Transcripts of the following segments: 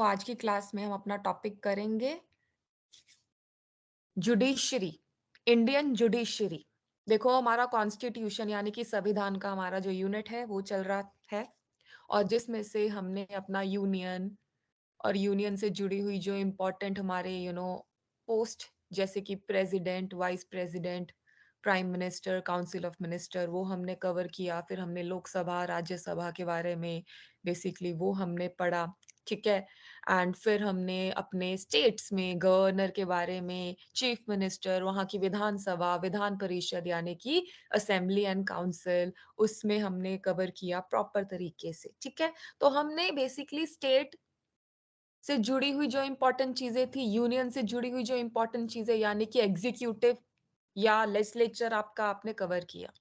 आज की क्लास में हम अपना टॉपिक करेंगे जुडिशरी, इंडियन जुडिशरी। देखो हमारा कॉन्स्टिट्यूशन यानी कि संविधान का हमारा जो यूनिट है वो चल रहा है और जिसमें से हमने अपना यूनियन और यूनियन से जुड़ी हुई जो इम्पोर्टेंट हमारे पोस्ट जैसे कि president, vice president, prime minister, council of minister वो हमने कवर किया। फिर हमने लोकसभा, राज्यसभा के बारे में बेसिकली वो हमने पढ़ा, ठीक है? एंड फिर हमने अपने स्टेट्स में गवर्नर के बारे में, चीफ मिनिस्टर, वहाँ की विधानसभा, विधान परिषद यानी कि असेंबली एंड काउंसिल, उसमें हमने कवर किया प्रॉपर तरीके से, ठीक है? तो हमने बेसिकली स्टेट से जुड़ी हुई जो इम्पोर्टेंट चीजें थी, यूनियन से जुड़ी हुई जो इम्पोर्टेंट चीजें यानी कि एग्जीक्यूटिव या लेजिस्लेचर आपका आपने कवर किया।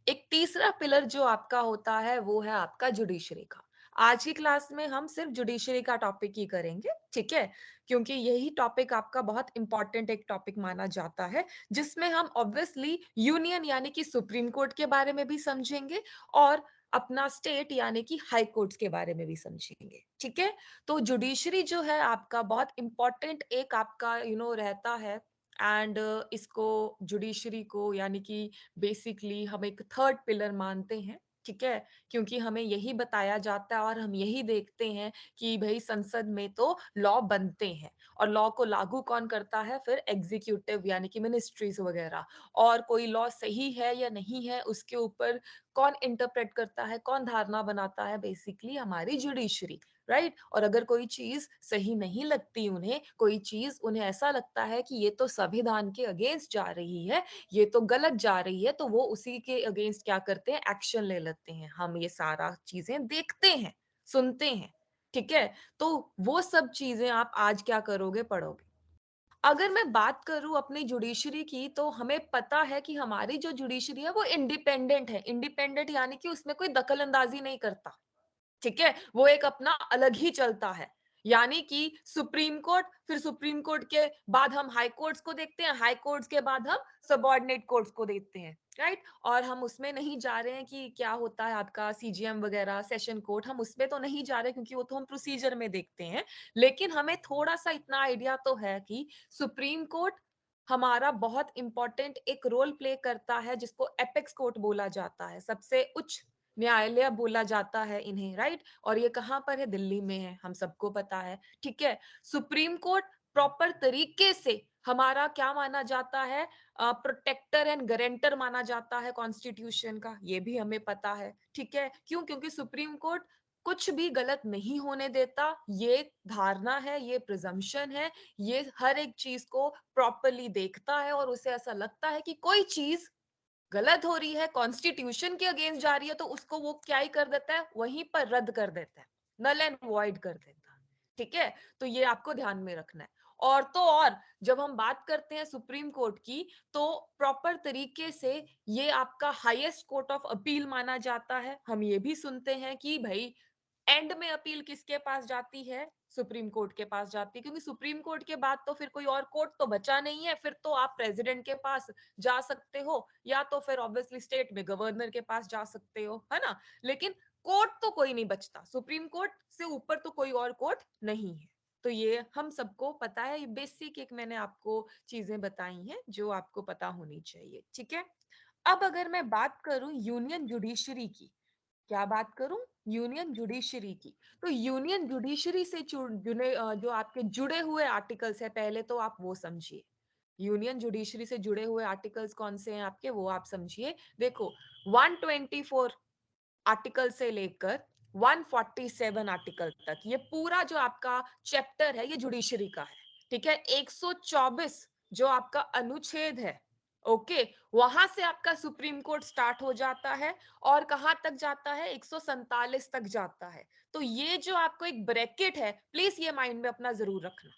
एक तीसरा पिलर जो आपका होता है वो है आपका जुडिशरी का। आज की क्लास में हम सिर्फ जुडिशरी का टॉपिक ही करेंगे, ठीक है? क्योंकि यही टॉपिक आपका बहुत इंपॉर्टेंट एक टॉपिक माना जाता है, जिसमें हम ऑब्वियसली यूनियन यानी कि सुप्रीम कोर्ट के बारे में भी समझेंगे और अपना स्टेट यानी कि हाई कोर्ट्स के बारे में भी समझेंगे, ठीक है? तो जुडिशरी जो है आपका बहुत इंपॉर्टेंट एक आपका रहता है। एंड इसको जुडिशरी को यानी कि बेसिकली हम एक थर्ड पिलर मानते हैं, ठीक है? क्योंकि हमें यही बताया जाता है और हम यही देखते हैं कि भई संसद में तो लॉ बनते हैं और लॉ को लागू कौन करता है? फिर एग्जीक्यूटिव यानी कि मिनिस्ट्रीज़ वगैरह। और कोई लॉ सही है या नहीं है उसके ऊपर कौन इंटरप्रेट करता है, कौन धारणा बनाता है? बेसिकली हमारी जुडिशरी, राइट? और अगर कोई चीज़ सही नहीं लगती उन्हें, कोई चीज़ उन्हें ऐसा लगता है कि ये तो संविधान के अगेंस्ट जा रही है, ये तो गलत जा रही है, तो वो उसी के अगेंस्ट क्या करते हैं? एक्शन ले लेते हैं। हम ये सारा चीज़ें देखते हैं, सुनते हैं, ठीक है? तो वो सब चीज़ें आप आज क्या करोगे? पढ़ोगे। अगर मैं बात करूँ अपनी जुडिशरी की तो हमें पता है कि हमारी जो जुडिशरी है वो इंडिपेंडेंट है। इंडिपेंडेंट यानी कि उसमें कोई दखल-अंदाज़ी नहीं करता। ठीक है? वो एक अपना अलग ही चलता है। यानी कि सुप्रीम कोर्ट, फिर सुप्रीम कोर्ट के बाद हम हाई कोर्ट्स को देखते हैं, हाई कोर्ट्स के बाद हम सबऑर्डिनेट कोर्ट्स को देखते हैं, राइट? और हम उसमें नहीं जा रहे हैं कि क्या होता है आपका सीजेएम वगैरह, सेशन कोर्ट, हम उसमें तो नहीं जा रहे क्योंकि वो तो हम प्रोसीजर में देखते हैं। लेकिन हमें थोड़ा-सा इतना आइडिया तो है कि सुप्रीम कोर्ट हमारा बहुत इम्पोर्टेंट एक रोल प्ले करता है जिसको एपेक्स कोर्ट बोला जाता है। सबसे उच्च न्यायालय बोला जाता है इन्हें, राइट? और ये कहाँ पर है? दिल्ली में है, हम सबको पता है, ठीक है? सुप्रीम कोर्ट प्रॉपर तरीके से हमारा क्या माना जाता है? प्रोटेक्टर एंड गारंटर माना जाता है कॉन्स्टिट्यूशन का, ये भी हमें पता है, ठीक है? क्यों? क्योंकि सुप्रीम कोर्ट कुछ भी गलत नहीं होने देता, ये धारणा है, ये प्रिजम्पशन है, ये हर एक चीज को प्रॉपरली देखता है और उसे ऐसा लगता है कि कोई चीज गलत हो रही है, कॉन्स्टिट्यूशन के अगेंस्ट जा रही है, तो उसको वो क्या ही कर देता है? वहीं पर रद्द कर देता है, नल एंड वॉइड कर देता है, ठीक है? तो ये आपको ध्यान में रखना है। और तो और जब हम बात करते हैं सुप्रीम कोर्ट की, तो प्रॉपर तरीके से ये आपका हाईएस्ट कोर्ट ऑफ अपील माना जाता है। हम ये भी सुनते हैं कि भई एंड में अपील किसके पास जाती है? सुप्रीम कोर्ट के पास जाती है, क्योंकि सुप्रीम कोर्ट के बाद तो फिर कोई और कोर्ट तो बचा नहीं है, फिर तो आप प्रेसिडेंट के पास जा सकते हो या तो फिर ऑब्वियसली स्टेट में गवर्नर के पास जा सकते हो, है ना? लेकिन कोर्ट तो कोई नहीं बचता, सुप्रीम कोर्ट से ऊपर तो कोई और कोर्ट नहीं है। तो ये हम सबको पता है, ये बेसिक एक मैंने आपको चीजें बताई हैं जो आपको पता होनी चाहिए, ठीक है? अब अगर मैं बात करूं यूनियन जुडिशरी की, क्या बात करूं? यूनियन जुडिशरी की। तो यूनियन जुडिशरी से जो आपके जुड़े हुए आर्टिकल्स है, पहले तो आप वो समझिए। यूनियन जुडिशरी से जुड़े हुए आर्टिकल्स कौन से हैं आपके, वो आप समझिए। देखो, 124 आर्टिकल से लेकर 147 आर्टिकल तक ये पूरा जो आपका चैप्टर है ये जुडिशरी का है, ठीक है? 124 जो आपका अनुच्छेद है, ओके, वहां से आपका सुप्रीम कोर्ट स्टार्ट हो जाता है और कहां तक जाता है? 147 तक जाता है। तो ये जो आपको एक ब्रैकेट है, प्लीज ये माइंड में अपना जरूर रखना।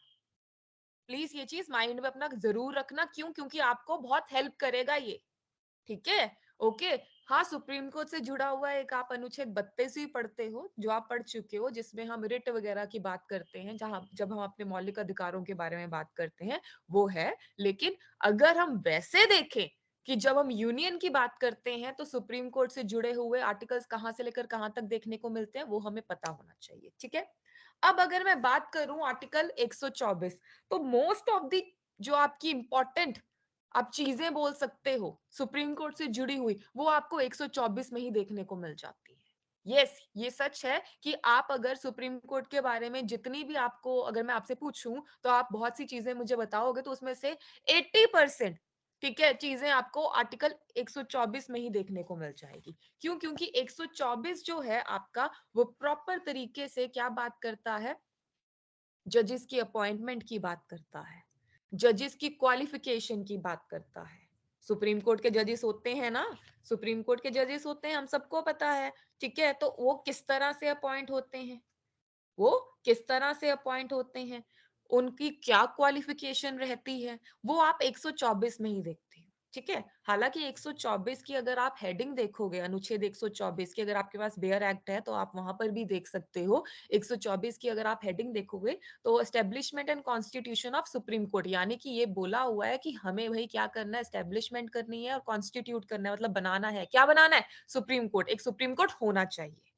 प्लीज ये चीज माइंड में अपना जरूर रखना। क्यों? क्योंकि आपको बहुत हेल्प करेगा ये, ठीक है? ओके। हाँ, सुप्रीम कोर्ट से जुड़ा हुआ एक आप अनुच्छेद 32 भी पढ़ते हो, जो आप पढ़ चुके हो, जिसमें हम रिट वगैरह की बात करते हैं, जहां जब हम अपने मौलिक अधिकारों के बारे में बात करते हैं, वो है। लेकिन अगर हम वैसे देखें कि जब हम यूनियन की बात करते हैं तो सुप्रीम कोर्ट से जुड़े हुए आर्टिकल्स कहां से लेकर कहां तक देखने को मिलते हैं, वो हमें पता होना चाहिए, ठीक है? अब अगर मैं बात करूं आर्टिकल 124, तो मोस्ट ऑफ द जो आपकी इंपॉर्टेंट आप चीजें बोल सकते हो सुप्रीम कोर्ट से जुड़ी हुई, वो आपको 124 में ही देखने को मिल जाती है। यस, ये सच है कि आप अगर सुप्रीम कोर्ट के बारे में जितनी भी आपको, अगर मैं आपसे पूछूं तो आप बहुत सी चीजें मुझे बताओगे, तो उसमें से 80%, ठीक है, चीजें आपको आर्टिकल 124 में ही देखने को मिल जाएगी। क्यों? क्योंकि 124 जो है आपका, वो प्रॉपर तरीके से क्या बात करता है, जजेस की अपॉइंटमेंट की बात करता है, जजेस की क्वालिफिकेशन की बात करता है। सुप्रीम कोर्ट के जजेस होते हैं ना, सुप्रीम कोर्ट के जजेस होते हैं, हम सबको पता है, ठीक है, तो वो किस तरह से अपॉइंट होते हैं, वो किस तरह से अपॉइंट होते हैं, उनकी क्या क्वालिफिकेशन रहती है, वो आप 124 में ही देखते हैं, ठीक है। हालांकि 124 की अगर आप हेडिंग देखोगे, अनुच्छेद 124 की, अगर आपके पास बेयर एक्ट है तो आप वहां पर भी देख सकते हो। 124 की अगर आप हेडिंग देखोगे तो establishment and constitution of supreme court, यानी कि ये बोला हुआ है कि हमें भाई क्या करना है, एस्टेब्लिशमेंट करनी है और कॉन्स्टिट्यूट करना है, मतलब बनाना है, क्या बनाना है, सुप्रीम कोर्ट। एक सुप्रीम कोर्ट होना चाहिए,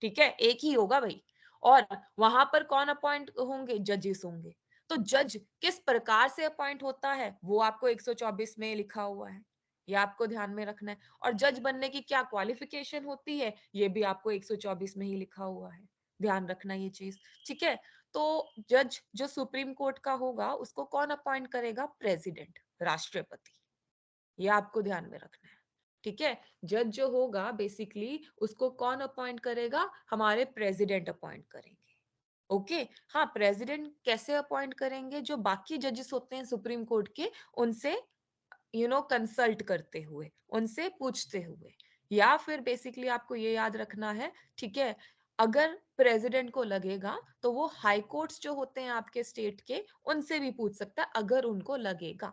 ठीक है, एक ही होगा भाई। और वहां पर कौन अपॉइंट होंगे, जजेस होंगे। तो जज किस प्रकार से अपॉइंट होता है वो आपको 124 में लिखा हुआ है, ये आपको ध्यान में रखना है। और जज बनने की क्या क्वालिफिकेशन होती है, ये भी आपको 124 में ही लिखा हुआ है, ध्यान रखना ये चीज, ठीक है। तो जज जो सुप्रीम कोर्ट का होगा उसको कौन अपॉइंट करेगा, प्रेसिडेंट, राष्ट्रपति, ये आपको ध्यान में रखना है, ठीक है। जज जो होगा बेसिकली उसको कौन अपॉइंट करेगा, हमारे प्रेसिडेंट अपॉइंट करेंगे। ओके, हाँ, प्रेसिडेंट कैसे अपॉइंट करेंगे, जो बाकी जजेस होते हैं सुप्रीम कोर्ट के, उनसे कंसल्ट करते हुए, उनसे पूछते हुए, या फिर बेसिकली आपको ये याद रखना है, ठीक है, अगर प्रेसिडेंट को लगेगा तो वो हाई कोर्ट्स जो होते हैं आपके स्टेट के, उनसे भी पूछ सकता है अगर उनको लगेगा,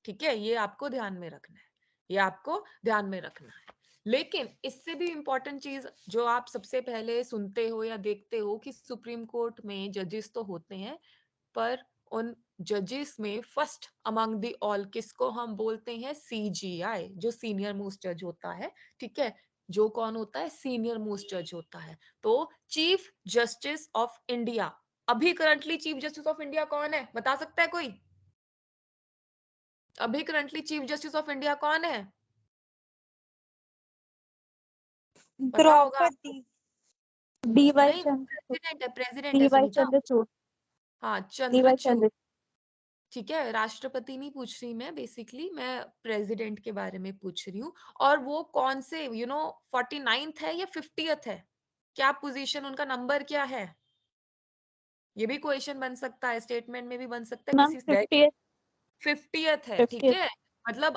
ठीक है, ये आपको ध्यान में रखना है, ये आपको ध्यान में रखना है। लेकिन इससे भी इंपॉर्टेंट चीज जो आप सबसे पहले सुनते हो या देखते हो कि सुप्रीम कोर्ट में जजेस तो होते हैं, पर उन जजेस में फर्स्ट अमंग द ऑल किसको हम बोलते हैं, सीजीआई, जो सीनियर मोस्ट जज होता है, ठीक है, जो कौन होता है, सीनियर मोस्ट जज होता है। तो चीफ जस्टिस ऑफ इंडिया, अभी currently chief justice of India कौन है, बता सकता है कोई? अभी currently chief justice of India कौन है, पता होगा आपको? द्रौपदी, डीवाई नहीं, चंद्रचूड़, प्रेसिडेंट है डीवाई सुनीता। चंद्रचूड़, हाँ, डीवाई चंद्रचूड़, चंद्र। ठीक है, राष्ट्रपति नहीं पूछ रही मैं, बेसिकली मैं प्रेसिडेंट के बारे में पूछ रही हूँ। और वो कौन से 49th है या 50th है, क्या पोजीशन, उनका नंबर क्या है, ये भी क्वेश्चन बन सकता है, स्टेटमेंट में भी बन सकता है मैम किसी। 50th। 50th है, ठीक 50th। है। मतलब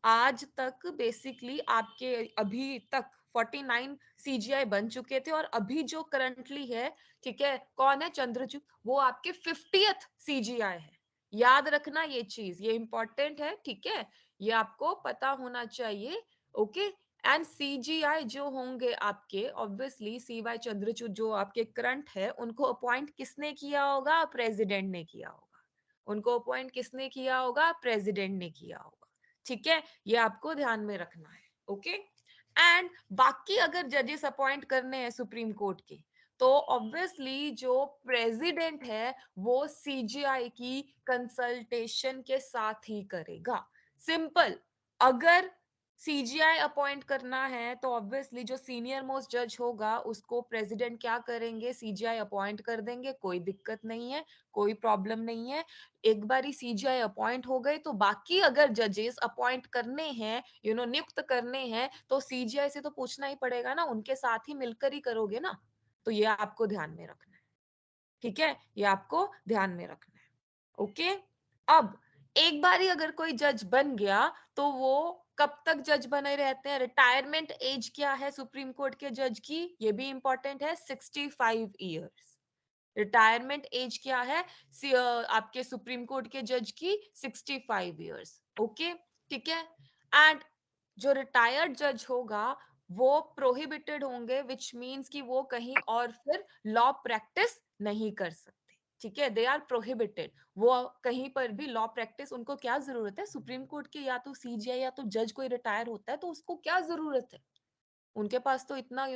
आज तक बेसिकली आपके अभी तक 49 सीजीआई बन चुके थे, और अभी जो करंटली है, ठीक है, कौन है, चंद्रचूड़, वो आपके 50th सीजीआई है। याद रखना ये चीज, ये इंपॉर्टेंट है, ठीक है, ये आपको पता होना चाहिए। ओके, एंड सीजीआई जो होंगे आपके, ऑब्वियसली सीवाई चंद्रचूड़ जो आपके करंट है, उनको अपॉइंट किसने किया होगा, प्रेसिडेंट ने किया होगा, उनको अपॉइंट किसने किया होगा, प्रेसिडेंट ने किया होगा, ठीक है, ये आपको ध्यान में रखना है। ओके, एंड बाकी अगर जजेस अपॉइंट करने हैं सुप्रीम कोर्ट के, तो ऑब्वियसली जो प्रेसिडेंट है वो सीजीआई की कंसल्टेशन के साथ ही करेगा, सिंपल। अगर सीजीआई अपॉइंट करना है तो ऑब्वियसली जो सीनियर मोस्ट जज होगा उसको प्रेसिडेंट क्या करेंगे, सीजीआई अपॉइंट कर देंगे, कोई दिक्कत नहीं है, कोई प्रॉब्लम नहीं है। एक बारी सीजीआई अपॉइंट हो गए तो बाकी अगर जजेस अपॉइंट करने हैं, नियुक्त करने हैं, तो सीजीआई से तो पूछना ही पड़ेगा ना, उनके साथ ही मिलकर ही करोगे ना। तो ये आपको ध्यान में रखना है, ठीक है, ये आपको ध्यान में रखना है। ओके, अब एक बारी अगर कोई जज बन गया तो वो कब तक जज बने रहते हैं, रिटायरमेंट एज क्या है सुप्रीम कोर्ट के जज की, ये भी इंपॉर्टेंट है, 65 ईयर्स। रिटायरमेंट एज क्या है, आपके सुप्रीम कोर्ट के जज की, 65 ईयर्स। ओके, ठीक है। एंड जो रिटायर्ड जज होगा वो प्रोहिबिटेड होंगे, विच मीन्स कि वो कहीं और फिर लॉ प्रैक्टिस नहीं कर सकते, ठीक है, दे आर प्रोहिबिटेड। वो कहीं पर भी लॉ प्रैक्टिस, उनको क्या जरूरत है, सुप्रीम कोर्ट के या तो सीजीआई या तो जज कोई रिटायर होता है तो उसको क्या जरूरत है, उनके पास तो इतना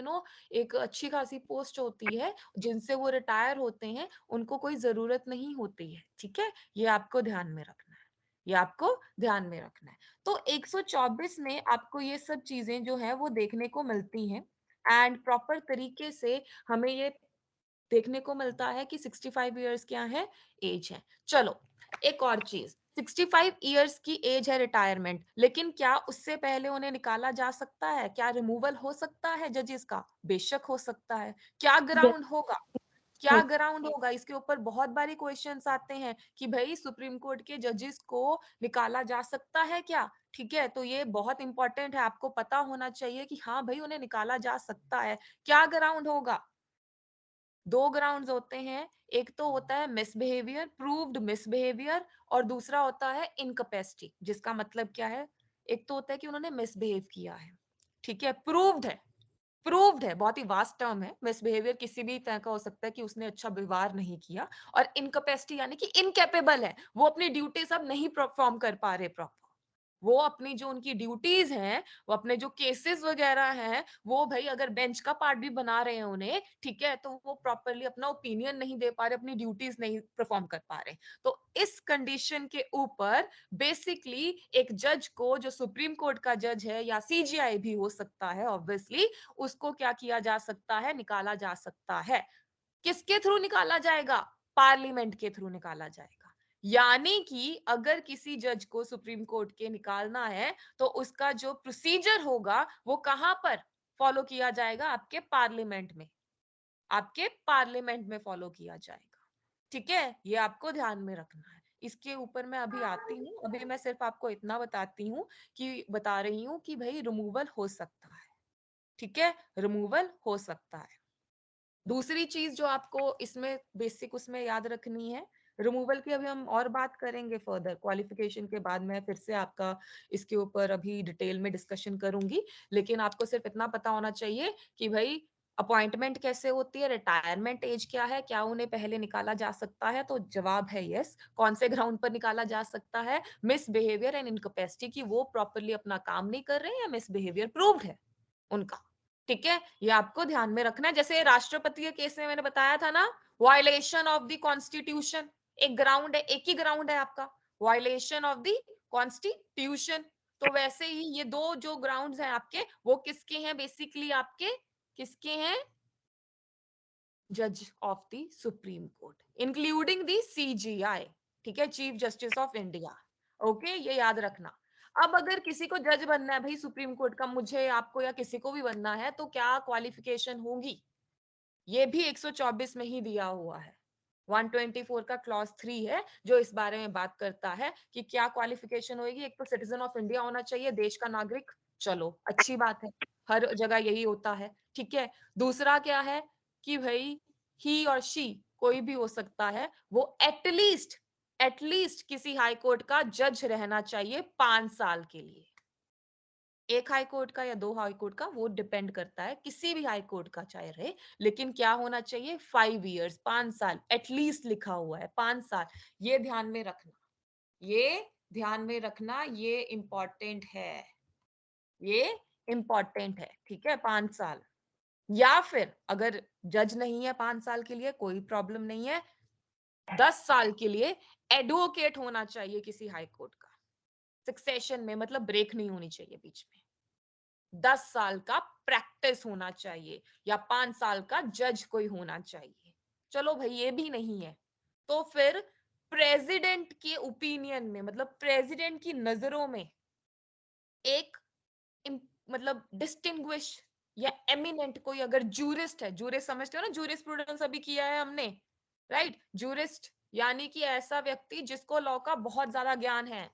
एक अच्छी खासी पोस्ट होती है जिनसे वो रिटायर होते हैं, उनको कोई जरूरत नहीं होती है। ठीक है, ये आपको ध्यान में रखना है, ये आपको ध्यान में रखना है। तो 124 में आपको ये सब चीजें जो है वो देखने को मिलती हैं, एंड प्रॉपर तरीके से हमें ये देखने को मिलता है कि 65 इयर्स क्या है, एज है। चलो, एक और चीज, 65 इयर्स की एज है रिटायरमेंट, लेकिन क्या उससे पहले उन्हें निकाला जा सकता है? क्या रिमूवल हो सकता है जजेस का? बेशक हो सकता है। क्या ग्राउंड होगा? क्या ग्राउंड होगा? इसके ऊपर बहुत बारी क्वेश्चंस आते हैं कि भाई सुप्रीम कोर्ट के जजेस को निकाला जा सकता है क्या? ठीक है, तो ये बहुत इंपॉर्टेंट है, आपको पता होना चाहिए कि हाँ भाई उन्हें निकाला जा सकता है। क्या ग्राउंड होगा? दो ग्राउंड्स होते हैं, एक तो होता है मिसबिहेवियर, प्रूव्ड मिसबिहेवियर, और दूसरा होता है इनकैपेसिटी, जिसका मतलब क्या है? एक तो होता है कि उन्होंने मिसबिहेव किया है, ठीक है, प्रूव्ड है, प्रूव्ड है, बहुत ही वास्ट टर्म है। मिसबिहेवियर किसी भी तरह का हो सकता है कि उसने अच्छा व्यवहार नहीं किया, और इनकैपेसिटी यानी कि इनकेपेबल है, वो अपनी ड्यूटीज अब नहीं परफॉर्म कर पा रहे प्रॉपर, वो अपनी जो उनकी ड्यूटीज हैं, वो अपने जो केसेस वगैरह हैं, वो भाई अगर बेंच का पार्ट भी बना रहे हैं उन्हें, ठीक है, तो वो प्रॉपरली अपना ओपिनियन नहीं दे पा रहे, अपनी ड्यूटीज नहीं परफॉर्म कर पा रहे। तो इस कंडीशन के ऊपर बेसिकली एक जज को, जो सुप्रीम कोर्ट का जज है या सीजीआई भी हो सकता है ऑब्वियसली, उसको क्या किया जा सकता है? निकाला जा सकता है। किसके थ्रू निकाला जाएगा? पार्लियामेंट के थ्रू निकाला जाएगा। यानी कि अगर किसी जज को सुप्रीम कोर्ट के निकालना है, तो उसका जो प्रोसीजर होगा वो कहां पर फॉलो किया जाएगा? आपके पार्लियामेंट में, आपके पार्लियामेंट में फॉलो किया जाएगा। ठीक है, ये आपको ध्यान में रखना है। इसके ऊपर मैं अभी आती हूँ, अभी मैं सिर्फ आपको इतना बताती हूँ कि बता रही हूँ कि भाई रिमूवल हो सकता है। ठीक है, रिमूवल हो सकता है। दूसरी चीज जो आपको इसमें बेसिक उसमें याद रखनी है, रिमूवल की अभी हम और बात करेंगे फर्दर क्वालिफिकेशन के बाद, मैं फिर से आपका इसके ऊपर अभी डिटेल में डिस्कशन करूंगी, लेकिन आपको सिर्फ इतना पता होना चाहिए कि भाई अपॉइंटमेंट कैसे होती है, रिटायरमेंट एज क्या है, क्या उन्हें पहले निकाला जा सकता है? तो जवाब है यस। कौन से ग्राउंड पर निकाला जा सकता है? मिस बिहेवियर एंड इनकैपेसिटी, की वो प्रॉपरली अपना काम नहीं कर रहे हैं, या मिस बिहेवियर प्रूव्ड है उनका। ठीक है, ये आपको ध्यान में रखना है। जैसे राष्ट्रपति के केस में मैंने बताया था ना, वायलेशन ऑफ द कॉन्स्टिट्यूशन, एक ग्राउंड है, एक ही ग्राउंड है आपका, वायलेशन ऑफ द कॉन्स्टिट्यूशन। तो वैसे ही ये दो जो ग्राउंड्स हैं आपके, वो किसके हैं बेसिकली? आपके किसके हैं? जज of the Supreme court, including the CGI. ठीक है, chief justice of India. Okay, ये याद रखना। अब अगर किसी को जज बनना है भाई सुप्रीम कोर्ट का, मुझे, आपको, या किसी को भी बनना है, तो क्या क्वालिफिकेशन होगी? ये भी 124 में ही दिया हुआ है। 124 का क्लॉज 3 है जो इस बारे में बात करता है कि क्या क्वालिफिकेशन होगी। एक तो सिटीजन ऑफ इंडिया होना चाहिए, देश का नागरिक, चलो अच्छी बात है, हर जगह यही होता है। ठीक है, दूसरा क्या है कि भाई ही और शी कोई भी हो सकता है, वो एटलीस्ट किसी हाई कोर्ट का जज रहना चाहिए 5 साल के लिए। एक हाई कोर्ट का या दो हाई कोर्ट का, वो डिपेंड करता है, किसी भी हाई कोर्ट का चाहे रहे, लेकिन क्या होना चाहिए? 5 इयर्स, 5 साल एटलीस्ट लिखा हुआ है, 5 साल। ये ध्यान में रखना, ये ध्यान में रखना, ये इंपॉर्टेंट है, ये इंपॉर्टेंट है। ठीक है, 5 साल। या फिर अगर जज नहीं है 5 साल के लिए, कोई प्रॉब्लम नहीं है, 10 साल के लिए एडवोकेट होना चाहिए किसी हाई कोर्ट का, सक्सेशन में, मतलब ब्रेक नहीं होनी चाहिए बीच में। 10 साल का प्रैक्टिस होना चाहिए, या 5 साल का जज कोई होना चाहिए। चलो भाई, ये भी नहीं है, तो फिर प्रेसिडेंट के ओपिनियन में, मतलब प्रेसिडेंट की नजरों में, एक मतलब डिस्टिंग्विश या एमिनेंट कोई अगर जूरिस्ट है, जूरिस्ट समझते हो ना, जूरिस्ट प्रूडेंस अभी किया है हमने, राइट? जूरिस्ट यानी कि ऐसा व्यक्ति जिसको लॉ का बहुत ज्यादा ज्ञान है।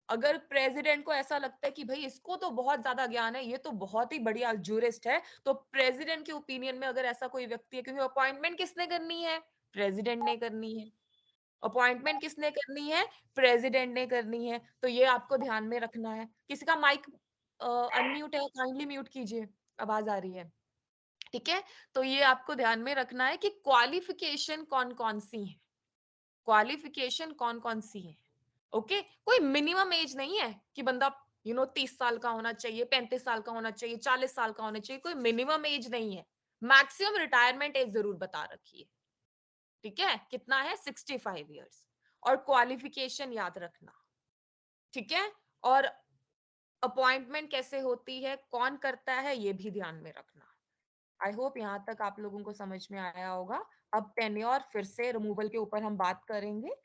अगर प्रेसिडेंट को ऐसा लगता है कि भाई इसको तो बहुत ज्यादा ज्ञान है, ये तो बहुत ही बढ़िया जूरिस्ट है, तो प्रेसिडेंट के ओपिनियन में अगर ऐसा कोई व्यक्ति है, क्योंकि अपॉइंटमेंट किसने करनी है? प्रेसिडेंट ने करनी है। अपॉइंटमेंट किसने करनी है? प्रेसिडेंट ने करनी है। तो ये आपको ध्यान में रखना है। किसी का माइक अनम्यूट है, काइंडली म्यूट कीजिए, आवाज आ रही है। ठीक है, तो ये आपको ध्यान में रखना है कि क्वालिफिकेशन कौन कौन सी है, क्वालिफिकेशन कौन कौन सी है। ओके, कोई मिनिमम एज नहीं है कि बंदा 30 साल का होना चाहिए, 35 साल का होना चाहिए, 40 साल का होना चाहिए, कोई मिनिमम एज नहीं है। मैक्सिमम रिटायरमेंट एज जरूर बता रखी है। ठीक है, कितना है? 65 ईयर्स। और क्वालिफिकेशन याद रखना। ठीक है, और अपॉइंटमेंट कैसे होती है, कौन करता है, ये भी ध्यान में रखना। आई होप यहाँ तक आप लोगों को समझ में आया होगा। अब टेन्योर फिर से रिमूवल के ऊपर हम बात करेंगे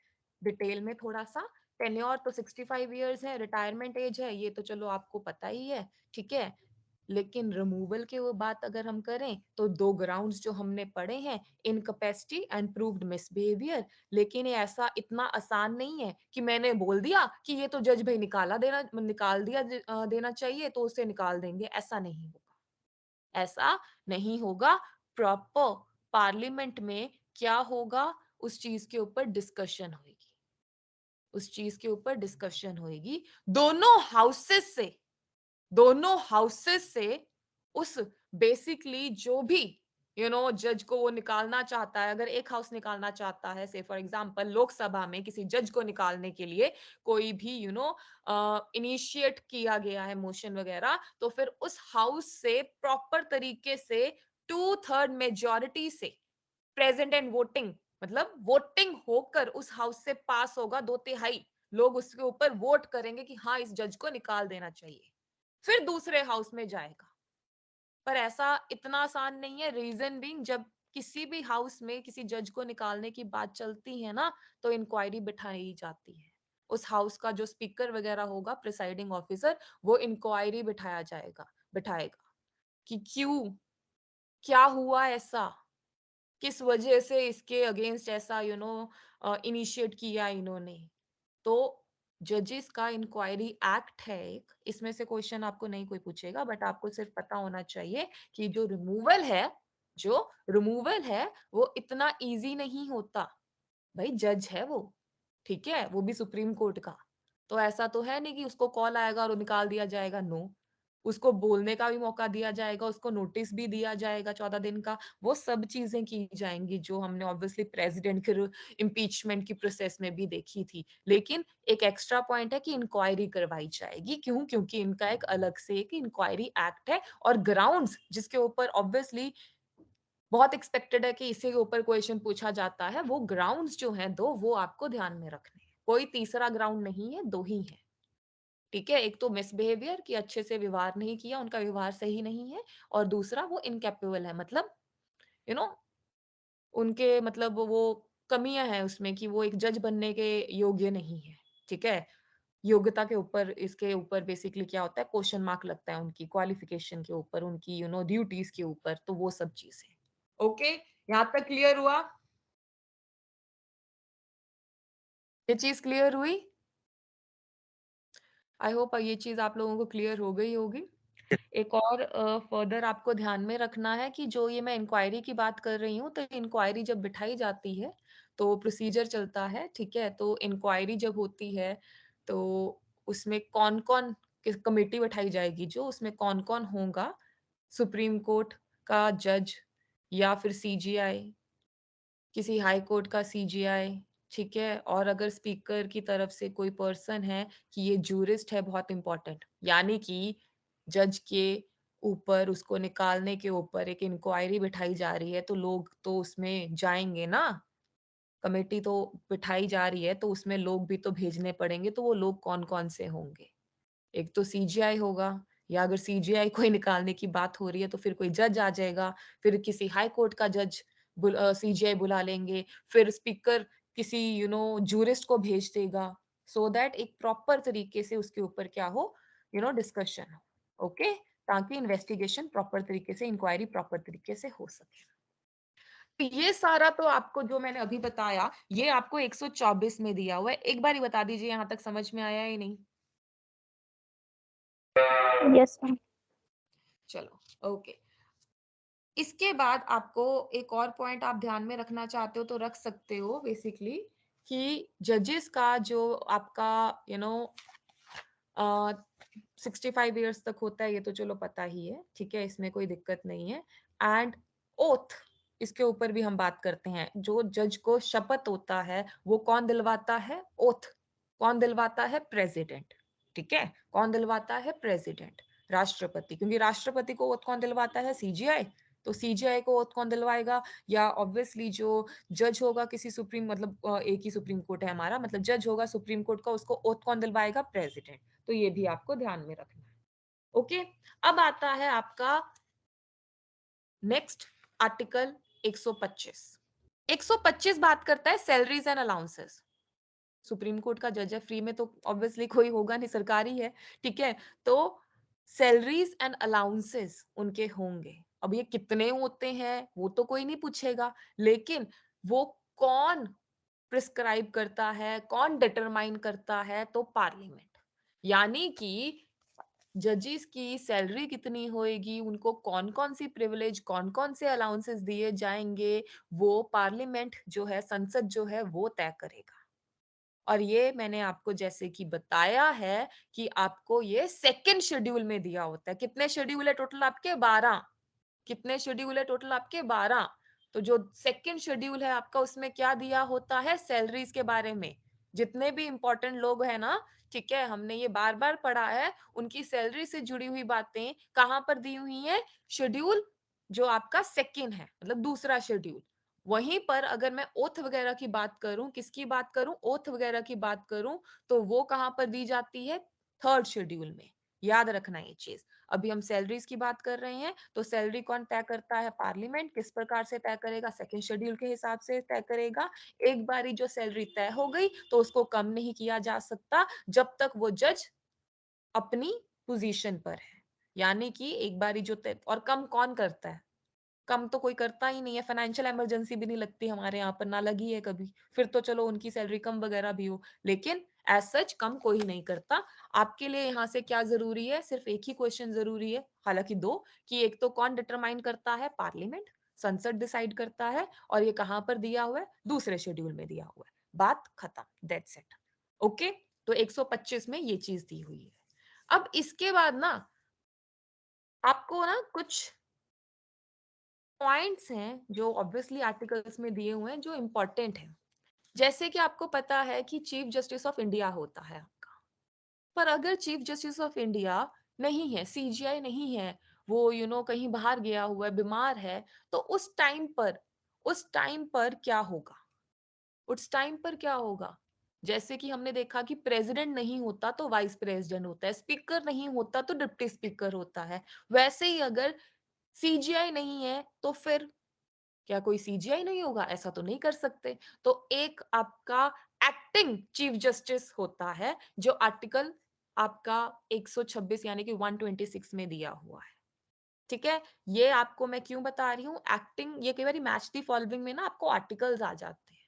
डिटेल में थोड़ा सा। टेन्योर तो 65 इयर्स है, रिटायरमेंट एज है, ये तो चलो आपको पता ही है। ठीक है, लेकिन रिमूवल के वो बात अगर हम करें तो दो ग्राउंड्स जो हमने पढ़े हैं, इनकैपेसिटी एंड प्रूव्ड मिसबिहेवियर। लेकिन ये ऐसा इतना आसान नहीं है कि मैंने बोल दिया कि ये तो जज भाई निकाल दिया देना चाहिए तो उसे निकाल देंगे, ऐसा नहीं होगा। ऐसा नहीं होगा। प्रॉपर पार्लियामेंट में क्या होगा, उस चीज के ऊपर डिस्कशन होगी। उस चीज के ऊपर डिस्कशन होगी दोनों हाउसेस से उस बेसिकली जो भी जज को वो निकालना चाहता है। अगर एक हाउस निकालना चाहता है, से फॉर एग्जांपल लोकसभा में किसी जज को निकालने के लिए कोई भी इनिशिएट किया गया है मोशन वगैरह, तो फिर उस हाउस से प्रॉपर तरीके से 2/3 मेजोरिटी से प्रेजेंट एंड वोटिंग, मतलब वोटिंग होकर उस हाउस से पास होगा। 2/3 लोग उसके ऊपर वोट करेंगे कि हाँ इस जज को निकाल देना चाहिए, फिर दूसरे हाउस में जाएगा। पर ऐसा इतना आसान नहीं है। रीजन बीइंग, जब किसी भी हाउस में किसी जज को निकालने की बात चलती है ना, तो इंक्वायरी बिठाई जाती है। उस हाउस का जो स्पीकर वगैरह होगा, प्रिसाइडिंग ऑफिसर, वो इंक्वायरी बिठाएगा कि क्यों, क्या हुआ ऐसा, किस वजह से इसके अगेंस्ट ऐसा इनिशिएट किया इन्होंने। तो जजेस का इंक्वायरी एक्ट है एक, इसमें से क्वेश्चन आपको नहीं कोई पूछेगा, बट आपको सिर्फ पता होना चाहिए कि जो रिमूवल है वो इतना इजी नहीं होता। भाई जज है वो, ठीक है, वो भी सुप्रीम कोर्ट का। तो ऐसा तो है नहीं कि उसको कॉल आएगा और निकाल दिया जाएगा, नो। उसको बोलने का भी मौका दिया जाएगा, उसको नोटिस भी दिया जाएगा 14 दिन का। वो सब चीजें की जाएंगी जो हमने ऑब्वियसली प्रेसिडेंट के इम्पीचमेंट की प्रोसेस में भी देखी थी। लेकिन एक एक्स्ट्रा पॉइंट है कि इंक्वायरी करवाई जाएगी। क्यों? क्योंकि इनका एक अलग से एक इंक्वायरी एक्ट है, और ग्राउंड्स जिसके ऊपर ऑब्वियसली बहुत एक्सपेक्टेड है कि इसी के ऊपर क्वेश्चन पूछा जाता है, वो ग्राउंड्स जो हैं दो, वो आपको ध्यान में रखने हैं। कोई तीसरा ग्राउंड नहीं है, दो ही है। ठीक है, एक तो मिसबिहेवियर कि अच्छे से व्यवहार नहीं किया, उनका व्यवहार सही नहीं है। और दूसरा वो इनकेपेबल है, मतलब यू नो उनके मतलब वो कमियां हैं उसमें कि वो एक जज बनने के योग्य नहीं है। ठीक है, योग्यता के ऊपर, इसके ऊपर बेसिकली क्या होता है, क्वेश्चन मार्क लगता है उनकी क्वालिफिकेशन के ऊपर, उनकी ड्यूटीज के ऊपर। तो वो सब चीजें ओके, यहाँ तक क्लियर हुआ? ये चीज क्लियर हुई? आई होप ये चीज आप लोगों को क्लियर हो गई होगी। एक और फर्दर आपको ध्यान में रखना है कि जो ये मैं इंक्वायरी की बात कर रही हूँ, तो इंक्वायरी जब बिठाई जाती है तो प्रोसीजर चलता है। ठीक है, तो इंक्वायरी जब होती है तो उसमें कौन कौन, किस कमेटी बिठाई जाएगी, जो उसमें कौन कौन होगा, सुप्रीम कोर्ट का जज, या फिर सीजीआई, किसी हाई कोर्ट का सीजीआई। ठीक है, और अगर स्पीकर की तरफ से कोई पर्सन है कि ये जूरिस्ट है, बहुत इंपॉर्टेंट, यानी कि जज के ऊपर, उसको निकालने के ऊपर एक इंक्वायरी बिठाई जा रही है, तो लोग तो उसमें जाएंगे ना। कमेटी तो बिठाई जा रही है तो उसमें लोग भी तो भेजने पड़ेंगे, तो वो लोग कौन कौन से होंगे? एक तो सीजीआई होगा, या अगर सीजीआई को ही निकालने की बात हो रही है तो फिर कोई जज आ जाएगा, फिर किसी हाई कोर्ट का जज सीजीआई बुला लेंगे, फिर स्पीकर किसी जूरिस्ट को भेज देगा, सो दैट एक प्रॉपर तरीके से उसके ऊपर क्या हो, डिस्कशन हो। ओके, ताकि इन्वेस्टिगेशन प्रॉपर तरीके से, इंक्वायरी प्रॉपर तरीके से हो सके। तो ये सारा तो आपको जो मैंने अभी बताया, ये आपको 124 में दिया हुआ है। एक बार ही बता दीजिए यहाँ तक समझ में आया या नहीं? Yes ma'am. चलो ओके। इसके बाद आपको एक और पॉइंट आप ध्यान में रखना चाहते हो तो रख सकते हो, बेसिकली कि जजेस का जो आपका 65 ईयर्स तक होता है, ये तो चलो पता ही है। ठीक है, इसमें कोई दिक्कत नहीं है। एंड ओथ, इसके ऊपर भी हम बात करते हैं। जो जज को शपथ होता है वो कौन दिलवाता है? ओथ कौन दिलवाता है? प्रेसिडेंट। ठीक है, कौन दिलवाता है? प्रेसिडेंट, राष्ट्रपति, क्योंकि राष्ट्रपति को ओथ कौन दिलवाता है? सीजीआई। तो सीजीआई को ओथ कौन दिलवाएगा? या ऑब्वियसली जो जज होगा किसी सुप्रीम, मतलब एक ही सुप्रीम कोर्ट है हमारा, मतलब जज होगा सुप्रीम कोर्ट का, उसको ओथ कौन दिलवाएगा? प्रेसिडेंट। तो ये भी आपको ध्यान में रखना है। ओके, अब आता है आपका नेक्स्ट आर्टिकल 125। 125 बात करता है salaries and allowances. Supreme court का जज है, फ्री में तो ऑब्वियसली कोई होगा नहीं, सरकारी है, ठीक है। तो सैलरीज एंड अलाउंसेस उनके होंगे। अब ये कितने होते हैं वो तो कोई नहीं पूछेगा, लेकिन वो कौन प्रिस्क्राइब करता है, कौन डिटरमाइन करता है? तो पार्लियामेंट। यानी कि जजेस की सैलरी कितनी होएगी, उनको कौन कौन सी प्रिविलेज, कौन कौन से अलाउंसेस दिए जाएंगे, वो पार्लियामेंट जो है, संसद जो है, वो तय करेगा। और ये मैंने आपको जैसे कि बताया है कि आपको ये सेकंड शेड्यूल में दिया होता है। कितने शेड्यूल है टोटल आपके? 12। कितने शेड्यूल है टोटल आपके? 12। तो जो सेकंड शेड्यूल है आपका, उसमें क्या दिया होता है? सैलरीज के बारे में। जितने भी इंपॉर्टेंट लोग हैं ना, ठीक है, हमने ये बार बार पढ़ा है, उनकी सैलरी से जुड़ी हुई बातें कहां पर दी हुई है? शेड्यूल जो आपका सेकंड है, मतलब दूसरा शेड्यूल। वहीं पर अगर मैं ओथ वगैरह की बात करूं, किसकी बात करूं? ओथ वगैरह की बात करूं, तो वो कहां पर दी जाती है? थर्ड शेड्यूल में। याद रखना ये चीज। अभी हम सैलरीज की बात कर रहे हैं, तो सैलरी कौन तय करता है? पार्लियामेंट। किस प्रकार से तय करेगा? सेकंड शेड्यूल के हिसाब से तय करेगा। एक बारी जो सैलरी तय हो गई तो उसको कम नहीं किया जा सकता जब तक वो जज अपनी पोजीशन पर है। यानी कि एक बारी जो तय, और कम कौन करता है? कम तो कोई करता ही नहीं है। फाइनेंशियल इमरजेंसी भी नहीं लगती हमारे यहाँ पर, ना लगी है कभी, फिर तो चलो उनकी सैलरी कम वगैरह भी हो, लेकिन एज सच कम कोई नहीं करता। आपके लिए यहाँ से क्या जरूरी है? सिर्फ एक ही क्वेश्चन जरूरी है, हालांकि दो, कि एक तो कौन डिटरमाइन करता है? पार्लियामेंट, संसद डिसाइड करता है, और ये कहाँ पर दिया हुआ है? दूसरे शेड्यूल में दिया हुआ है। बात खत्म, दैट्स इट। ओके, तो 125 में ये चीज दी हुई है। अब इसके बाद ना आपको ना कुछ पॉइंट्स हैं जो ऑब्वियसली आर्टिकल्स में दिए हुए हैं, जो इंपॉर्टेंट है। जैसे कि आपको पता है कि चीफ जस्टिस ऑफ इंडिया होता है आपका, पर अगर चीफ जस्टिस ऑफ इंडिया नहीं है, सीजीआई नहीं है, वो कहीं बाहर गया हुआ है, बीमार है, तो उस टाइम पर क्या होगा? उस टाइम पर क्या होगा? जैसे कि हमने देखा कि प्रेसिडेंट नहीं होता तो वाइस प्रेसिडेंट होता है, स्पीकर नहीं होता तो डिप्टी स्पीकर होता है। वैसे ही अगर सीजीआई नहीं है तो फिर क्या कोई सीजीआई नहीं होगा? ऐसा तो नहीं कर सकते। तो एक आपका एक्टिंग चीफ जस्टिस होता है, जो आर्टिकल आपका 126 यानी कि 126 में दिया हुआ है। ठीक है, ये आपको मैं क्यों बता रही हूँ? एक्टिंग, ये कई बार मैच दी फॉलोइंग में ना आपको आर्टिकल्स आ जाते हैं,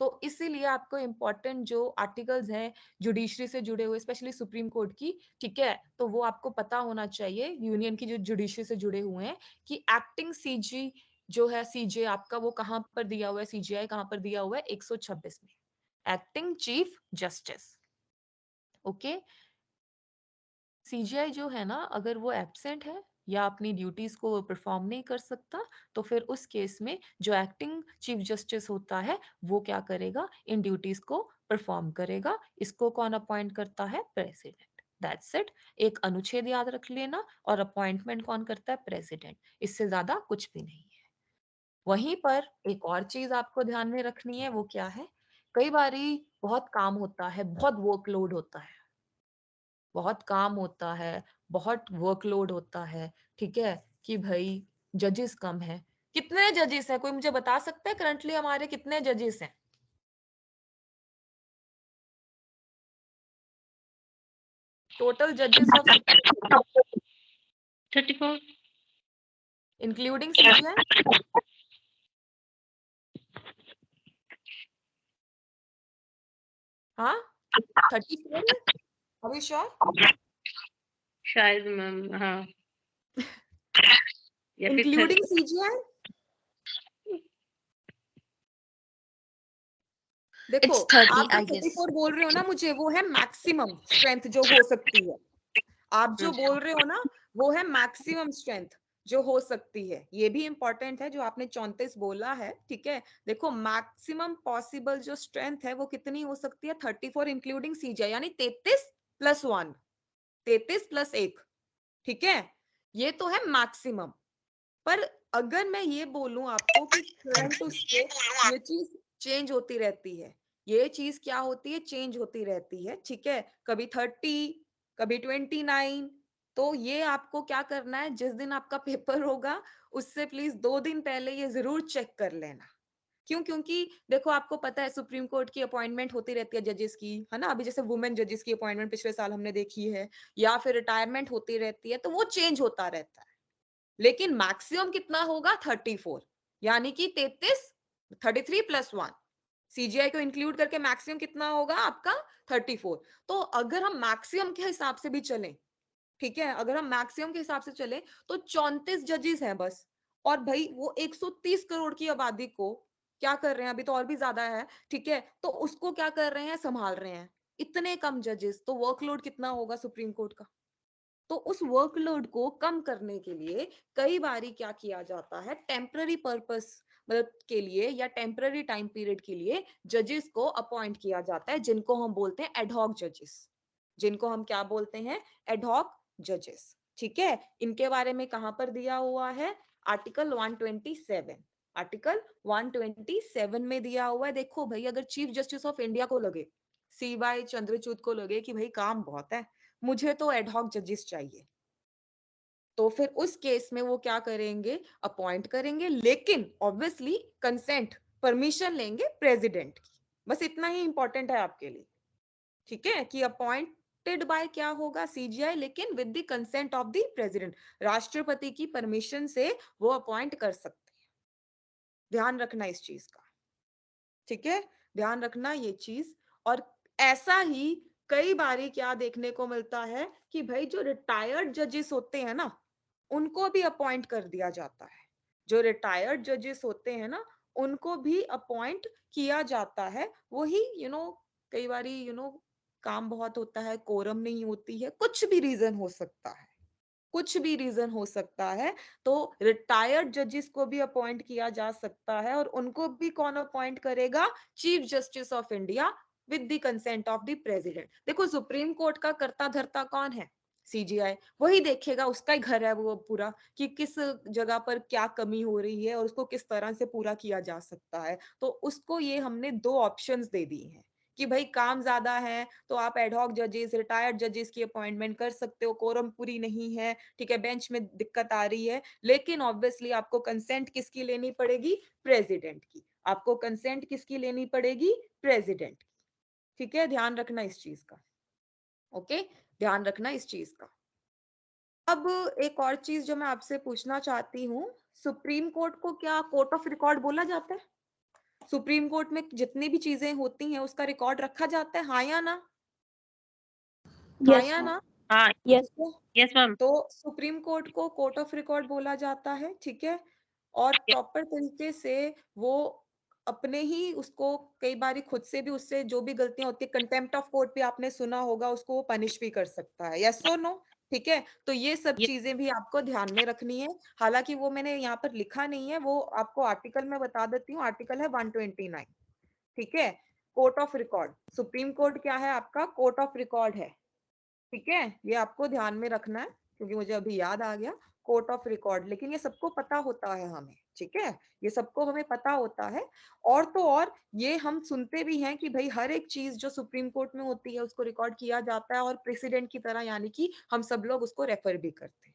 तो इसीलिए आपको इंपॉर्टेंट जो आर्टिकल्स हैं जुडिशरी से जुड़े हुए, स्पेशली सुप्रीम कोर्ट की, ठीक है, तो वो आपको पता होना चाहिए, यूनियन की जो जुडिशरी से जुड़े हुए हैं, कि एक्टिंग सीजी जो है, सीजे आपका, वो कहां पर दिया हुआ है? सीजीआई कहां पर दिया हुआ है? 126 में, acting chief justice. Okay, CGI जो है ना, अगर वो एब्सेंट है या अपनी ड्यूटीज को परफॉर्म नहीं कर सकता, तो फिर उस केस में जो एक्टिंग चीफ जस्टिस होता है, वो क्या करेगा? इन ड्यूटीज को परफॉर्म करेगा। इसको कौन अपॉइंट करता है? प्रेसिडेंट। That's it. एक अनुच्छेद याद रख लेना, और अपॉइंटमेंट कौन करता है? प्रेसिडेंट। इससे ज्यादा कुछ भी नहीं है। वहीं पर एक और चीज आपको ध्यान में रखनी है, वो क्या है? कई बारी बहुत काम होता है, बहुत वर्कलोड होता है, बहुत काम होता है, बहुत वर्कलोड होता है, ठीक है, कि भाई जजेस कम है। कितने जजेस हैं? कोई मुझे बता सकता है करंटली हमारे कितने जजेस हैं? टोटल जजेस of supreme court 34. Including CGI? हाँ, 34 है। अभी श्योर? शायद मैम, हाँ, या फिर इंक्लूडिंग सीजीआई? देखो, इट्स 30 आप जो आई गेस. 34 बोल रहे हो ना मुझे, वो है मैक्सिमम स्ट्रेंथ जो हो सकती है। आप जो बोल रहे हो ना, वो है मैक्सिमम स्ट्रेंथ जो हो सकती है। ये भी इंपॉर्टेंट है जो आपने 34 बोला है, ठीक है। देखो, मैक्सिमम पॉसिबल जो स्ट्रेंथ है वो कितनी हो सकती है? 34 इंक्लूडिंग सीजीआई, यानी 33 प्लस 1, 33 प्लस 1, ठीक है? ये तो है मैक्सिमम। पर अगर मैं ये बोलूं आपको कि करंट टू स्टेट, ये चीज चेंज होती रहती है। ये चीज क्या होती है? चेंज होती रहती है, ठीक है? कभी 30, कभी 29। तो ये आपको क्या करना है, जिस दिन आपका पेपर होगा उससे प्लीज 2 दिन पहले ये जरूर चेक कर लेना। क्यों? क्योंकि देखो, आपको पता है सुप्रीम कोर्ट की अपॉइंटमेंट होती रहती है जजेस की, है ना? अभी जैसे वुमेन जजेस की अपॉइंटमेंट पिछले साल हमने देखी है, या फिर रिटायरमेंट होती रहती है, तो वो चेंज होता रहता है। लेकिन मैक्सिमम कितना होगा? 34, यानी कि 33, 33 प्लस 1, सीजीआई को इंक्लूड करके मैक्सिमम कितना होगा आपका? 34। तो अगर हम मैक्सिमम के हिसाब से भी चलें, ठीक है, अगर हम मैक्सिमम के हिसाब से चले, तो 34 जजेस हैं बस। और भाई वो 130 करोड़ की आबादी को क्या कर रहे हैं? अभी तो और भी ज्यादा है, ठीक है, तो उसको क्या कर रहे हैं? संभाल रहे हैं। इतने कम जजेस, तो वर्कलोड कितना होगा सुप्रीम कोर्ट का? तो उस वर्कलोड को कम करने के लिए कई बारी क्या किया जाता है, टेम्पररी पर्पस मतलब के लिए या टेम्पररी टाइम पीरियड के लिए जजेस को अपॉइंट किया जाता है, जिनको हम बोलते हैं एडहॉक जजेस। जिनको हम क्या बोलते हैं? एडहॉक जजेस, ठीक है? इनके बारे में कहां पर दिया हुआ है? आर्टिकल 127। आर्टिकल 127 में दिया हुआ है। देखो भाई, अगर चीफ जस्टिस ऑफ इंडिया को लगे, सीवाई चंद्रचूड को लगे कि भाई काम बहुत है, मुझे तो एडहॉक जजेस चाहिए, तो फिर उस केस में वो क्या करेंगे? अपॉइंट करेंगे, लेकिन ऑब्वियसली कंसेंट, परमिशन लेंगे प्रेसिडेंट की। बस इतना ही इंपॉर्टेंट है आपके लिए, ठीक है, कि अपॉइंटेड बाय क्या होगा? सीजीआई, लेकिन with the consent of the president. राष्ट्रपति की परमिशन से वो अपॉइंट कर सकते हैं। ध्यान रखना इस चीज का, ठीक है? ध्यान रखना ये चीज। और ऐसा ही कई बारी क्या देखने को मिलता है कि भाई जो रिटायर्ड जजेस होते हैं ना, उनको भी अपॉइंट कर दिया जाता है। जो रिटायर्ड जजेस होते हैं ना, उनको भी अपॉइंट किया जाता है। वही कई बारी काम बहुत होता है, कोरम नहीं होती है, कुछ भी रीजन हो सकता है, कुछ भी रीजन हो सकता है। तो रिटायर्ड जजेस को भी अपॉइंट किया जा सकता है, और उनको भी कौन अपॉइंट करेगा? Chief justice of India, with the consent of the president. देखो, सुप्रीम कोर्ट का कर्ता धर्ता कौन है? सीजीआई। वही देखेगा, उसका ही घर है वो पूरा, कि किस जगह पर क्या कमी हो रही है और उसको किस तरह से पूरा किया जा सकता है। तो उसको ये हमने दो ऑप्शंस दे दी हैं कि भाई काम ज्यादा है तो आप एडहॉक जजेस, रिटायर्ड जजेस की अपॉइंटमेंट कर सकते हो, कोरम पूरी नहीं है, ठीक है, बेंच में दिक्कत आ रही है, लेकिन ऑब्वियसली आपको कंसेंट किसकी लेनी पड़ेगी? प्रेसिडेंट की। आपको कंसेंट किसकी लेनी पड़ेगी? प्रेसिडेंट की। ठीक है, ध्यान रखना इस चीज का। ओके, ध्यान रखना इस चीज का। अब एक और चीज जो मैं आपसे पूछना चाहती हूँ, सुप्रीम कोर्ट को क्या कोर्ट ऑफ रिकॉर्ड बोला जाता है? सुप्रीम कोर्ट में जितनी भी चीजें होती हैं उसका रिकॉर्ड रखा जाता है, हाँ या ना? हाँ यस या मैम। ना? हाँ, यस। ठीक है। Yes ma'am. तो सुप्रीम कोर्ट को कोर्ट ऑफ रिकॉर्ड बोला जाता है, ठीक है। और प्रॉपर तरीके से वो अपने ही उसको कई बारी खुद से भी, उससे जो भी गलतियां होती है, कंटेम्प्ट ऑफ कोर्ट भी आपने सुना होगा, उसको वो पनिश भी कर सकता है, यस और नो? ठीक है, तो ये सब ये चीजें भी आपको ध्यान में रखनी है। हालांकि वो मैंने यहाँ पर लिखा नहीं है, वो आपको आर्टिकल में बता देती हूँ। आर्टिकल है 129, ठीक है। Court of record, supreme court क्या है आपका? कोर्ट ऑफ रिकॉर्ड है, ठीक है। ये आपको ध्यान में रखना है, क्योंकि मुझे अभी याद आ गया। कोर्ट ऑफ रिकॉर्ड, लेकिन ये सबको पता होता है हमें, ठीक है, ये सबको हमें पता होता है। और तो और ये हम सुनते भी हैं कि भाई हर एक चीज जो सुप्रीम कोर्ट में होती है उसको रिकॉर्ड किया जाता है, और प्रेसिडेंट की तरह, यानी कि हम सब लोग उसको रेफर भी करते हैं।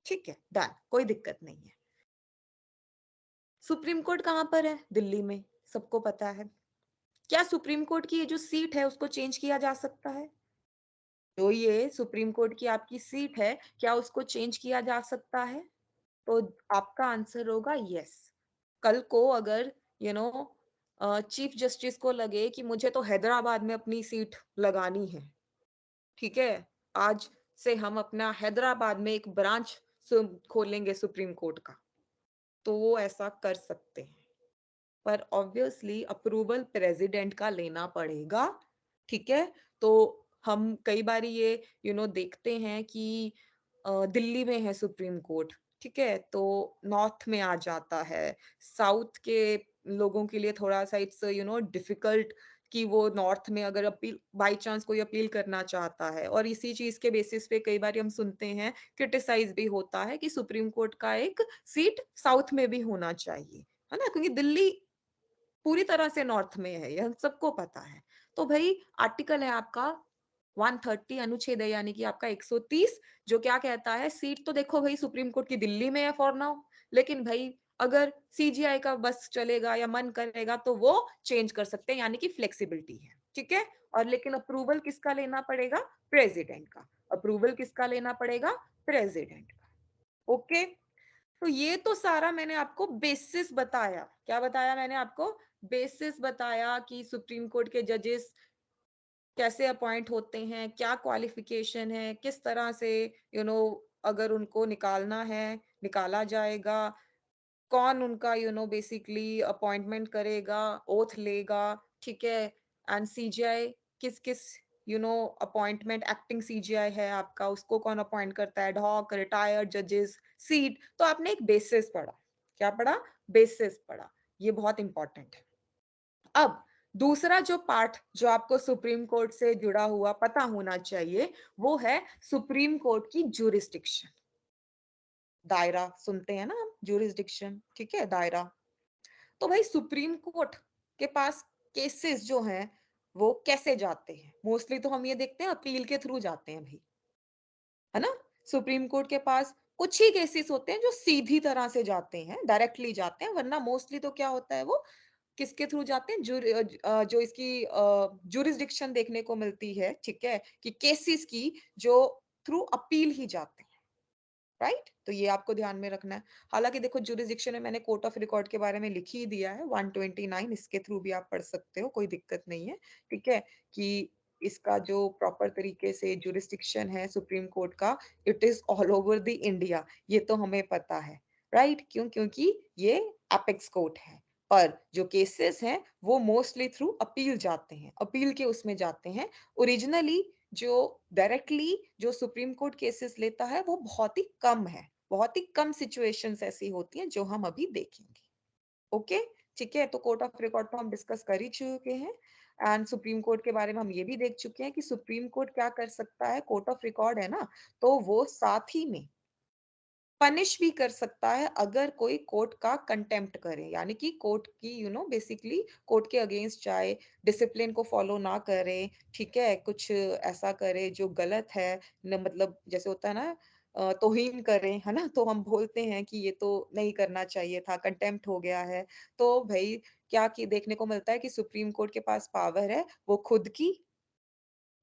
ठीक है, डन, कोई दिक्कत नहीं है। सुप्रीम कोर्ट कहाँ पर है? दिल्ली में, सबको पता है। क्या सुप्रीम कोर्ट की ये जो सीट है उसको चेंज किया जा सकता है? तो ये सुप्रीम कोर्ट की आपकी सीट है, क्या उसको चेंज किया जा सकता है? तो आपका आंसर होगा यस। कल को अगर चीफ जस्टिस को लगे कि मुझे तो हैदराबाद में अपनी सीट लगानी है, ठीक है, आज से हम अपना हैदराबाद में एक ब्रांच खोलेंगे सुप्रीम कोर्ट का, तो वो ऐसा कर सकते हैं। पर ऑब्वियसली अप्रूवल प्रेसिडेंट का लेना पड़ेगा, ठीक है। तो हम कई बार ये देखते हैं कि दिल्ली में है सुप्रीम कोर्ट, ठीक है, तो नॉर्थ में आ जाता है। साउथ के लोगों के लिए थोड़ा सा इट्स डिफिकल्ट कि वो नॉर्थ में अगर अपील बाय चांस कोई अपील करना चाहता है, और इसी चीज के बेसिस पे कई बार हम सुनते हैं, क्रिटिसाइज भी होता है कि सुप्रीम कोर्ट का एक सीट साउथ में भी होना चाहिए, है ना, क्योंकि दिल्ली पूरी तरह से नॉर्थ में है, यह सबको पता है। तो भाई आर्टिकल है आपका 130, अनुच्छेद है यानी कि आपका 130, जो क्या कहता है, सीट तो देखो भाई सुप्रीम कोर्ट की दिल्ली में है फॉर नाउ, लेकिन भाई अगर सीजीआई का बस चलेगा या मन करेगा तो वो चेंज कर सकते हैं, यानी कि फ्लेक्सिबिलिटी है, ठीक है। और लेकिन अप्रूवल किसका लेना पड़ेगा, प्रेसिडेंट का। अप्रूवल किसका लेना पड़ेगा, प्रेसिडेंट का। ओके, तो ये तो सारा मैंने आपको बेसिस बताया। क्या बताया मैंने आपको, बेसिस बताया कि सुप्रीम कोर्ट के जजेस कैसे अपॉइंट होते हैं, क्या क्वालिफिकेशन है, किस तरह से अगर उनको निकालना है, निकाला जाएगा, कौन उनका बेसिकली अपॉइंटमेंट करेगा, ओथ लेगा, ठीक है। एंड सीजीआई किस किस अपॉइंटमेंट, एक्टिंग सीजीआई है आपका, उसको कौन अपॉइंट करता है, एडहॉक, रिटायर्ड जजेस, सीट। तो आपने एक बेसिस पढ़ा, क्या पढ़ा, बेसिस पढ़ा, ये बहुत इंपॉर्टेंट है। अब दूसरा जो पार्ट जो आपको सुप्रीम कोर्ट से जुड़ा हुआ पता होना चाहिए, वो है सुप्रीम कोर्ट की ज्यूरिसडिक्शन। दायरा सुनते हैं ना हम, ज्यूरिसडिक्शन, ठीक है, दायरा। तो भाई सुप्रीम कोर्ट के पास केसेस जो हैं वो कैसे जाते हैं, मोस्टली तो हम ये देखते हैं अपील के थ्रू जाते हैं भाई, है ना। सुप्रीम कोर्ट के पास कुछ ही केसेस होते हैं जो सीधी तरह से जाते हैं, डायरेक्टली जाते हैं, वरना मोस्टली तो क्या होता है, वो किसके थ्रू जाते हैं, जो इसकी जुरिस्डिक्शन देखने को मिलती है, ठीक है, कि केसेस की जो थ्रू अपील ही जाते हैं, राइट। तो ये आपको ध्यान में रखना है। हालांकि देखो जुरिस्डिक्शन में मैंने कोर्ट ऑफ रिकॉर्ड के बारे में लिख ही दिया है, 129, इसके थ्रू भी आप पढ़ सकते हो, कोई दिक्कत नहीं है, ठीक है। कि इसका जो प्रॉपर तरीके से जुरिस्डिक्शन है सुप्रीम कोर्ट का, it is all over the India, ये तो हमें पता है, राइट। क्यों, क्योंकि ये एपेक्स कोर्ट है। पर जो केसेस हैं वो मोस्टली थ्रू अपील जाते हैं, अपील के उसमें जाते हैं। ओरिजिनली जो डायरेक्टली जो सुप्रीम कोर्ट केसेस लेता है वो बहुत ही कम है, बहुत ही कम सिचुएशंस ऐसी होती हैं जो हम अभी देखेंगे। ओके, ठीक है। तो कोर्ट ऑफ रिकॉर्ड तो हम डिस्कस कर ही चुके हैं, एंड सुप्रीम कोर्ट के बारे में हम ये भी देख चुके हैं कि सुप्रीम कोर्ट क्या कर सकता है, कोर्ट ऑफ रिकॉर्ड है ना, तो वो साथ ही में पनिश भी कर सकता है अगर कोई कोर्ट का कंटेम्प्ट करे, यानी कि कोर्ट की बेसिकली कोर्ट के अगेंस्ट जाए, डिसिप्लिन को फॉलो ना करे, ठीक है, कुछ ऐसा करे जो गलत है, न मतलब जैसे होता है ना, तौहीन करे, है ना, तो हम बोलते हैं कि ये तो नहीं करना चाहिए था, कंटेम्प्ट हो गया है। तो भाई क्या कि देखने को मिलता है कि सुप्रीम कोर्ट के पास पावर है, वो खुद की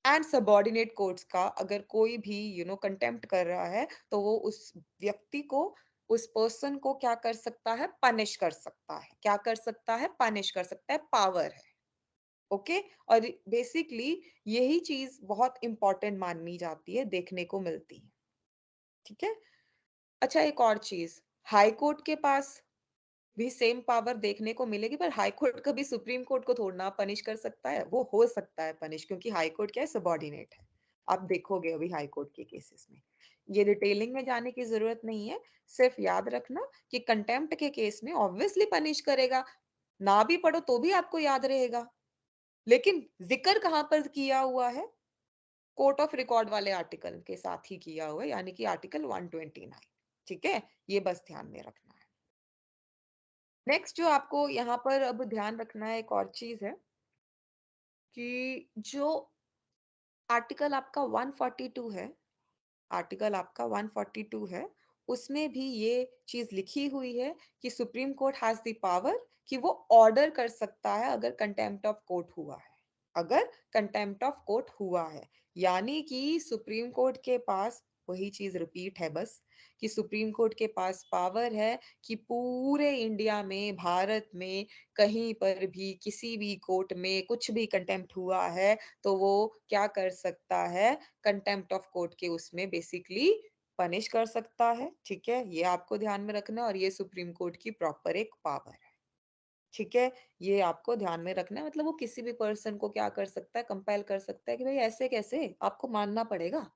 एंड सबॉर्डिनेट कोर्ट्स का, अगर कोई भी कंटेम्प्ट कर रहा है, तो वो उस व्यक्ति को, उस पर्सन को क्या कर सकता है, पनिश कर सकता है, क्या कर सकता है, पनिश कर सकता है, पावर है। ओके, और बेसिकली यही चीज बहुत इंपॉर्टेंट माननी जाती है, देखने को मिलती है, ठीक है। अच्छा, एक और चीज, हाई कोर्ट के पास भी सेम पावर देखने को मिलेगी, पर हाई कोर्ट कभी सुप्रीम कोर्ट को थोड़ा पनिश कर सकता है, वो हो सकता है पनिश, क्योंकि हाई कोर्ट क्या है, सबॉर्डिनेट है। आप देखोगे अभी हाई कोर्ट के केसेस में, ये डिटेलिंग में जाने की जरूरत नहीं है, सिर्फ याद रखना कि कंटेम्प्ट के केस में ऑब्वियसली पनिश करेगा, ना भी पढ़ो तो भी आपको याद रहेगा। लेकिन जिक्र कहां पर किया हुआ है, कोर्ट ऑफ रिकॉर्ड वाले आर्टिकल के साथ ही किया हुआ है, यानी कि आर्टिकल 129, ठीक है, ये बस ध्यान में रखना है। नेक्स्ट जो आपको यहाँ पर अब ध्यान रखना है, एक और चीज है कि जो आर्टिकल आपका 142 है, आर्टिकल आपका 142 है, उसमें भी ये चीज लिखी हुई है कि supreme court has the power कि वो ऑर्डर कर सकता है अगर कंटेम्प्ट ऑफ कोर्ट हुआ है, अगर कंटेम्प्ट ऑफ कोर्ट हुआ है, यानी कि सुप्रीम कोर्ट के पास, वही चीज रिपीट है बस, कि सुप्रीम कोर्ट के पास पावर है कि पूरे इंडिया में, भारत में कहीं पर भी किसी भी कोर्ट में कुछ भी कंटेम्प्ट हुआ है, तो वो क्या कर सकता है, कंटेम्प्ट ऑफ कोर्ट के उसमें बेसिकली पनिश कर सकता है, ठीक है। ये आपको ध्यान में रखना है, और ये सुप्रीम कोर्ट की प्रॉपर एक पावर है, ठीक है। ये आपको ध्यान में रखना है, मतलब वो किसी भी पर्सन को क्या कर सकता है, कंपेल कर सकता है कि भाई ऐसे कैसे, आपको मानना पड़ेगा,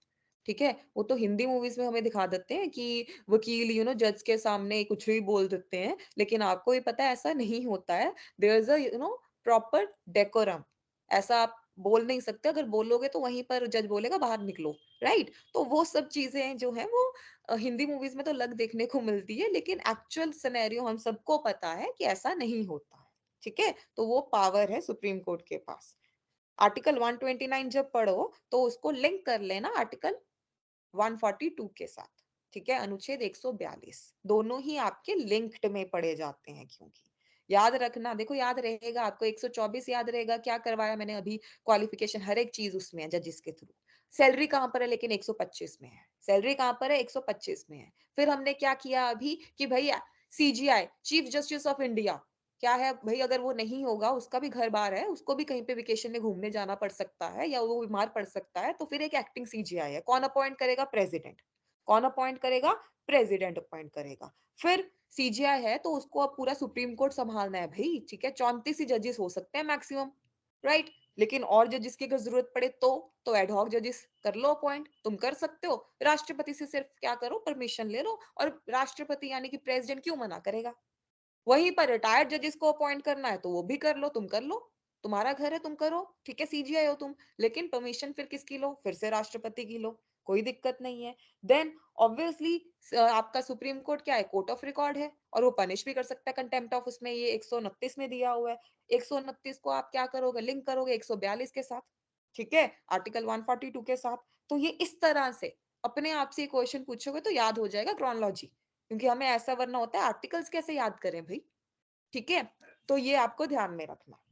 ठीक है। वो तो हिंदी मूवीज में हमें दिखा देते हैं कि वकील जज के सामने कुछ भी बोल देते हैं, लेकिन आपको ये पता है ऐसा नहीं होता है, there is a proper decorum, ऐसा आप बोल नहीं सकते, अगर बोलोगे तो वहीं पर जज बोलेगा बाहर निकलो, राइट? तो वो सब चीजें जो है वो हिंदी मूवीज में तो लग देखने को मिलती है, लेकिन एक्चुअल सिनेरियो हम सबको पता है कि ऐसा नहीं होता है। ठीक है, तो वो पावर है सुप्रीम कोर्ट के पास। आर्टिकल 129 जब पढ़ो तो उसको लिंक कर लेना आर्टिकल 142 के साथ। ठीक है, अनुच्छेद 142 दोनों ही आपके लिंक्ड में पढ़े जाते हैं, क्योंकि याद रखना, देखो याद रहेगा आपको, 124 याद रहेगा, क्या करवाया मैंने अभी, क्वालिफिकेशन हर एक चीज उसमें है जजिस के थ्रू। सैलरी कहां पर है, लेकिन 125 में है, सैलरी कहां पर है, 125 में है। फिर हमने क्या किया अभी कि भाई CGI, chief justice of India, क्या है भाई, अगर वो नहीं होगा, उसका भी घर बार है, उसको भी कहीं पे वेकेशन में घूमने जाना पड़ सकता है या वो बीमार पड़ सकता है, तो फिर एक एक्टिंग सीजीआई है। कौन अपॉइंट करेगा, प्रेसिडेंट। कौन अपॉइंट करेगा, प्रेसिडेंट अपॉइंट करेगा। फिर सीजीआई है तो उसको अब पूरा सुप्रीम कोर्ट संभालना है भाई, ठीक है, 34 ही जजेस हो सकते हैं मैक्सिमम, राइट? लेकिन और जजेस की अगर जरूरत पड़े तो एडहॉक जजेस कर लो अपॉइंट, तुम कर सकते हो। राष्ट्रपति से सिर्फ क्या करो, परमिशन ले लो, और राष्ट्रपति यानी कि प्रेसिडेंट क्यों मना करेगा? वहीं पर रिटायर्ड जजेस को अपॉइंट करना है तो वो भी कर लो, तुम कर लो, तुम्हारा घर है, तुम करो, ठीक है, सीजीआई हो तुम। लेकिन परमिशन फिर किसकी लो, फिर से राष्ट्रपति की लो, कोई दिक्कत नहीं है। देन ऑब्वियसली आपका सुप्रीम कोर्ट क्या है, कोर्ट ऑफ रिकॉर्ड है, और वो पनिश भी कर सकता है कंटेम्प्ट ऑफ, उसमें ये 129 में दिया हुआ है। 129 को आप क्या करोगे, लिंक करोगे 142 के साथ, ठीक है, आर्टिकल 142 के साथ। तो ये इस तरह से अपने आप से क्वेश्चन पूछोगे तो याद हो जाएगा क्रोनोलॉजी, क्योंकि हमें ऐसा वरना होता है आर्टिकल्स कैसे याद करें भाई। ठीक है, तो ये आपको ध्यान में रखना।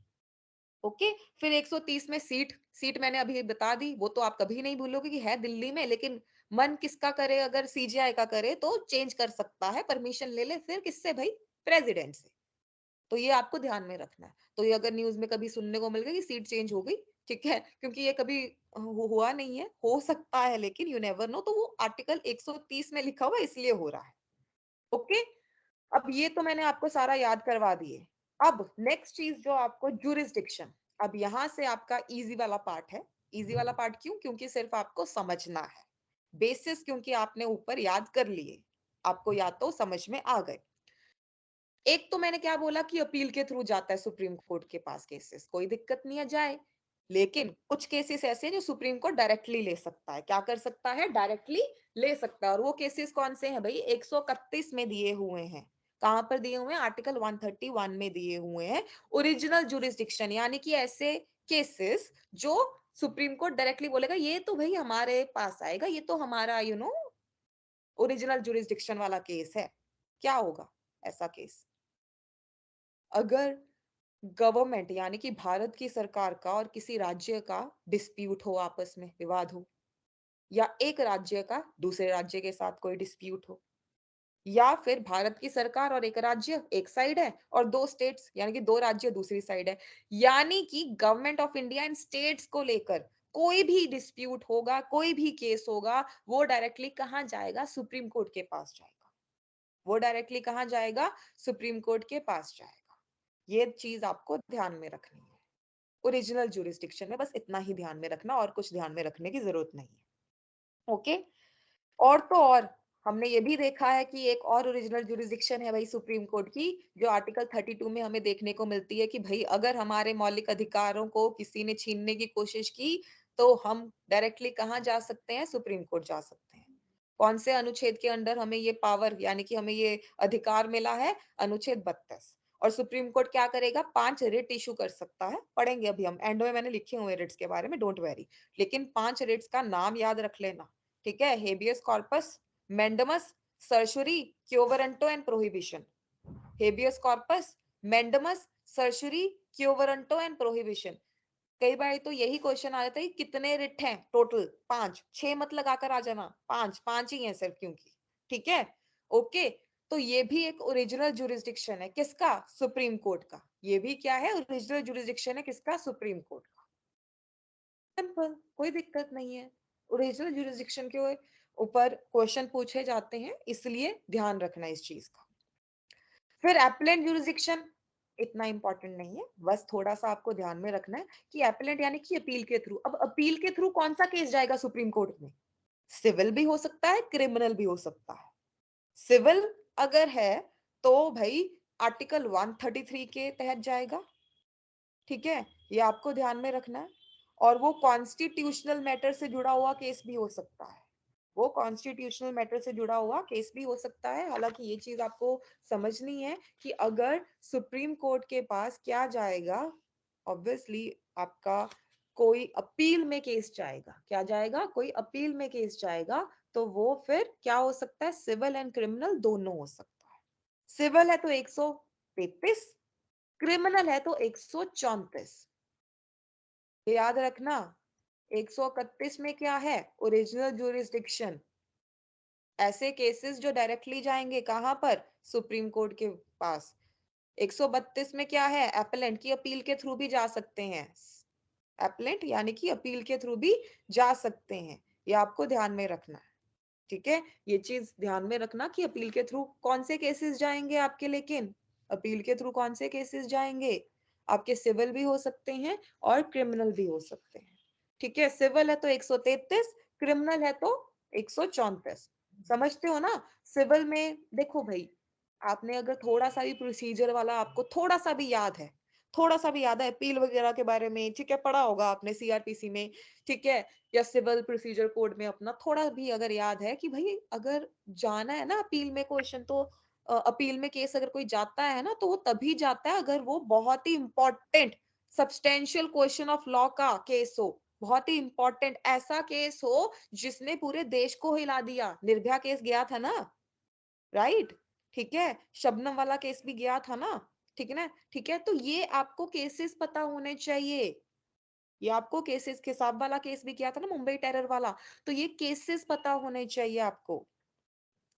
ओके, फिर 130 में सीट, सीट मैंने अभी बता दी, वो तो आप कभी नहीं भूलोगे कि है दिल्ली में, लेकिन मन किसका करे, अगर सीजीआई का करे तो चेंज कर सकता है, परमिशन ले ले, फिर किससे भाई, प्रेसिडेंट से। तो ये आपको ध्यान में रखना है। तो ये अगर न्यूज में कभी सुनने को मिल गया कि सीट चेंज हो गई, ठीक है, क्योंकि ये कभी हुआ नहीं है, हो सकता है, लेकिन यू नेवर नो, तो वो आर्टिकल 130 में लिखा हुआ इसलिए हो रहा है। ओके, अब ये तो मैंने आपको सारा याद करवा दिए। अब नेक्स्ट चीज जो आपको, जुरिस्डिक्शन। अब यहां से आपका इजी वाला पार्ट है। इजी वाला पार्ट क्यों, क्योंकि सिर्फ आपको समझना है, बेसिस क्योंकि आपने ऊपर याद कर लिए, आपको या तो समझ में आ गए। एक तो मैंने क्या बोला कि अपील के थ्रू जाता है सुप्रीम कोर्ट के पास केसेस, कोई दिक्कत नहीं है, जाए। लेकिन कुछ केसेस ऐसे हैं जो सुप्रीम कोर्ट डायरेक्टली ले सकता है, क्या कर सकता है, डायरेक्टली ले सकता है। और वो केसेस कौन से हैं भाई, 131 में दिए हुए हैं। कहां पर दिए हुए हैं, आर्टिकल 131 में दिए हुए हैं। ओरिजिनल जुरिस्डिक्शन, यानी कि ऐसे केसेस जो सुप्रीम कोर्ट डायरेक्टली बोलेगा ये तो भाई हमारे पास आएगा, ये तो हमारा ओरिजिनल जुरिस्डिक्शन वाला केस है। क्या होगा ऐसा केस, अगर गवर्नमेंट यानी कि भारत की सरकार का और किसी राज्य का डिस्प्यूट हो, आपस में विवाद हो, या एक राज्य का दूसरे राज्य के साथ कोई डिस्प्यूट हो, या फिर भारत की सरकार और एक राज्य एक साइड है और दो स्टेट्स यानी कि दो राज्य दूसरी साइड है, यानी कि government of India and states को लेकर कोई भी डिस्प्यूट होगा, कोई भी केस होगा, वो डायरेक्टली कहां जाएगा, सुप्रीम कोर्ट के पास जाएगा। वो डायरेक्टली कहां जाएगा, सुप्रीम कोर्ट के पास जाएगा। ये चीज आपको ध्यान में रखनी है। ओरिजिनल जुरिस्डिक्शन में बस इतना ही ध्यान में रखना, और कुछ ध्यान में रखने की जरूरत नहीं है। ओके, और तो और हमने ये भी देखा है कि एक और ओरिजिनल जुरिस्डिक्शन है भाई सुप्रीम कोर्ट की, जो आर्टिकल 32 में हमें देखने को मिलती है कि भाई अगर हमारे मौलिक अधिकारों को किसी ने छीनने की कोशिश की तो हम डायरेक्टली कहाँ जा सकते हैं, सुप्रीम कोर्ट जा सकते हैं। कौन से अनुच्छेद के अंडर हमें ये पावर यानी कि हमें ये अधिकार मिला है, अनुच्छेद 32। और सुप्रीम कोर्ट क्या करेगा, 5 रिट इशू कर सकता है, पढ़ेंगे अभी हम, एंड में मैंने लिखे हुए रिट्स के बारे में, डोंट वेरी। लेकिन 5 रिट्स का नाम याद रख लेना, ठीक है, habeas corpus, mandamus, certiorari, quo warranto and prohibition. Habeas corpus, mandamus, certiorari, quo warranto and prohibition. कई बार तो यही क्वेश्चन आ जाता है कितने रिट हैं टोटल, 5, 6 मत लगाकर आ जाना, 5 5 ही हैं सिर्फ, क्योंकि ठीक है। ओके, तो ये भी एक ओरिजिनल जुरिस्डिक्शन है, किसका, सुप्रीम कोर्ट का। ये भी क्या है, ओरिजिनल जुरिस्डिक्शन है, किसका, सुप्रीम कोर्ट का। सिंपल, कोई दिक्कत नहीं है। ओरिजिनल जुरिस्डिक्शन के ऊपर क्वेश्चन पूछे जाते हैं, इसलिए ध्यान रखना इस चीज का। फिर एप्लेंट जुरिस्डिक्शन इतना इंपॉर्टेंट नहीं है, बस थोड़ा सा आपको ध्यान में रखना है कि एप्लेंट यानी कि अपील के थ्रू। अब अपील के थ्रू कौन सा केस जाएगा सुप्रीम कोर्ट में, सिविल भी हो सकता है, क्रिमिनल भी हो सकता है। सिविल अगर है तो भाई आर्टिकल 133 के तहत जाएगा, ठीक है, ये आपको ध्यान में रखना है। और वो कॉन्स्टिट्यूशनल मैटर से जुड़ा हुआ केस भी हो सकता है, वो कॉन्स्टिट्यूशनल मैटर से जुड़ा हुआ केस भी हो सकता है। हालांकि ये चीज आपको समझनी है कि अगर सुप्रीम कोर्ट के पास क्या जाएगा, ऑब्वियसली आपका कोई अपील में केस जाएगा, क्या जाएगा, कोई अपील में केस जाएगा, तो वो फिर क्या हो सकता है, सिविल एंड क्रिमिनल दोनों हो सकता है। सिविल है तो 133, क्रिमिनल है तो 134। ये याद रखना। 131 में क्या है, ओरिजिनल ज्यूरिसडिक्शन, ऐसे केसेस जो डायरेक्टली जाएंगे कहां पर, सुप्रीम कोर्ट के पास। 132 में क्या है, एपेलेंट की अपील के थ्रू भी जा सकते हैं, एपेलेंट यानी कि अपील के थ्रू भी जा सकते हैं। ये आपको ध्यान में रखना है, ठीक है। ये चीज ध्यान में रखना कि अपील के थ्रू कौन से केसेस जाएंगे आपके, लेकिन अपील के थ्रू कौन से केसेस जाएंगे आपके, सिविल भी हो सकते हैं और क्रिमिनल भी हो सकते हैं, ठीक है। सिविल है तो 133, क्रिमिनल है तो 134। समझते हो ना। सिविल में देखो भाई, आपने अगर थोड़ा सा भी प्रोसीजर वाला आपको थोड़ा सा भी याद है, थोड़ा सा भी याद है अपील वगैरह के बारे में, ठीक है, पढ़ा होगा आपने सीआरपीसी में, ठीक है, या सिविल प्रोसीजर कोड में अपना थोड़ा भी अगर याद है कि भाई अगर जाना है ना अपील में क्वेश्चन, तो अपील में केस अगर कोई जाता है ना, तो वो तभी जाता है अगर वो बहुत ही important substantial question of law का केस हो, बहुत ही इंपॉर्टेंट ऐसा केस हो जिसने पूरे देश को हिला दिया। निर्भया केस गया था ना, राइट, ठीक है, शबनम वाला केस भी गया था ना, ठीक है ना, ठीक है। तो ये आपको केसेस पता होने चाहिए, ये आपको केसेस, केसाब वाला केस भी किया था ना, मुंबई टेरर वाला, तो ये केसेस पता होने चाहिए आपको,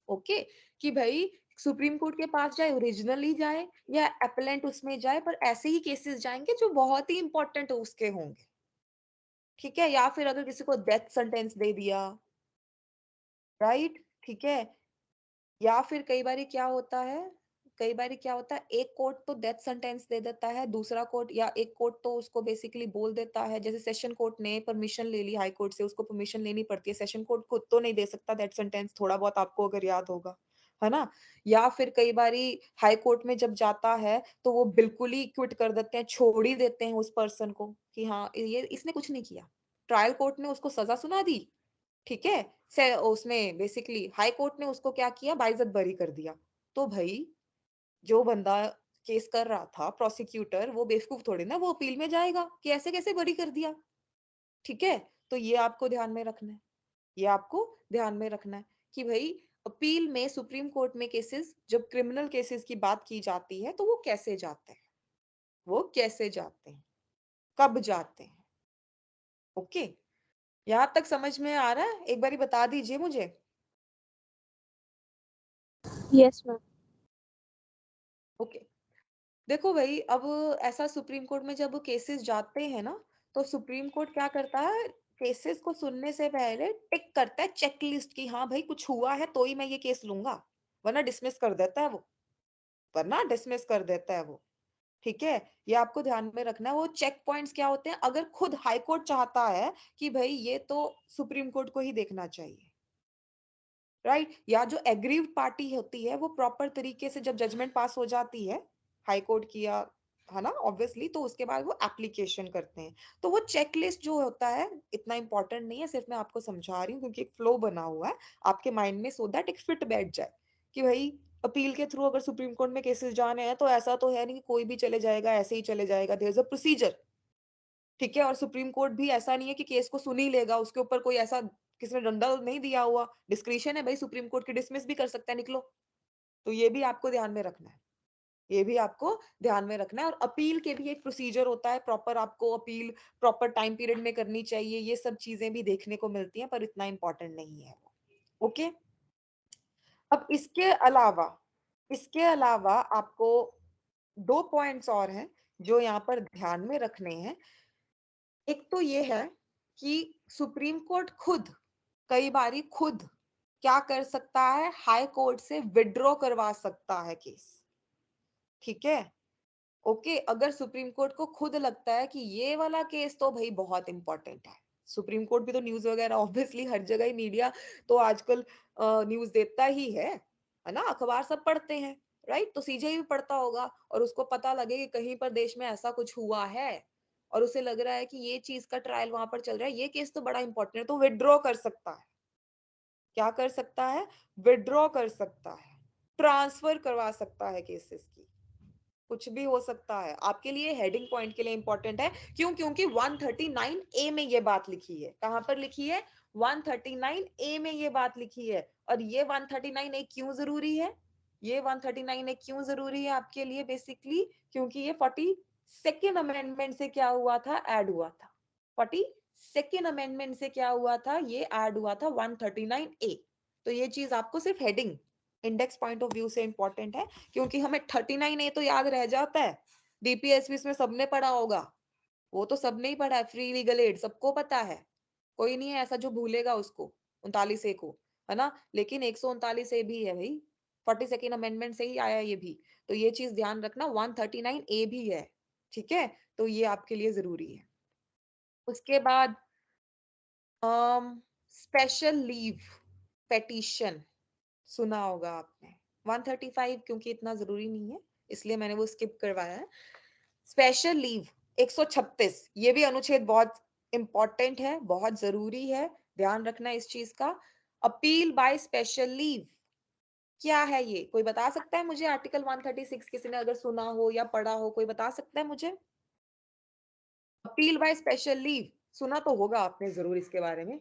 ओके। कि भाई सुप्रीम कोर्ट के पास जाए, ओरिजिनली जाए या अपीलेंट उसमें जाए, पर ऐसे ही केसेस जाएंगे जो बहुत ही इंपॉर्टेंट उसके होंगे, ठीक है। या फिर अगर किसी को डेथ सेंटेंस दे दिया, राइट, ठीक है। या फिर कई बारी क्या होता है, कई बारी क्या होता है, एक कोर्ट तो डेथ सेंटेंस दे देता है, दूसरा कोर्ट या एक कोर्ट तो उसको बेसिकली बोल देता है, जैसे सेशन कोर्ट ने परमिशन ले ली हाई कोर्ट से, उसको परमिशन लेनी पड़ती है, सेशन कोर्ट खुद तो नहीं दे सकता डेथ सेंटेंस, थोड़ा बहुत आपको अगर याद होगा, है ना। या फिर कई बारी हाई कोर्ट में जब जाता है तो वो बिल्कुल ही क्विट कर देते हैं, छोड़ ही देते हैं उस पर्सन को कि हाँ ये इसने कुछ नहीं किया, ट्रायल कोर्ट ने उसको सजा सुना दी, ठीक है, से उसमें बेसिकली हाई कोर्ट ने उसको क्या किया, बाइज्जत बरी कर दिया। तो भाई जो बंदा केस कर रहा था, प्रोसिक्यूटर, वो बेवकूफ थोड़ी ना, वो अपील में जाएगा कि ऐसे कैसे बरी कर दिया, ठीक है। तो ये आपको ध्यान में रखना है, ये आपको ध्यान में रखना है कि भाई अपील में, सुप्रीम कोर्ट में केसेस, जब क्रिमिनल केसेस की बात की जाती है तो वो कैसे जाते हैं, वो कैसे जाते हैं, कब जाते हैं, ओके। यहां तक समझ में आ रहा है, एक बारी बता दीजिए मुझे। Yes, ma'am. ओके, देखो भाई, अब ऐसा सुप्रीम कोर्ट में जब केसेस जाते हैं ना, तो सुप्रीम कोर्ट क्या करता है, केसेस को सुनने से पहले टिक करता है चेकलिस्ट की, हाँ भाई कुछ हुआ है तो ही मैं ये केस लूंगा, वरना डिसमिस कर देता है वो, वरना डिसमिस कर देता है वो, ठीक है। ये आपको ध्यान में रखना है। वो चेक पॉइंट्स क्या होते हैं, अगर खुद हाई कोर्ट चाहता है कि भाई ये तो सुप्रीम कोर्ट को ही देखना चाहिए, राइट, या जो एग्रीव्ड पार्टी होती है वो प्रॉपर तरीके से जब जजमेंट पास हो जाती है हाई कोर्ट की, या है ना, ऑब्वियसली, तो उसके बाद वो एप्लीकेशन करते हैं। तो वो चेकलिस्ट जो होता है इतना इंपॉर्टेंट नहीं है, सिर्फ मैं आपको समझा रही हूँ क्योंकि एक फ्लो बना हुआ है आपके माइंड में, सो दैट एक फिट बैठ जाए कि भाई अपील के थ्रू अगर सुप्रीम कोर्ट में केसेस जाने हैं तो ऐसा तो है नहीं कि कोई भी चले जाएगा, ऐसे ही चले जाएगा, देयर इज अ प्रोसीजर, ठीक है। और सुप्रीम कोर्ट भी ऐसा नहीं है कि केस को सुन ही लेगा, उसके ऊपर कोई ऐसा किसी ने डंडा नहीं दिया हुआ, डिस्क्रिशन है भाई सुप्रीम कोर्ट की, डिसमिस भी कर सकता है, निकलो। तो ये भी आपको ध्यान में रखना है, ये भी आपको ध्यान में रखना है। और अपील के भी एक प्रोसीजर होता है प्रॉपर, आपको अपील प्रॉपर टाइम पीरियड में करनी चाहिए, ये सब चीजें भी देखने को मिलती हैं, पर इतना इंपॉर्टेंट नहीं है, ओके। अब इसके अलावा आपको दो पॉइंट्स और हैं जो यहाँ पर ध्यान में रखने हैं। एक तो ये है कि सुप्रीम कोर्ट खुद, कई बारी खुद क्या कर सकता है, हाई कोर्ट से विड्रॉ करवा सकता है केस, ठीक है, ओके। अगर सुप्रीम कोर्ट को खुद लगता है कि ये वाला केस तो भाई बहुत इंपॉर्टेंट है, सुप्रीम कोर्ट भी तो न्यूज वगैरह ऑब्वियसली हर जगह ही, मीडिया तो आजकल न्यूज देता ही है ना, अखबार सब पढ़ते हैं, राइट, तो सीजे भी पढ़ता होगा और उसको पता लगे कि कहीं पर देश में ऐसा कुछ हुआ है, और उसे लग रहा है कि ये चीज का ट्रायल वहां पर चल रहा है, ये केस तो बड़ा इंपॉर्टेंट है, तो विड्रॉ कर सकता है। क्या कर सकता है? विड्रॉ कर सकता है, ट्रांसफर करवा सकता है केसेस की, कुछ भी हो सकता है। आपके लिए हेडिंग पॉइंट के लिए इंपॉर्टेंट है। क्यों? क्योंकि 139 ए में ये बात लिखी है। कहां पर लिखी है? 139 ए में ये बात लिखी है। और ये 139 ए क्यों जरूरी है? ये 139 ए क्यों जरूरी है आपके लिए? बेसिकली क्योंकि ये 42nd अमेंडमेंट से क्या हुआ था? ऐड हुआ था। 42nd अमेंडमेंट से क्या हुआ था? ये ऐड हुआ था 139 ए। तो ये चीज आपको सिर्फ heading index point of view से इंपॉर्टेंट है, क्योंकि हमें 39 ए तो याद रह जाता है। डीपीएसपी में सबने पढ़ा होगा, वो तो सबने ही पढ़ा है। फ्री लीगल एड सबको पता है, कोई नहीं है ऐसा जो भूलेगा उसको, 39 ए को, है ना। लेकिन 139 ए भी है भाई, 42nd अमेंडमेंट से ही आया ये भी। तो ये चीज ध्यान रखना, 139 ए भी है, ठीक है। तो ये आपके लिए जरूरी है। उसके बाद स्पेशल लीव पेटिशन सुना होगा आपने। 135 क्योंकि इतना जरूरी नहीं है, इसलिए मैंने वो स्किप करवाया है। स्पेशल लीव 136, ये भी अनुच्छेद बहुत इंपॉर्टेंट है, बहुत जरूरी है, ध्यान रखना इस चीज का। अपील बाय स्पेशल लीव क्या है ये? कोई बता सकता है मुझे? आर्टिकल 136 किसी ने अगर सुना हो या पढ़ा हो, कोई बता सकता है मुझे? अपील बाय स्पेशल लीव सुना तो होगा आपने जरूर इसके बारे में।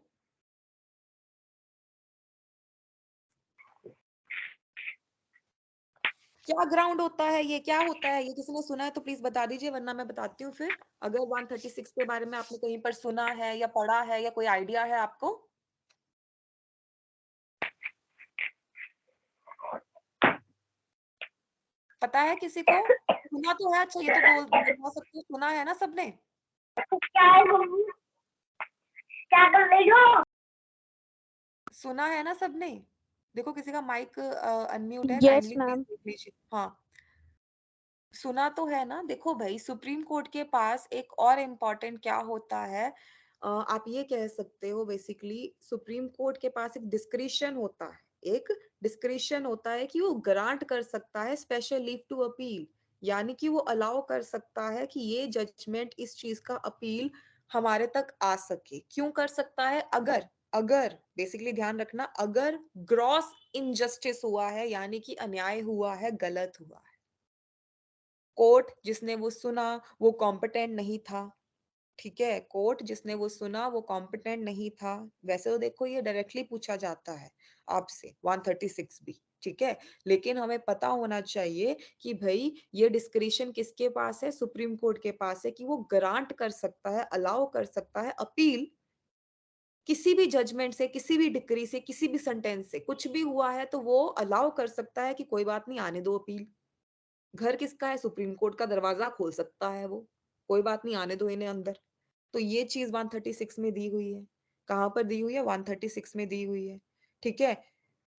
क्या ग्राउंड होता है ये? क्या होता है ये? किसी ने सुना है तो प्लीज बता दीजिए, वरना मैं बताती हूँ फिर। अगर 136 के बारे में आपने कहीं पर सुना है या पढ़ा है या कोई आइडिया है आपको, पता है किसी को? सुना तो है? अच्छा, ये तो बोल बता सकते हो, सुना है ना सबने? क्या कर रही हो? सुना है ना सबने? देखो किसी का माइक अनम्यूट है, यस काइंडली प्लीज मैम। देख लीजिए। हाँ, सुना तो है ना। देखो भाई, सुप्रीम कोर्ट के पास एक और इम्पोर्टेंट क्या होता है, आप ये कह सकते हो बेसिकली, सुप्रीम कोर्ट के पास एक डिस्क्रिशन होता है, एक डिस्क्रिशन होता है कि वो ग्रांट कर सकता है स्पेशल लीव टू अपील, यानी कि वो अलाउ कर सकता है कि ये जजमेंट, इस चीज का अपील हमारे तक आ सके। क्यों कर सकता है? अगर, अगर बेसिकली ध्यान रखना, अगर ग्रॉस इनजस्टिस हुआ है, यानी कि अन्याय हुआ है, गलत हुआ है, कोर्ट जिसने वो सुना वो कॉम्पिटेंट नहीं था, ठीक है, कोर्ट जिसने वो सुना वो कॉम्पिटेंट नहीं था। वैसे तो देखो ये डायरेक्टली पूछा जाता है आपसे 136 भी, ठीक है, लेकिन हमें पता होना चाहिए कि भाई ये डिस्क्रिशन किसके पास है? सुप्रीम कोर्ट के पास है, कि वो ग्रांट कर सकता है, अलाउ कर सकता है अपील किसी भी जजमेंट से, किसी भी डिक्री से, किसी भी सेंटेंस से, कुछ भी हुआ है तो वो अलाउ कर सकता है कि कोई बात नहीं, आने दो अपील। घर किसका है? सुप्रीम कोर्ट का, दरवाजा खोल सकता है वो, कोई बात नहीं, आने दो इन्हें अंदर। तो ये चीज 136 में दी हुई है। कहां पर दी हुई है? 136 में दी हुई है, ठीक है।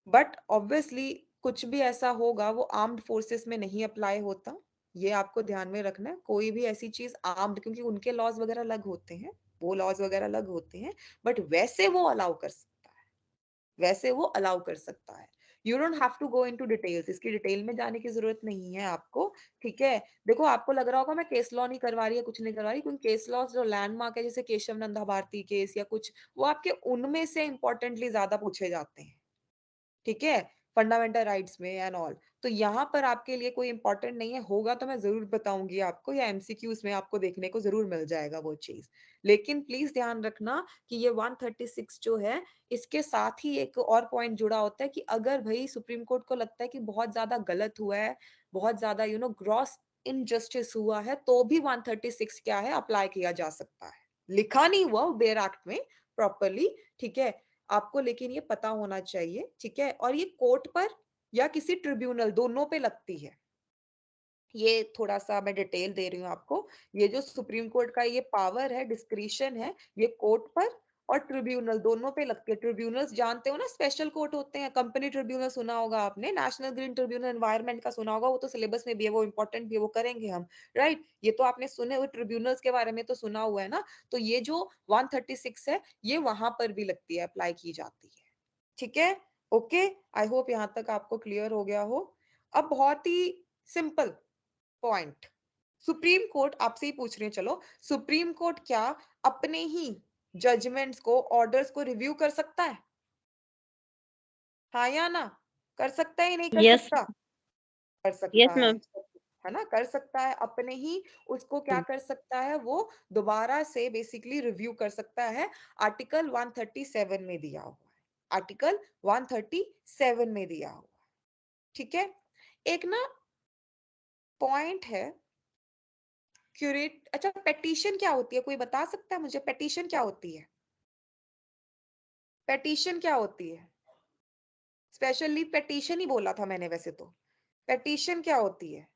बट ऑब्वियसली कुछ भी ऐसा होगा वो आर्म्ड फोर्सेस में नहीं अप्लाई होता, ये आपको ध्यान में रखना है। कोई भी ऐसी चीज आर्म्ड, क्योंकि उनके लॉज वगैरह अलग होते हैं, वो लॉज वगैरह अलग होते हैं, बट वैसे वो अलाउ कर सकता है, वैसे वो अलाउ कर सकता है। You don't have to go into details, इसकी डिटेल में जाने की जरूरत नहीं है आपको, ठीक है। देखो आपको लग रहा होगा मैं केस लॉ नहीं करवा रही है, कुछ नहीं करवा रही, क्योंकि केस लॉ जो लैंडमार्क है, जैसे केशव नंदा भारती केस या कुछ, वो आपके उनमें से इंपॉर्टेंटली ज्यादा पूछे जाते हैं, ठीक है, फंडामेंटल राइट्स में एंड ऑल। तो यहाँ पर आपके लिए कोई इंपॉर्टेंट नहीं है, होगा तो मैं जरूर बताऊंगी आपको, या एमसीक्यूज में आपको देखने को जरूर मिल जाएगा वो चीज। लेकिन प्लीज ध्यान रखना कि ये 136 जो है, इसके साथ ही एक और पॉइंट जुड़ा होता है कि अगर भाई सुप्रीम कोर्ट को लगता है कि बहुत ज्यादा गलत हुआ है, बहुत ज्यादा ग्रॉस इनजस्टिस हुआ है, तो भी 136 क्या है, अप्लाई किया जा सकता है। लिखा नहीं हुआ बेयर एक्ट में प्रॉपरली, ठीक है, आपको लेकिन ये पता होना चाहिए, ठीक है। और ये कोर्ट पर या किसी ट्रिब्यूनल, दोनों पे लगती है। ये थोड़ा सा मैं डिटेल दे रही हूँ आपको। ये जो सुप्रीम कोर्ट का ये पावर है, डिस्क्रिशन है, ये कोर्ट पर और ट्रिब्यूनल दोनों पे लगती है। ट्रिब्यूनल्स जानते हो ना, स्पेशल कोर्ट होते हैं, कंपनी ट्रिब्यूनल सुना होगा आपने, नेशनल ग्रीन ट्रिब्यूनल एनवायरनमेंट का सुना होगा, वो तो सिलेबस में भी है, वो इंपॉर्टेंट भी है, वो करेंगे हम, राइट। ये तो आपने सुने हुए ट्रिब्यूनल्स के बारे में तो सुना हुआ है ना। तो ये जो 136 है, ये वहां पर भी लगती है, अप्लाई की जाती है, ठीक है। ओके, आई होप यहाँ तक आपको क्लियर हो गया हो। अब बहुत ही सिंपल पॉइंट, सुप्रीम कोर्ट आपसे ही पूछ रही है, चलो सुप्रीम कोर्ट क्या अपने ही जजमेंट्स को, ऑर्डर्स को रिव्यू कर सकता है? हाँ या ना? कर सकता है या नहीं कर यस सकता? कर यस सकता मैम। है ना? कर सकता है अपने ही, उसको क्या कर सकता है वो दोबारा से बेसिकली रिव्यू कर सकता है। आर्टिकल 137 में दिया हुआ है, आर्टिकल 137 में दिया हुआ है। ठीक है, एक ना पॉइंट है, क्यूरेट, अच्छा पेटिशन क्या होती है, कोई बता सकता है मुझे पेटिशन क्या होती है? पेटिशन क्या होती है? स्पेशली पेटिशन ही बोला था मैंने वैसे तो। पेटिशन क्या होती है?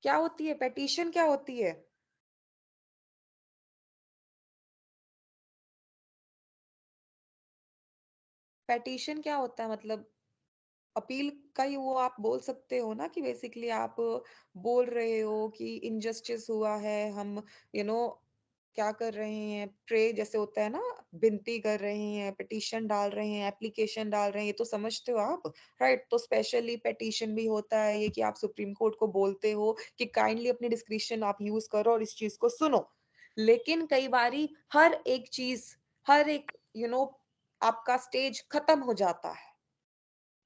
क्या होती है पेटिशन, क्या होती है? पेटिशन क्या होता है मतलब? अपील का ही वो आप बोल सकते हो ना, कि बेसिकली आप बोल रहे हो कि इनजस्टिस हुआ है, हम यू नो क्या कर रहे हैं, प्रे जैसे होता है ना, विनती कर रहे हैं, पिटीशन डाल रहे हैं, एप्लीकेशन डाल रहे हैं, ये तो समझते हो आप, राइट? तो स्पेशली पेटिशन भी होता है ये कि आप सुप्रीम कोर्ट को बोलते हो कि काइंडली अपनी डिस्क्रिप्शन आप यूज करो और इस चीज को सुनो। लेकिन कई बारी हर एक चीज, हर एक आपका स्टेज खत्म हो जाता है,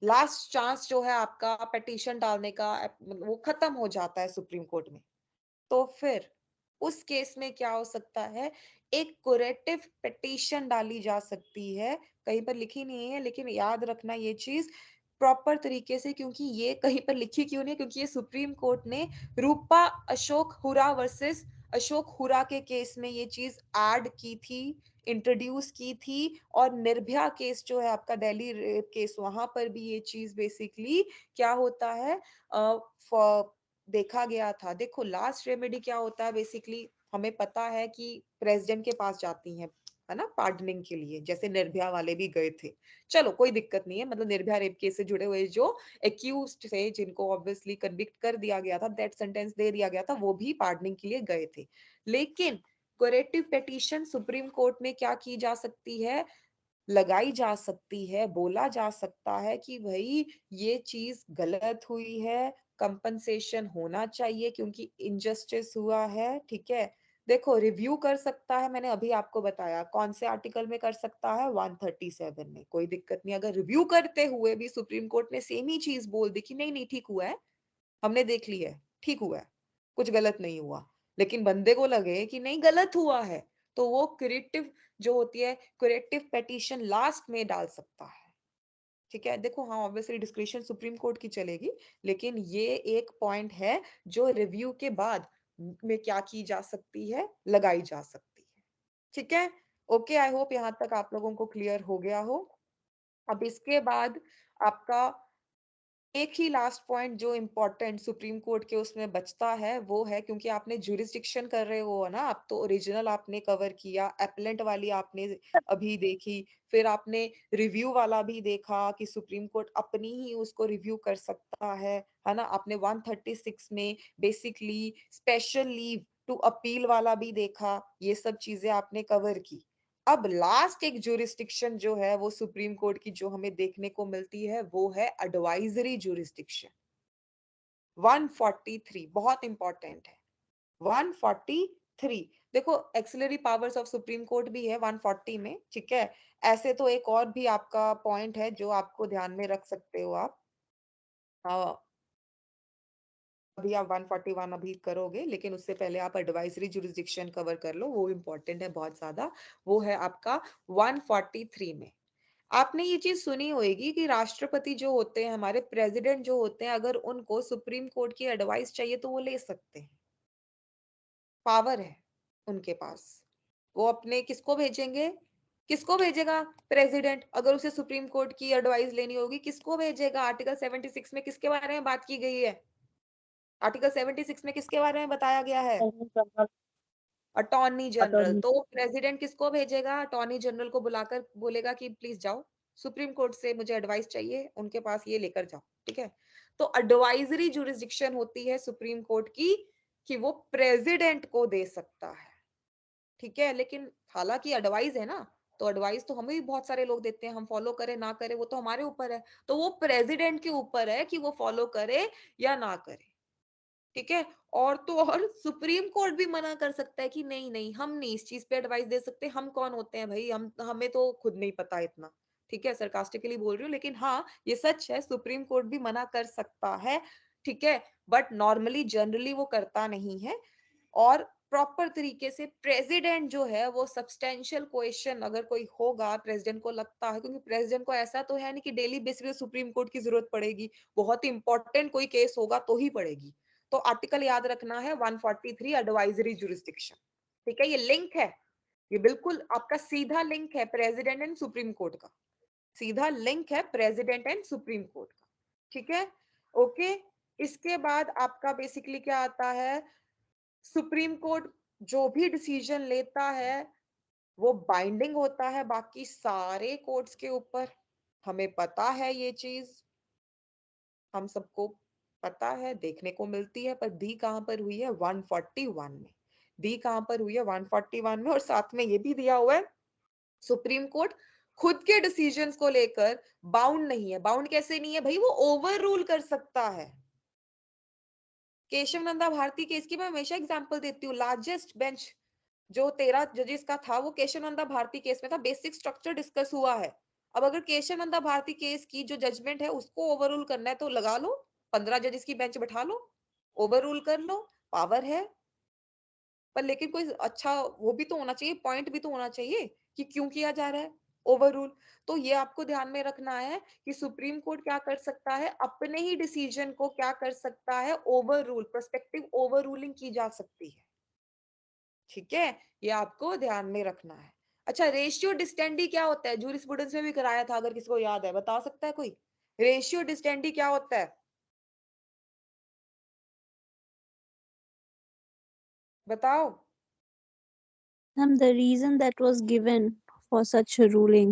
लास्ट चांस जो है आपका पिटीशन डालने का वो खत्म हो जाता है सुप्रीम कोर्ट में। तो फिर उस केस में क्या हो सकता है, एक कुरेटिव पिटीशन डाली जा सकती है। कहीं पर लिखी नहीं है लेकिन याद रखना ये चीज प्रॉपर तरीके से, क्योंकि ये कहीं पर लिखी क्यों नहीं है, क्योंकि ये सुप्रीम कोर्ट ने रूपा अशोक हुरा वर्सेस अशोक हुरा के केस में ये चीज ऐड की थी, इंट्रोड्यूस की थी। और निर्भया केस जो है आपका, दिल्ली रेप केस, वहां पर भी ये चीज बेसिकली क्या होता है, देखा गया था। देखो लास्ट रेमेडी क्या होता है बेसिकली, हमें पता है कि प्रेसिडेंट के पास जाती हैं, है ना, पार्डनिंग के लिए, जैसे निर्भया वाले भी गए थे। चलो कोई दिक्कत नहीं है, मतलब निर्भया रेप केस से जुड़े हुए जो एक्यूज्ड थे, जिनको ऑब्वियसली कन्विक्ट कर दिया गया था, डेथ सेंटेंस दे दिया गया था, वो भी पार्डनिंग के लिए गए थे। लेकिन कोरेटिव पिटीशन सुप्रीम कोर्ट में क्या की जा सकती है, लगाई जा सकती है, बोला जा सकता है कि भाई ये चीज गलत हुई है, कंपनसेशन होना चाहिए क्योंकि इनजस्टिस हुआ है। ठीक है, देखो रिव्यू कर सकता है, मैंने अभी आपको बताया कौन से आर्टिकल में कर सकता है, 137 में, कोई दिक्कत नहीं। अगर रिव्यू करते हुए भी सुप्रीम कोर्ट ने सेम ही चीज बोल दी कि नहीं नहीं ठीक हुआ है, हमने देख लिया है, ठीक हुआ है, कुछ गलत नहीं हुआ, लेकिन बंदे को लगे कि नहीं गलत हुआ है, तो वो क्रिएटिव जो होती है, क्रिएटिव पिटीशन लास्ट में डाल सकता है। ठीक है, देखो हाँ ऑब्वियसली डिस्क्रिप्शन सुप्रीम कोर्ट की चलेगी, लेकिन ये एक पॉइंट है जो रिव्यू के बाद में क्या की जा सकती है, लगाई जा सकती है। ठीक है, ओके, आई होप यहाँ तक आप लोगों को क्लियर हो गया हो। अब इसके बाद आपका एक ही लास्ट पॉइंट जो इम्पोर्टेंट सुप्रीम कोर्ट के उसमें बचता है वो है, क्योंकि आपने जुरिस्डिक्शन कर रहे हो ना, आप तो ओरिजिनल आपने कवर किया, एपलेंट वाली आपने अभी देखी, फिर आपने रिव्यू वाला भी देखा कि सुप्रीम कोर्ट अपनी ही उसको रिव्यू कर सकता है ना, आपने 136 में basically special leave to appeal वाला भी देखा, ये सब चीजें आपने कवर की। अब लास्ट एक जुरिस्डिक्शन जो है वो सुप्रीम कोर्ट की जो हमें देखने को मिलती है वो है एडवाइजरी जुरिस्डिक्शन, 143, बहुत इंपॉर्टेंट है 143। देखो axillary powers of supreme court भी है 140 में, ठीक है। ऐसे तो एक और भी आपका पॉइंट है जो आपको ध्यान में रख सकते हो आप, अभी आप 141 अभी करोगे, लेकिन उससे पहले आप एडवाइजरी जुरिस्डिक्शन कवर कर लो, वो इम्पोर्टेंट है बहुत ज्यादा। वो है आपका 143 में। आपने ये चीज सुनी होगी कि राष्ट्रपति जो होते हैं, हमारे प्रेसिडेंट जो होते हैं, अगर उनको सुप्रीम कोर्ट की एडवाइस चाहिए तो वो ले सकते हैं, पावर है उनके पास। वो अपने किसको भेजेंगे, किसको भेजेगा, प्रेसिडेंट, अगर उसे सुप्रीम कोर्ट की एडवाइस लेनी होगी किसको भेजेगा, आर्टिकल 76 में किसके बारे में बात की गई है, आर्टिकल 76 में किसके बारे में बताया गया है, अटॉर्नी जनरल। अटॉर्नी। तो प्रेसिडेंट किसको भेजेगा, अटॉर्नी जनरल को बुलाकर बोलेगा कि प्लीज जाओ, सुप्रीम कोर्ट से मुझे एडवाइस चाहिए, उनके पास ये लेकर जाओ। ठीक है, तो एडवाइजरी जुरिस्डिक्शन होती है सुप्रीम कोर्ट की, कि वो प्रेसिडेंट को दे सकता है। ठीक है, लेकिन हालांकि एडवाइस है ना, तो एडवाइस तो हमें भी बहुत सारे लोग देते हैं, हम फॉलो करें ना करें वो तो हमारे ऊपर है। तो वो प्रेसिडेंट के ऊपर है कि वो फॉलो करे या ना करे। ठीक है? और तो और सुप्रीम कोर्ट भी मना कर सकता है कि नहीं, नहीं, हम नहीं इस चीज़ पे एडवाइस दे सकते, हम कौन होते हैं भई, हम हमें तो खुद नहीं पता इतना। ठीक है? सार्कास्टिकली बोल रही हूँ, लेकिन हाँ, ये सच है, सुप्रीम कोर्ट भी मना कर सकता है। ठीक है? बट नॉर्मली जनरली वो करता नहीं है। और प्रॉपर तरीके से प्रेसिडेंट जो है वो सब्सटेंशियल क्वेश्चन अगर कोई होगा, प्रेसिडेंट को लगता है, क्योंकि प्रेसिडेंट को ऐसा तो है नहीं कि डेली बेसिस पे सुप्रीम कोर्ट की जरूरत पड़ेगी, बहुत ही इंपॉर्टेंट कोई केस होगा तो ही पड़ेगी। तो आर्टिकल याद रखना है 143 एडवाइजरी जुरिस्डिक्शन। ठीक है? ये लिंक है, ये बिल्कुल आपका सीधा लिंक है प्रेसिडेंट एंड सुप्रीम कोर्ट का, सीधा लिंक है प्रेसिडेंट एंड सुप्रीम कोर्ट का। ठीक है? ओके। इसके बाद आपका बेसिकली क्या आता है, सुप्रीम कोर्ट जो भी डिसीजन लेता है वो बाइंडिंग होता है बाकी सारे कोर्ट्स के ऊपर। हमें पता है ये चीज, हम सबको पता है, देखने को मिलती है, पर दी कहां पर हुई है 141 में। दी कहां पर हुई है 141 में, और साथ में ये भी दिया हुआ है सुप्रीम कोर्ट खुद के डिसीजंस को लेकर बाउंड नहीं है। बाउंड कैसे नहीं है भाई, वो ओवर रूल कर सकता है। केशव नंदा भारती केस की मैं हमेशा एग्जांपल देती हूँ। लार्जेस्ट बेंच जो 13 जजेस का था वो केशव नंदा भारती केस में था। बेसिक स्ट्रक्चर डिस्कस हुआ है। अब अगर केशव नंदा भारती केस की जो जजमेंट है उसको ओवररूल करना है तो लगा लो, 15 जजेस की बेंच बैठा लो, ओवररूल कर लो, पावर है। पर लेकिन कोई अच्छा वो भी तो होना चाहिए, पॉइंट भी तो होना चाहिए कि क्यों किया जा रहा है ओवर रूल। तो ये आपको ध्यान में रखना है कि सुप्रीम कोर्ट क्या कर सकता है, अपने ही डिसीजन को क्या कर सकता है, over rule, prospective over ruling की जा सकती है। ठीक है? ये आपको ध्यान में रखना है। अच्छा, रेशियो डिस्टेंडी क्या होता है? जूरिस्प्रूडेंस में भी कराया था, अगर किसी को याद है बता सकता है कोई? रेशियो डिस्टेंडी क्या होता है, बताओ। The reason that was given for such a ruling.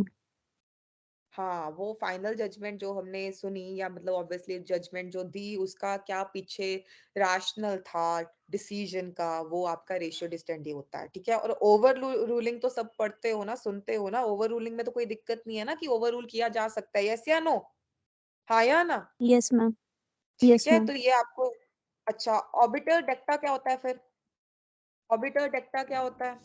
हाँ, वो फाइनल जजमेंट जो हमने सुनी, या मतलब ऑब्वियसली जजमेंट जो दी, उसका क्या पीछे रैशनल था डिसीजन का, वो आपका रेशियो डिस्टेंडी होता है। ठीक है? और ओवर रूलिंग तो सब पढ़ते हो ना, सुनते हो ना, ओवर रूलिंग में तो कोई दिक्कत नहीं है ना कि ओवर रूल किया जा सकता है, यस या नो, हाँ या ना? Yes, ma'am. ठीक Yes, है, ma'am. तो ये आपको। अच्छा, ऑबिटर डेक्टा क्या होता है फिर? ऑबिटर डेक्टा क्या होता है?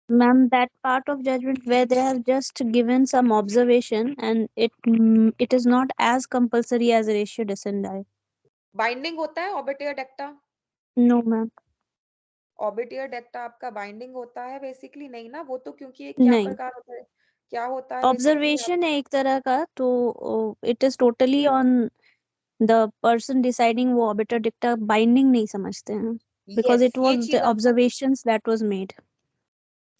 Ma'am, that part of judgment where they have just given some observation and it is not as compulsory as ratio descendi. Binding होता है ऑबिटर डेक्टा? No, ma'am. ऑबिटर डेक्टा आपका बाइंडिंग होता है बेसिकली? नहीं ना, वो तो क्योंकि एक क्या नहीं, प्रकार होता है, क्या होता है बेसिकली आप। ऑब्जर्वेशन है एक तरह का, तो it is totally on the person deciding, वो ऑबिटर डिक्टा बाइंडिंग नहीं समझते हैं बिकॉज यस, इट ये वाज द चीज आपको, ऑब्जर्वेशंस दैट वाज मेड।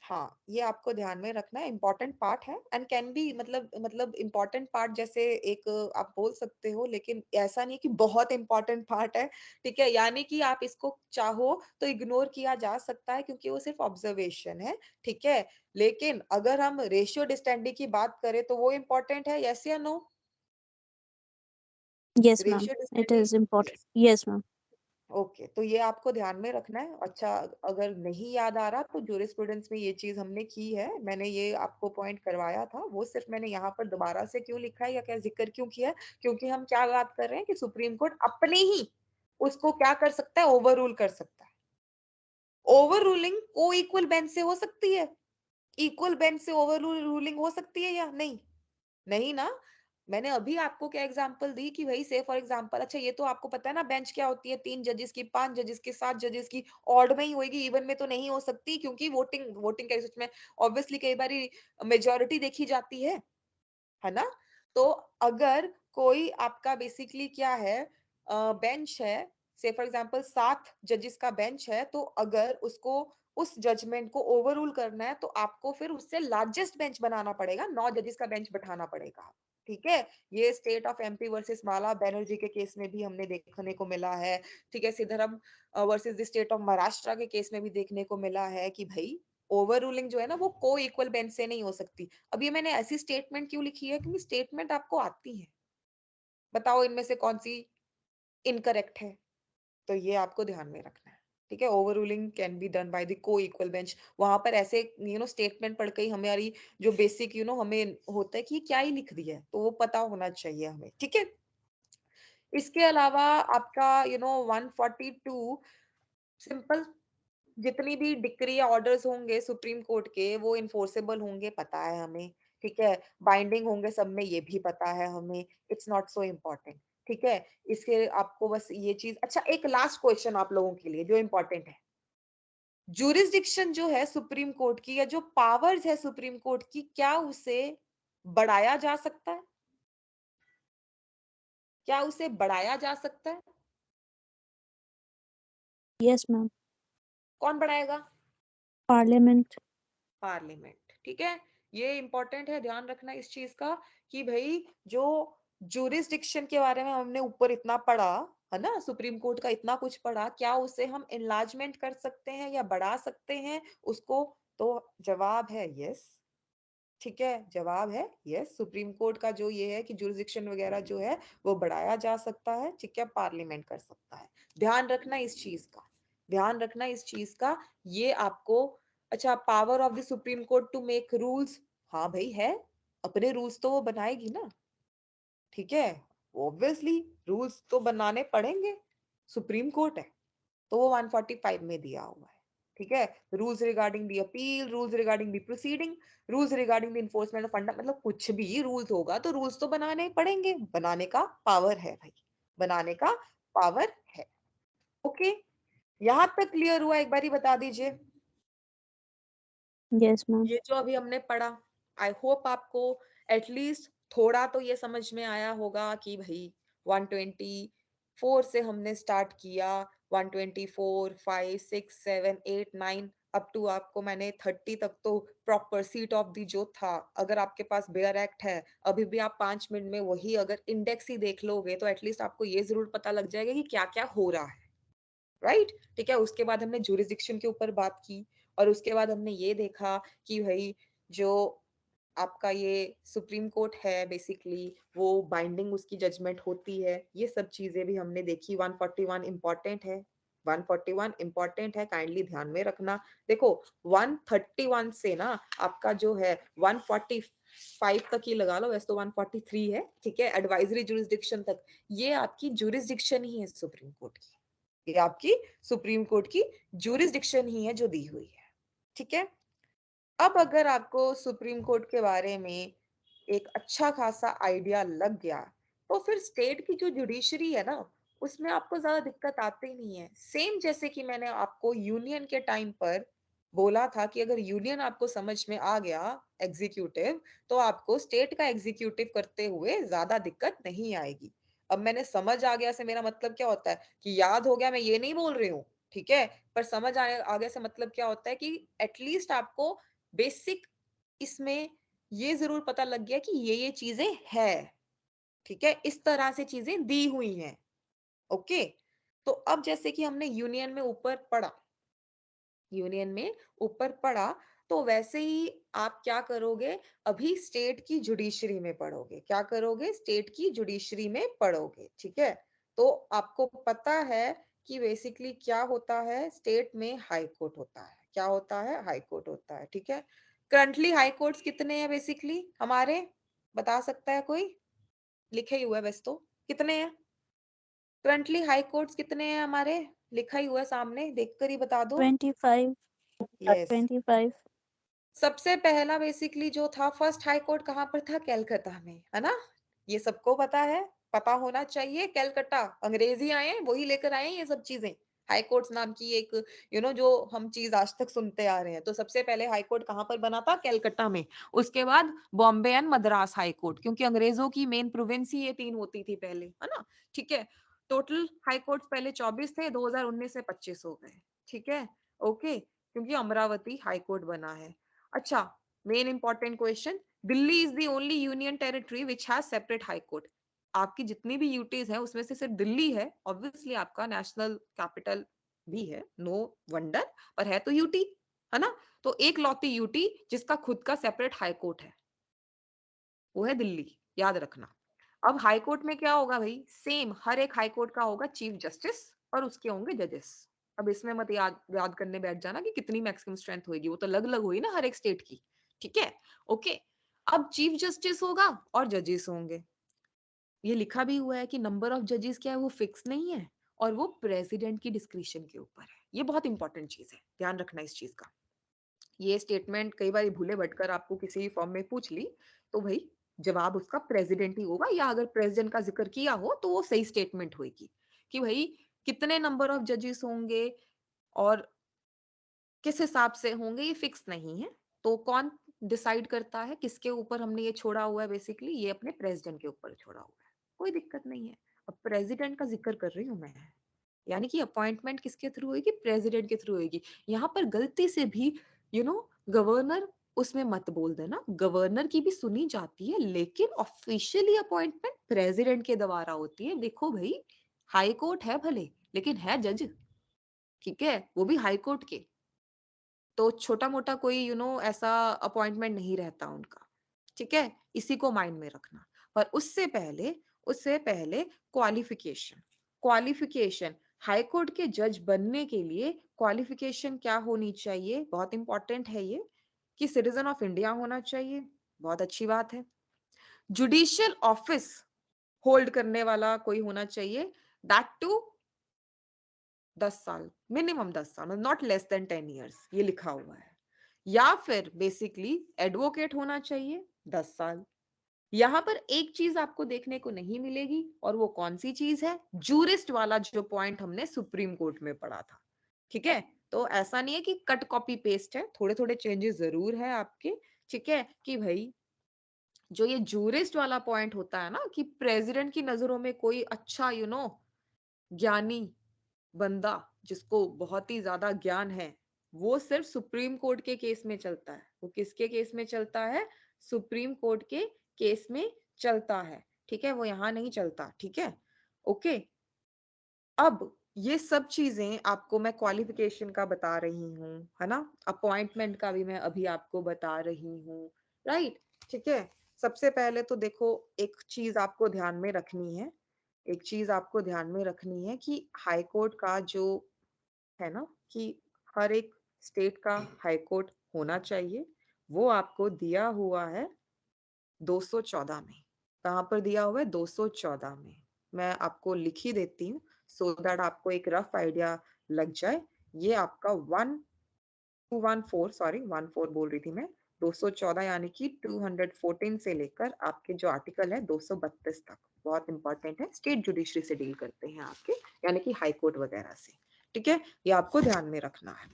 हाँ, ये आपको ध्यान में रखना है, इंपॉर्टेंट पार्ट है एंड कैन बी, मतलब इंपॉर्टेंट पार्ट जैसे एक आप बोल सकते हो, लेकिन ऐसा नहीं है कि बहुत इंपॉर्टेंट पार्ट है। ठीक है? यानी कि आप इसको चाहो तो इग्नोर किया जा सकता है क्योंकि वो सिर्फ ऑब्जर्वेशन है। ठीक है? लेकिन अगर हम रेशियो डिस्टेंडी की बात करें तो वो इंपॉर्टेंट है, यस या नो? यस मैम, रेशियो इट डिस्टेंडी, is important. Yes ma'am. Okay, तो ये आपको ध्यान में रखना है। अच्छा, अगर नहीं याद आ रहा तो जूरिस्प्रूडेंस में ये चीज हमने की है, मैंने ये आपको पॉइंट करवाया था, वो सिर्फ मैंने यहाँ पर दोबारा से क्यों लिखा है या क्या जिक्र क्यों किया है, क्योंकि हम क्या बात कर रहे हैं कि सुप्रीम कोर्ट अपने ही उसको क्या कर सकता है, ओवर रूल कर सकता है। ओवर रूलिंग को इक्वल बेंच से हो सकती है, इक्वल बेंच से ओवर रूलिंग हो सकती है या नहीं? नहीं ना। मैंने अभी आपको क्या एग्जांपल दी कि भाई से फॉर एग्जांपल, अच्छा ये तो आपको पता है ना बेंच क्या होती है, 3 जजेस की, 5 जजेस की, 7 जजेस की, ऑड में ही होगी, इवन में तो नहीं हो सकती, क्योंकि वोटिंग वोटिंग के सच में ऑब्वियसली कई बार मेजोरिटी देखी जाती है ना? तो अगर कोई आपका बेसिकली क्या है, बेंच है, से फॉर एग्जांपल 7 जजेस का बेंच है, तो अगर उसको उस जजमेंट को ओवररूल करना है तो आपको फिर उससे लार्जेस्ट बेंच बनाना पड़ेगा, 9 जजेस का बेंच बैठाना पड़ेगा। ठीक है? ये स्टेट ऑफ एमपी वर्सेस माला बनर्जी के केस में भी हमने देखने को मिला है। ठीक है? Sidharam versus the state of Maharashtra के केस में भी देखने को मिला है कि भाई ओवर रूलिंग जो है ना वो को इक्वल बेंच से नहीं हो सकती। अब ये मैंने ऐसी स्टेटमेंट क्यों लिखी है, क्योंकि स्टेटमेंट आपको आती है, बताओ इनमें से कौन सी इनकरेक्ट है, तो ये आपको ध्यान में रखना है। ठीक है, over ruling can be done by the को इक्वल बेंच। वहां पर ऐसे स्टेटमेंट पढ़ के ही हमारी जो बेसिक हमें होता है कि क्या ही लिख दिया है, तो वो पता होना चाहिए हमें, ठीक है। इसके अलावा आपका 142 सिंपल, जितनी भी डिक्री या ऑर्डर्स होंगे सुप्रीम कोर्ट के वो इन्फोर्सेबल होंगे, पता है हमें, ठीक है। बाइंडिंग होंगे सब में, ये भी पता है हमें। इट्स नॉट सो इम्पोर्टेंट, ठीक है। इसके आपको बस ये चीज, अच्छा एक लास्ट क्वेश्चन आप लोगों के लिए जो इम्पोर्टेंट है, जूरिसडिक्शन जो है सुप्रीम कोर्ट की या जो पावर्स है सुप्रीम कोर्ट की, क्या उसे बढ़ाया जा सकता है? क्या उसे बढ़ाया जा सकता है? Yes, ma'am. कौन बढ़ाएगा? Parliament. पार्लियामेंट, ठीक है। ये इंपॉर्टेंट है, ध्यान रखना इस चीज का कि भाई जो जुरिस्डिक्शन के बारे में हमने ऊपर इतना पढ़ा है ना, सुप्रीम कोर्ट का इतना कुछ पढ़ा, क्या उसे हम एनलार्जमेंट कर सकते हैं या बढ़ा सकते हैं उसको? तो जवाब है यस, ठीक है, जवाब है यस। सुप्रीम कोर्ट का जो ये है कि जुरिस्डिक्शन वगैरह जो है वो बढ़ाया जा सकता है, ठीक है, पार्लियामेंट कर सकता है। ध्यान रखना इस चीज का, ध्यान रखना इस चीज का, ये आपको। अच्छा, power of the Supreme Court to make rules, हाँ भाई है, अपने रूल्स तो वो बनाएगी ना, ठीक है, ऑब्वियसली रूल्स तो बनाने पड़ेंगे, सुप्रीम कोर्ट है, तो वो 145 में दिया हुआ है, ठीक है। Rules regarding the appeal, rules regarding the proceeding, rules regarding the enforcement of फंडा, मतलब कुछ भी रूल्स होगा तो रूल्स तो बनाने ही पड़ेंगे, बनाने का पावर है भाई, बनाने का पावर है। ओके, यहां तक क्लियर हुआ? एक बार ही बता दीजिए। Yes, ma'am. ये जो अभी हमने पढ़ा, आई होप आपको एटलीस्ट थोड़ा तो ये समझ में आया होगा कि भाई 124 से हमने स्टार्ट किया, 124, 5, 6, 7, 8, 9 अप टू आपको मैंने 30 तक तो प्रॉपर सीट ऑफ दी जो था। अगर आपके पास बेयर एक्ट है, अभी भी आप 5 मिनट में वही अगर इंडेक्स ही देख लोगे तो एटलीस्ट आपको ये जरूर पता लग जाएगा कि क्या क्या हो रहा है, राइट, ठीक है। उसके बाद हमने जुरिस्डिक्शन के ऊपर बात की, और उसके बाद हमने ये देखा कि भाई जो आपका ये सुप्रीम कोर्ट है बेसिकली वो बाइंडिंग उसकी जजमेंट होती है, ये सब चीजें भी हमने देखी। 141 इंपॉर्टेंट है, 141 इंपॉर्टेंट है, काइंडली ध्यान में रखना। देखो 131 से ना आपका जो है 145 तक ही लगा लो, वैसे तो 143 है, ठीक है, एडवाइजरी जुरिस्डिक्शन तक, ये आपकी जुरिस्डिक्शन ही है सुप्रीम कोर्ट की, ये आपकी सुप्रीम कोर्ट की जुरिस्डिक्शन ही है जो दी हुई है, ठीक है। अब अगर आपको सुप्रीम कोर्ट के बारे में एक अच्छा खासा आइडिया लग गया, तो फिर स्टेट की जो जुडिशरी है ना उसमें आपको ज्यादा दिक्कत आती नहीं है। सेम जैसे कि मैंने आपको यूनियन के टाइम पर बोला था कि अगर यूनियन आपको समझ में आ गया एग्जीक्यूटिव, तो आपको स्टेट का एग्जीक्यूटिव करते हुए ज्यादा दिक्कत नहीं आएगी। अब मैंने समझ आ गया से मेरा मतलब क्या होता है कि याद हो गया, मैं ये नहीं बोल रही हूँ, ठीक है, पर समझ आ गया से मतलब क्या होता है कि एटलीस्ट आपको बेसिक इसमें ये जरूर पता लग गया कि ये चीजें है, ठीक है, इस तरह से चीजें दी हुई हैं। ओके, तो अब जैसे कि हमने यूनियन में ऊपर पढ़ा, यूनियन में ऊपर पढ़ा, तो वैसे ही आप क्या करोगे, अभी स्टेट की जुडिशरी में पढ़ोगे, क्या करोगे, स्टेट की जुडिशरी में पढ़ोगे, ठीक है। तो आपको पता है कि बेसिकली क्या होता है, स्टेट में हाई कोर्ट होता है, क्या होता है, हाई कोर्ट होता है, ठीक है। करंटली हाई कोर्ट्स कितने हैं बेसिकली हमारे, बता सकता है कोई? लिखे ही हुआ है वैसे तो, कितने हैं करंटली हाई कोर्ट्स, कितने हैं हमारे, लिखा ही हुआ है सामने, देखकर ही बता दो। 25. यस, 25. सबसे पहला बेसिकली जो था फर्स्ट हाई कोर्ट कहाँ पर था, कैलकाटा में, है ना, ये सबको पता है, पता होना चाहिए। कैलकाटा, अंग्रेजी आए वही लेकर आए ये सब चीजें, हाई कोर्ट्स नाम की एक जो हम चीज आज तक सुनते आ रहे हैं। तो सबसे पहले हाई कोर्ट कहाँ पर बना था, कैलकाटा में। उसके बाद Bombay and Madras high court, क्योंकि अंग्रेजों की मेन प्रोविंस ही ये 3 होती थी पहले, है ना, ठीक है। टोटल हाई कोर्ट पहले 24 थे, 2019 से 25 हो गए, ठीक है, ओके, क्योंकि अमरावती हाई कोर्ट बना है। अच्छा, main important question, Delhi is the only union territory which has separate high court. आपकी जितनी भी यूटीज है उसमें से सिर्फ दिल्ली है, ऑब्वियसली आपका नेशनल कैपिटल भी है, नो वंडर, पर है तो यूटी, है ना। तो एक लौती यूटी जिसका खुद का सेपरेट हाई कोर्ट है वो है दिल्ली, याद रखना। अब हाई कोर्ट में क्या होगा भाई, सेम हर एक हाई कोर्ट का होगा चीफ जस्टिस और उसके होंगे जजेस, अब इसमें मत याद याद करने बैठ जाना कि कितनी मैक्सिमम स्ट्रेंथ होगी, वो तो अलग अलग हुई ना हर एक स्टेट की। ठीक है, ओके। अब चीफ जस्टिस होगा और जजेस होंगे। ये लिखा भी हुआ है कि नंबर ऑफ जजेस क्या है, वो फिक्स नहीं है और वो प्रेसिडेंट की डिस्क्रिप्शन के ऊपर है। ये बहुत इंपॉर्टेंट चीज है, ध्यान रखना इस चीज का। ये स्टेटमेंट कई बार भूले भटकर आपको किसी फॉर्म में पूछ ली तो भाई जवाब उसका प्रेसिडेंट ही होगा, या अगर प्रेसिडेंट का जिक्र किया हो तो वो सही स्टेटमेंट होगी कि भाई कितने नंबर ऑफ जजेस होंगे और किस हिसाब से होंगे, ये फिक्स नहीं है। तो कौन डिसाइड करता है, किसके ऊपर हमने ये छोड़ा हुआ है, बेसिकली ये अपने प्रेसिडेंट के ऊपर छोड़ा हुआ है। कोई दिक्कत नहीं है। अब प्रेसिडेंट का जिक्र कर रही हूँ मैं, यानी कि अपॉइंटमेंट किसके थ्रू होगी, प्रेसिडेंट के थ्रू होगी। यहाँ पर गलती से भी गवर्नर उसमें मत बोल देना, गवर्नर की भी सुनी जाती है लेकिन ऑफिशियली अपॉइंटमेंट प्रेसिडेंट के द्वारा होती है। देखो भाई, हाई कोर्ट है भले, लेकिन है जज, ठीक है, वो भी हाई कोर्ट के। तो छोटा मोटा कोई ऐसा अपॉइंटमेंट नहीं रहता उनका। ठीक है, इसी को माइंड में रखना। पर उससे पहले क्वालिफिकेशन। क्वालिफिकेशन हाई कोर्ट के जज बनने के लिए क्वालिफिकेशन क्या होनी चाहिए, बहुत इंपॉर्टेंट है ये, कि सिटीजन ऑफ इंडिया होना चाहिए। बहुत अच्छी बात है। जुडिशियल ऑफिस होल्ड करने वाला कोई होना चाहिए, दैट टू 10 साल, मिनिमम 10 साल, नॉट लेस देन 10 years, ये लिखा हुआ है। या फिर बेसिकली एडवोकेट होना चाहिए 10 साल। यहाँ पर एक चीज आपको देखने को नहीं मिलेगी, और वो कौन सी चीज है, जूरिस्ट वाला जो पॉइंट हमने सुप्रीम कोर्ट में पढ़ा था। ठीक है, तो ऐसा नहीं है कि कट कॉपी पेस्ट है, थोड़े थोड़े चेंजेस जरूर है आपके। ठीक है, कि भाई जो ये जूरिस्ट वाला पॉइंट होता है ना, कि प्रेसिडेंट की नजरों में कोई अच्छा ज्ञानी बंदा जिसको बहुत ही ज्यादा ज्ञान है, वो सिर्फ सुप्रीम कोर्ट के केस में चलता है। वो किसके केस में चलता है, सुप्रीम कोर्ट के केस में चलता है। ठीक है, वो यहाँ नहीं चलता। ठीक है, ओके। अब ये सब चीजें आपको मैं क्वालिफिकेशन का बता रही हूँ, है ना, अपॉइंटमेंट का भी मैं अभी आपको बता रही हूँ, राइट। ठीक है, सबसे पहले तो देखो, एक चीज आपको ध्यान में रखनी है, एक चीज आपको ध्यान में रखनी है कि हाई कोर्ट का जो है ना, कि हर एक स्टेट का हाई कोर्ट होना चाहिए, वो आपको दिया हुआ है 214 में। कहाँ पर दिया हुआ है, 214 में। मैं आपको लिख ही देती हूँ सो दैट आपको एक रफ आइडिया लग जाए। ये आपका 214, सॉरी 14 बोल रही थी मैं, 214 यानी कि 214 से लेकर आपके जो आर्टिकल है 232 तक बहुत इंपॉर्टेंट है, स्टेट जुडिशरी से डील करते हैं आपके, यानी कि हाई कोर्ट वगैरह से। ठीक है, ये आपको ध्यान में रखना है।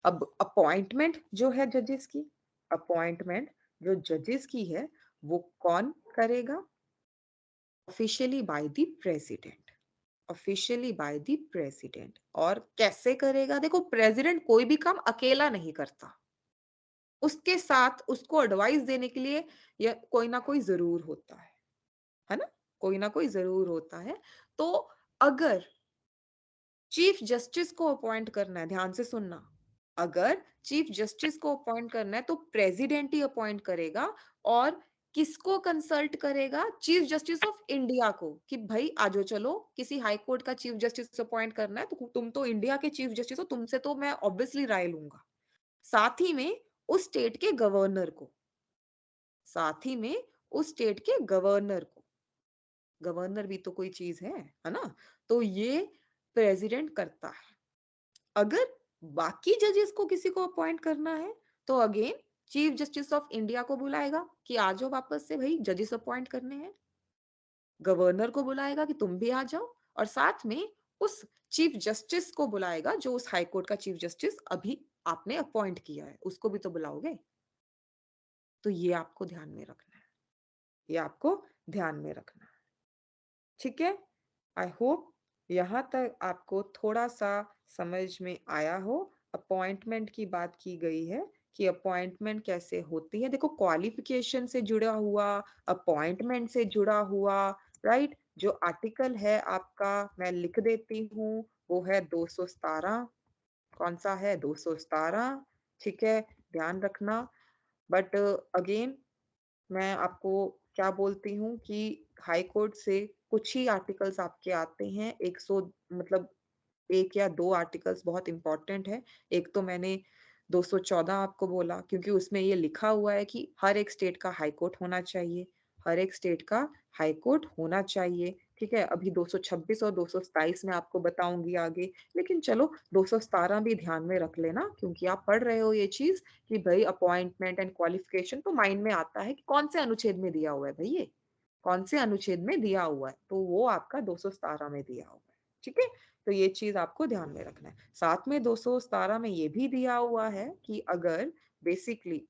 अब अपॉइंटमेंट जो है जजेस की, अपॉइंटमेंट जो जजेस की है वो कौन करेगा, officially by the president, officially by the president. और कैसे करेगा, देखो प्रेसिडेंट कोई भी काम अकेला नहीं करता, उसके साथ उसको एडवाइस देने के लिए या कोई ना कोई जरूर होता है ना, कोई ना कोई जरूर होता है। तो अगर चीफ जस्टिस को अपॉइंट करना है, ध्यान से सुनना, अगर चीफ जस्टिस को अपॉइंट करना है तो प्रेसिडेंट ही अपॉइंट करेगा। और किसको कंसल्ट करेगा, चीफ जस्टिस ऑफ इंडिया को, कि भाई आजो चलो किसी हाई कोर्ट का चीफ जस्टिस अपॉइंट करना है, तो तुम तो इंडिया के चीफ जस्टिस हो, तुमसे तो मैं ऑब्वियसली राय लूंगा। साथ ही में उस स्टेट के गवर्नर को, साथ ही में उस स्टेट के गवर्नर को, गवर्नर भी तो कोई चीज है ना। तो ये प्रेसिडेंट करता है। अगर बाकी जजेस को किसी को अपॉइंट करना है तो again chief justice of India को बुलाएगा कि आ जाओ वापस से भाई जजेस अपॉइंट करने हैं, गवर्नर को बुलाएगा कि तुम भी आ जाओ, और साथ में उस चीफ जस्टिस को बुलाएगा जो उस हाई कोर्ट का चीफ जस्टिस अभी आपने अपॉइंट किया है, उसको भी तो बुलाओगे। तो ये आपको ध्यान में रखना है, ये आपको ध्यान में रखना है। ठीक है, आई होप यहाँ तक आपको थोड़ा सा समझ में आया हो। अपॉइंटमेंट की बात की गई है कि अपॉइंटमेंट कैसे होती है। देखो क्वालिफिकेशन से जुड़ा हुआ, अपॉइंटमेंट से जुड़ा हुआ, राइट, जो आर्टिकल है आपका मैं लिख देती हूँ, वो है 217। कौन सा है, 217। ठीक है, ध्यान रखना। बट अगेन मैं आपको क्या बोलती हूँ कि हाई कोर्ट से कुछ ही आर्टिकल्स आपके आते हैं, 100 मतलब 1 या 2 आर्टिकल्स बहुत इंपॉर्टेंट है। एक तो मैंने 214 आपको बोला क्योंकि उसमें ये लिखा हुआ है कि हर एक स्टेट का हाई कोर्ट होना चाहिए, हर एक स्टेट का हाई कोर्ट होना चाहिए, ठीक है? अभी 226 और 227 मैं आपको बताऊँगी आगे, लेकिन चलो 217 भी ध्यान में रख लेना क्योंकि आप पढ़ रहे हो ये चीज़ कि भई अपॉइंटमेंट एंड क्वालिफिकेशन तो माइंड में आता है कि कौन से अनुच्छेद में दिया हुआ है भई ये? कौन से अनुच्छेद में दिया हुआ है? तो वो आपका 217 में दिया हुआ है, ठीक है? तो ये चीज़ आपको ध्यान में रखना है। साथ में 217 में ये भी दिया हुआ है कि बेसिकली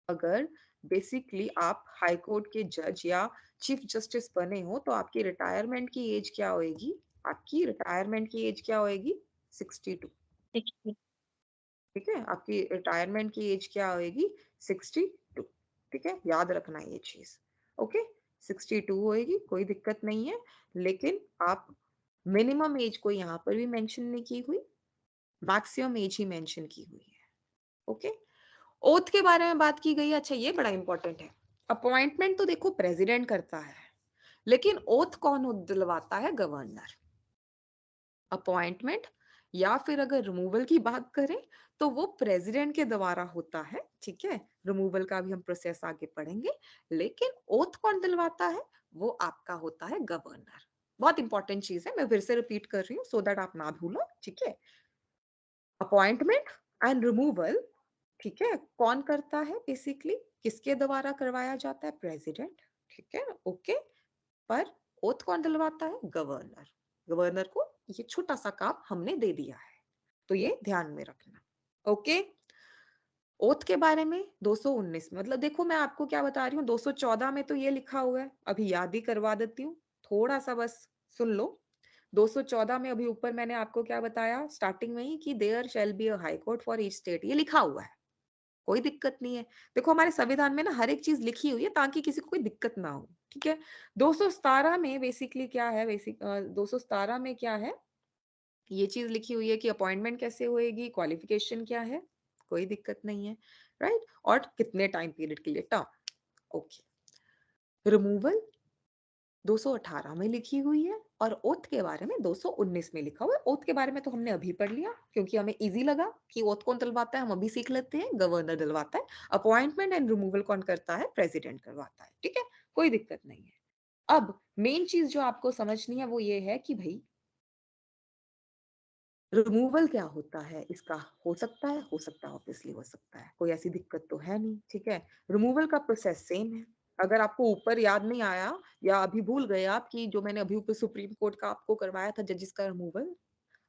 अगर बेसिकली आप हाई कोर्ट के जज या चीफ जस्टिस बने हो तो आपकी रिटायरमेंट की एज क्या होएगी? आपकी रिटायरमेंट की एज क्या होएगी? 62। 60. ठीक है? आपकी रिटायरमेंट की एज क्या होएगी? 62। ठीक है? याद रखना ये चीज़। ओके? 62 होएगी, कोई दिक्कत नहीं है। लेकिन आप मिनिमम एज को यहाँ पर भी मेंशन नहीं की हुई, मैक्सिमम एज ही मेंशन की हुई है। ओके? ओथ के बारे में बात की गई है। अच्छा, ये बड़ा इंपॉर्टेंट है। अपॉइंटमेंट तो देखो प्रेसिडेंट करता है, लेकिन ओथ कौन दिलवाता है? गवर्नर। अपॉइंटमेंट या फिर अगर रिमूवल की बात करें तो वो प्रेसिडेंट के द्वारा होता है, ठीक है? रिमूवल का भी हम प्रोसेस आगे पढ़ेंगे, लेकिन ओथ कौन दिलवाता है? वो आपका होता है गवर्नर। बहुत इंपॉर्टेंट चीज है, मैं फिर से रिपीट कर रही हूँ सो दैट आप ना भूलो, ठीक है? अपॉइंटमेंट एंड रिमूवल, ठीक है, कौन करता है? बेसिकली किसके द्वारा करवाया जाता है? प्रेसिडेंट, ठीक है, ओके। पर ओथ कौन दिलवाता है? गवर्नर। गवर्नर को ये छोटा सा काम हमने दे दिया है, तो ये ध्यान में रखना। ओके, ओथ के बारे में 219 में, मतलब देखो मैं आपको क्या बता रही हूँ, 214 में तो ये लिखा हुआ है, अभी याद ही करवा देती हूँ, थोड़ा सा बस सुन लो। 214 में अभी ऊपर मैंने आपको क्या बताया स्टार्टिंग में ही कि there shall be a high court for each state, ये लिखा हुआ है, कोई दिक्कत नहीं है। देखो हमारे संविधान में ना हर एक चीज लिखी हुई है ताकि किसी को कोई दिक्कत ना हो, ठीक है? 217 में बेसिकली क्या है, 217 में क्या है, ये चीज लिखी हुई है कि अपॉइंटमेंट कैसे होएगी, क्वालिफिकेशन क्या है, कोई दिक्कत नहीं है, राइट? और कितने टाइम पीरियड के लिए, टर्म। ओके, रिमूवल 218 में लिखी हुई है और ओथ के बारे में 219 में लिखा हुआ है। ओथ के बारे में तो हमने अभी पढ़ लिया क्योंकि हमें इजी लगा कि ओथ कौन दिलवाता है, हम अभी सीख लेते हैं, गवर्नर दिलवाता है। अपॉइंटमेंट एंड रिमूवल कौन करता है? प्रेसिडेंट करवाता है, ठीक है, कोई दिक्कत नहीं है। अब मेन चीज जो आपको समझनी है वो ये है कि भाई रिमूवल क्या होता है इसका? हो सकता है, ऑब्वियसली हो सकता है, कोई ऐसी दिक्कत तो है नहीं, ठीक है? रिमूवल का प्रोसेस सेम है। अगर आपको ऊपर याद नहीं आया या अभी भूल गए आप कि जो मैंने अभी ऊपर सुप्रीम कोर्ट का आपको करवाया था जजेस का रिमूवल,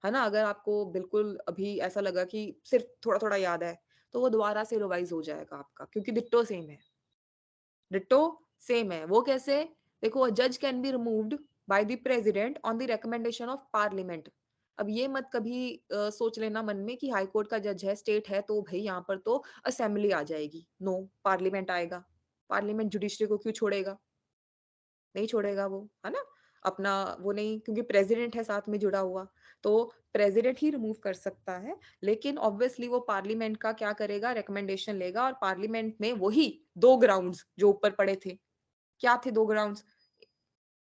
है ना? अगर आपको बिल्कुल अभी ऐसा लगा कि सिर्फ थोड़ा-थोड़ा याद है, तो वो दोबारा से रिवाइज हो जाएगा आपका क्योंकि डिट्टो सेम है। डिट्टो सेम है। वो कैसे? देखो, अ जज can be removed by the president on the recommendation of parliament. अब ये मत कभी सोच लेना मन में कि हाई कोर्ट का जज है, स्टेट है, तो भाई यहाँ पर तो असेंबली आ जाएगी। नो, पार्लियामेंट आएगा। पार्लियामेंट जुडिशरी को क्यों छोड़ेगा? नहीं छोड़ेगा वो, है ना? अपना वो नहीं, क्योंकि प्रेसिडेंट है साथ में जुड़ा हुआ, तो प्रेसिडेंट ही रिमूव कर सकता है। लेकिन ऑब्वियसली वो पार्लियामेंट का क्या करेगा? रिकमेंडेशन लेगा और पार्लियामेंट में वही 2 ग्राउंड्स जो ऊपर पड़े थे। क्या थे 2 ग्राउंड्स?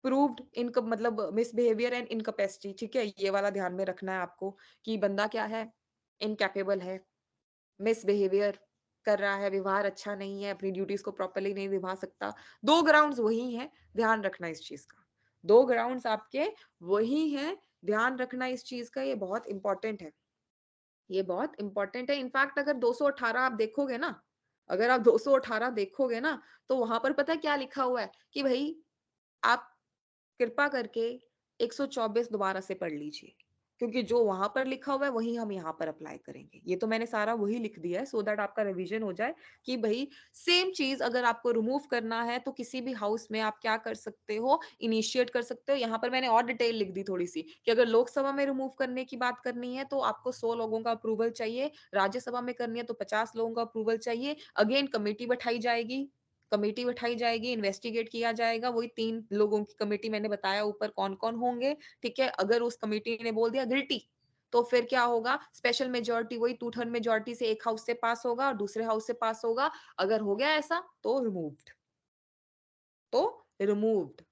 प्रूव्ड इनक मतलब मिसबिहेवियर एंड इनकैपेसिटी, ठीक है? ये वाला ध्यान में रखना है आपको कि बंदा क्या है? इनकैपेबल है, मिसबिहेवियर कर रहा है, व्यवहार अच्छा नहीं है, अपनी ड्यूटीज को प्रॉपर्ली नहीं निभा सकता। 2 ग्राउंड्स वही हैं, ध्यान रखना इस चीज का। 2 ग्राउंड्स आपके वही हैं, ध्यान रखना इस चीज का, ये बहुत इंपॉर्टेंट है। ये बहुत इंपॉर्टेंट है। इनफैक्ट अगर 218 आप देखोगे ना, अगर आप 218 देखोगे ना, तो वहां पर पता है क्या लिखा हुआ है कि भाई आप कृपा करके 124 दोबारा से पढ़ लीजिए, क्योंकि जो वहां पर लिखा हुआ है वही हम यहाँ पर अप्लाई करेंगे। ये तो मैंने सारा वही लिख दिया है सो दैट आपका रिवीजन हो जाए कि भाई सेम चीज अगर आपको रिमूव करना है तो किसी भी हाउस में आप क्या कर सकते हो? इनिशिएट कर सकते हो। यहाँ पर मैंने और डिटेल लिख दी थोड़ी सी कि अगर लोकसभा में रिमूव करने की बात करनी है तो आपको 100 लोगों का अप्रूवल चाहिए, राज्यसभा में करनी है तो 50 लोगों का अप्रूवल चाहिए। अगेन कमेटी बैठाई जाएगी, कमेटी बैठाई जाएगी, इन्वेस्टिगेट किया जाएगा, वही 3 लोगों की कमेटी मैंने बताया ऊपर कौन-कौन होंगे, ठीक है? अगर उस कमेटी ने बोल दिया गिल्टी, तो फिर क्या होगा? स्पेशल मेजॉरिटी वही 2/3 मेजॉरिटी से एक हाउस से पास होगा और दूसरे हाउस से पास होगा। अगर हो गया ऐसा तो रिमूव्ड, तो रिमूव्ड।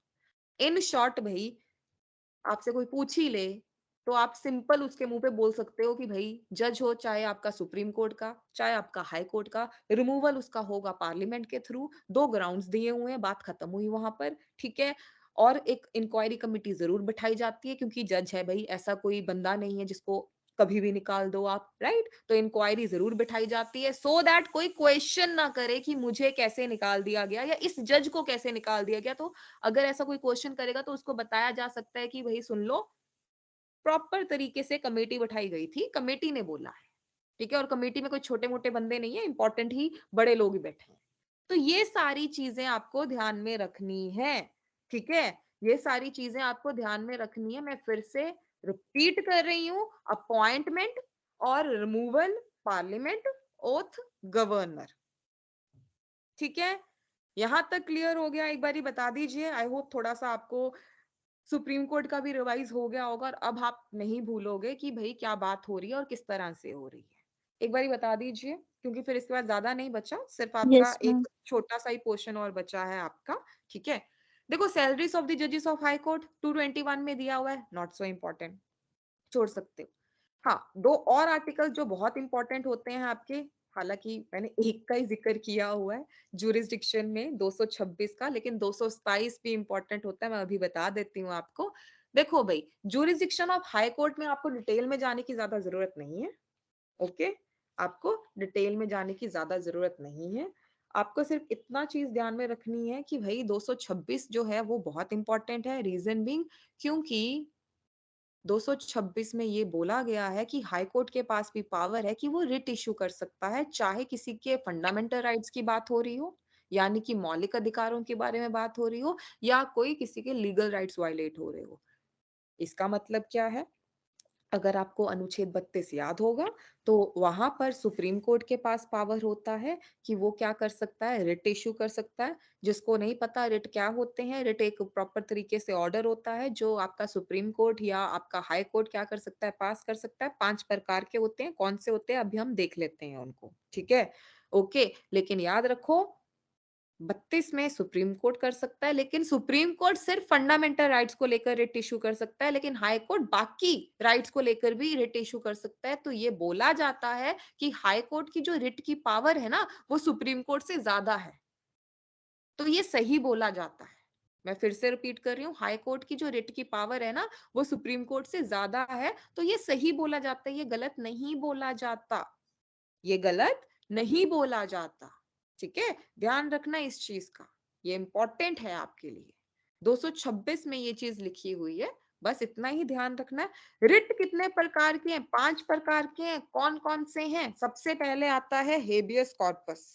इन शॉर्ट भाई, आपसे कोई पूछ ही ले तो आप सिंपल उसके मुंह पे बोल सकते हो कि भाई जज हो चाहे आपका सुप्रीम कोर्ट का चाहे आपका हाई कोर्ट का, रिमूवल उसका होगा पार्लियामेंट के थ्रू, 2 ग्राउंड्स दिए हुए हैं, बात खत्म हुई वहां पर, ठीक है। और एक इंक्वायरी कमेटी जरूर बिठाई जाती है क्योंकि जज है भाई, ऐसा कोई बंदा नहीं है जिसको कभी भी निकाल दो आप, राइट। तो इंक्वायरी जरूर बिठाई जाती है सो दैट कोई क्वेश्चन ना करे कि मुझे कैसे निकाल दिया गया या इस जज को कैसे निकाल दिया गया। तो अगर ऐसा कोई क्वेश्चन करेगा तो उसको बताया जा सकता है कि भाई सुन लो, प्रॉपर तरीके से कमेटी बिठाई गई थी, कमेटी ने बोला है, ठीक है। और कमेटी में कोई छोटे मोटे बंदे नहीं है, इंपॉर्टेंट ही बड़े लोग ही बैठे हैं। तो ये सारी चीजें आपको ध्यान में रखनी है, ठीक है। ये सारी चीजें आपको ध्यान में रखनी है। मैं फिर से रिपीट कर रही हूं, अपॉइंटमेंट और रिमूवल, पार्लियामेंट, ओथ, गवर्नर, ठीक है। यहां तक क्लियर हो गया? एक बार बता दीजिए। आई होप थोड़ा सा आपको सुप्रीम कोर्ट का भी रिवाइज हो गया होगा और अब आप नहीं भूलोगे कि भाई क्या बात हो रही है और किस तरह से हो रही है। एक बार बता दीजिए क्योंकि फिर इसके बाद ज्यादा नहीं बचा, सिर्फ आपका Yes, एक ma'am. छोटा सा ही पोर्शन और बचा है आपका, ठीक है। देखो सैलरीज ऑफ द जजेस ऑफ हाई कोर्ट 221 में दिया हुआ है, नॉट सो इम्पोर्टेंट, छोड़ सकते हो। हाँ, 2 और आर्टिकल जो बहुत इंपॉर्टेंट होते हैं आपके, हालांकि मैंने एक का ही जिक्र किया हुआ है जुरिस्डिक्शन में 226 का, लेकिन 227 भी इंपॉर्टेंट होता है, मैं अभी बता देती हूँ आपको। देखो भाई, जुरिस्डिक्शन ऑफ हाई कोर्ट में आपको डिटेल में जाने की ज्यादा जरूरत नहीं है, ओके। आपको डिटेल में जाने की ज्यादा जरूरत नहीं है। आपको सिर्फ इतना चीज ध्यान में रखनी है कि भाई 226 जो है वो बहुत इंपॉर्टेंट है, रीजन बीइंग क्योंकि 226 में ये बोला गया है कि हाई कोर्ट के पास भी पावर है कि वो रिट इश्यू कर सकता है, चाहे किसी के फंडामेंटल राइट्स की बात हो रही हो, यानी कि मौलिक अधिकारों के बारे में बात हो रही हो, या कोई किसी के लीगल राइट्स वायलेट हो रहे हो। इसका मतलब क्या है? अगर आपको अनुच्छेद 32 याद होगा तो वहां पर सुप्रीम कोर्ट के पास पावर होता है कि वो क्या कर सकता है, रिट इश्यू कर सकता है। जिसको नहीं पता रिट क्या होते हैं, रिट एक प्रॉपर तरीके से ऑर्डर होता है जो आपका सुप्रीम कोर्ट या आपका हाई कोर्ट क्या कर सकता है, पास कर सकता है। 5 प्रकार के होते हैं, कौन से होते हैं अभी हम देख लेते हैं उनको, ठीक है, ओके। लेकिन याद रखो 32 में सुप्रीम कोर्ट कर सकता है, लेकिन सुप्रीम कोर्ट सिर्फ फंडामेंटल राइट्स को लेकर रिट इशू कर सकता है, लेकिन हाई कोर्ट बाकी राइट्स को लेकर भी रिट इशू कर सकता है। तो ये बोला जाता है कि हाई कोर्ट की जो रिट की पावर है ना वो सुप्रीम कोर्ट से ज्यादा है। तो ये सही बोला जाता है। मैं फिर से रिपीट कर रही हूँ, हाई कोर्ट की जो रिट की पावर है ना वो सुप्रीम कोर्ट से ज्यादा है, तो ये सही बोला जाता है, ये गलत नहीं बोला जाता, ये गलत नहीं बोला जाता, ठीक है। ध्यान रखना इस चीज का, ये इंपॉर्टेंट है आपके लिए। 226 में ये चीज लिखी हुई है, बस इतना ही ध्यान रखना है। रिट कितने प्रकार के हैं? 5 प्रकार के हैं। कौन कौन से हैं? सबसे पहले आता है हेबियस कॉर्पस।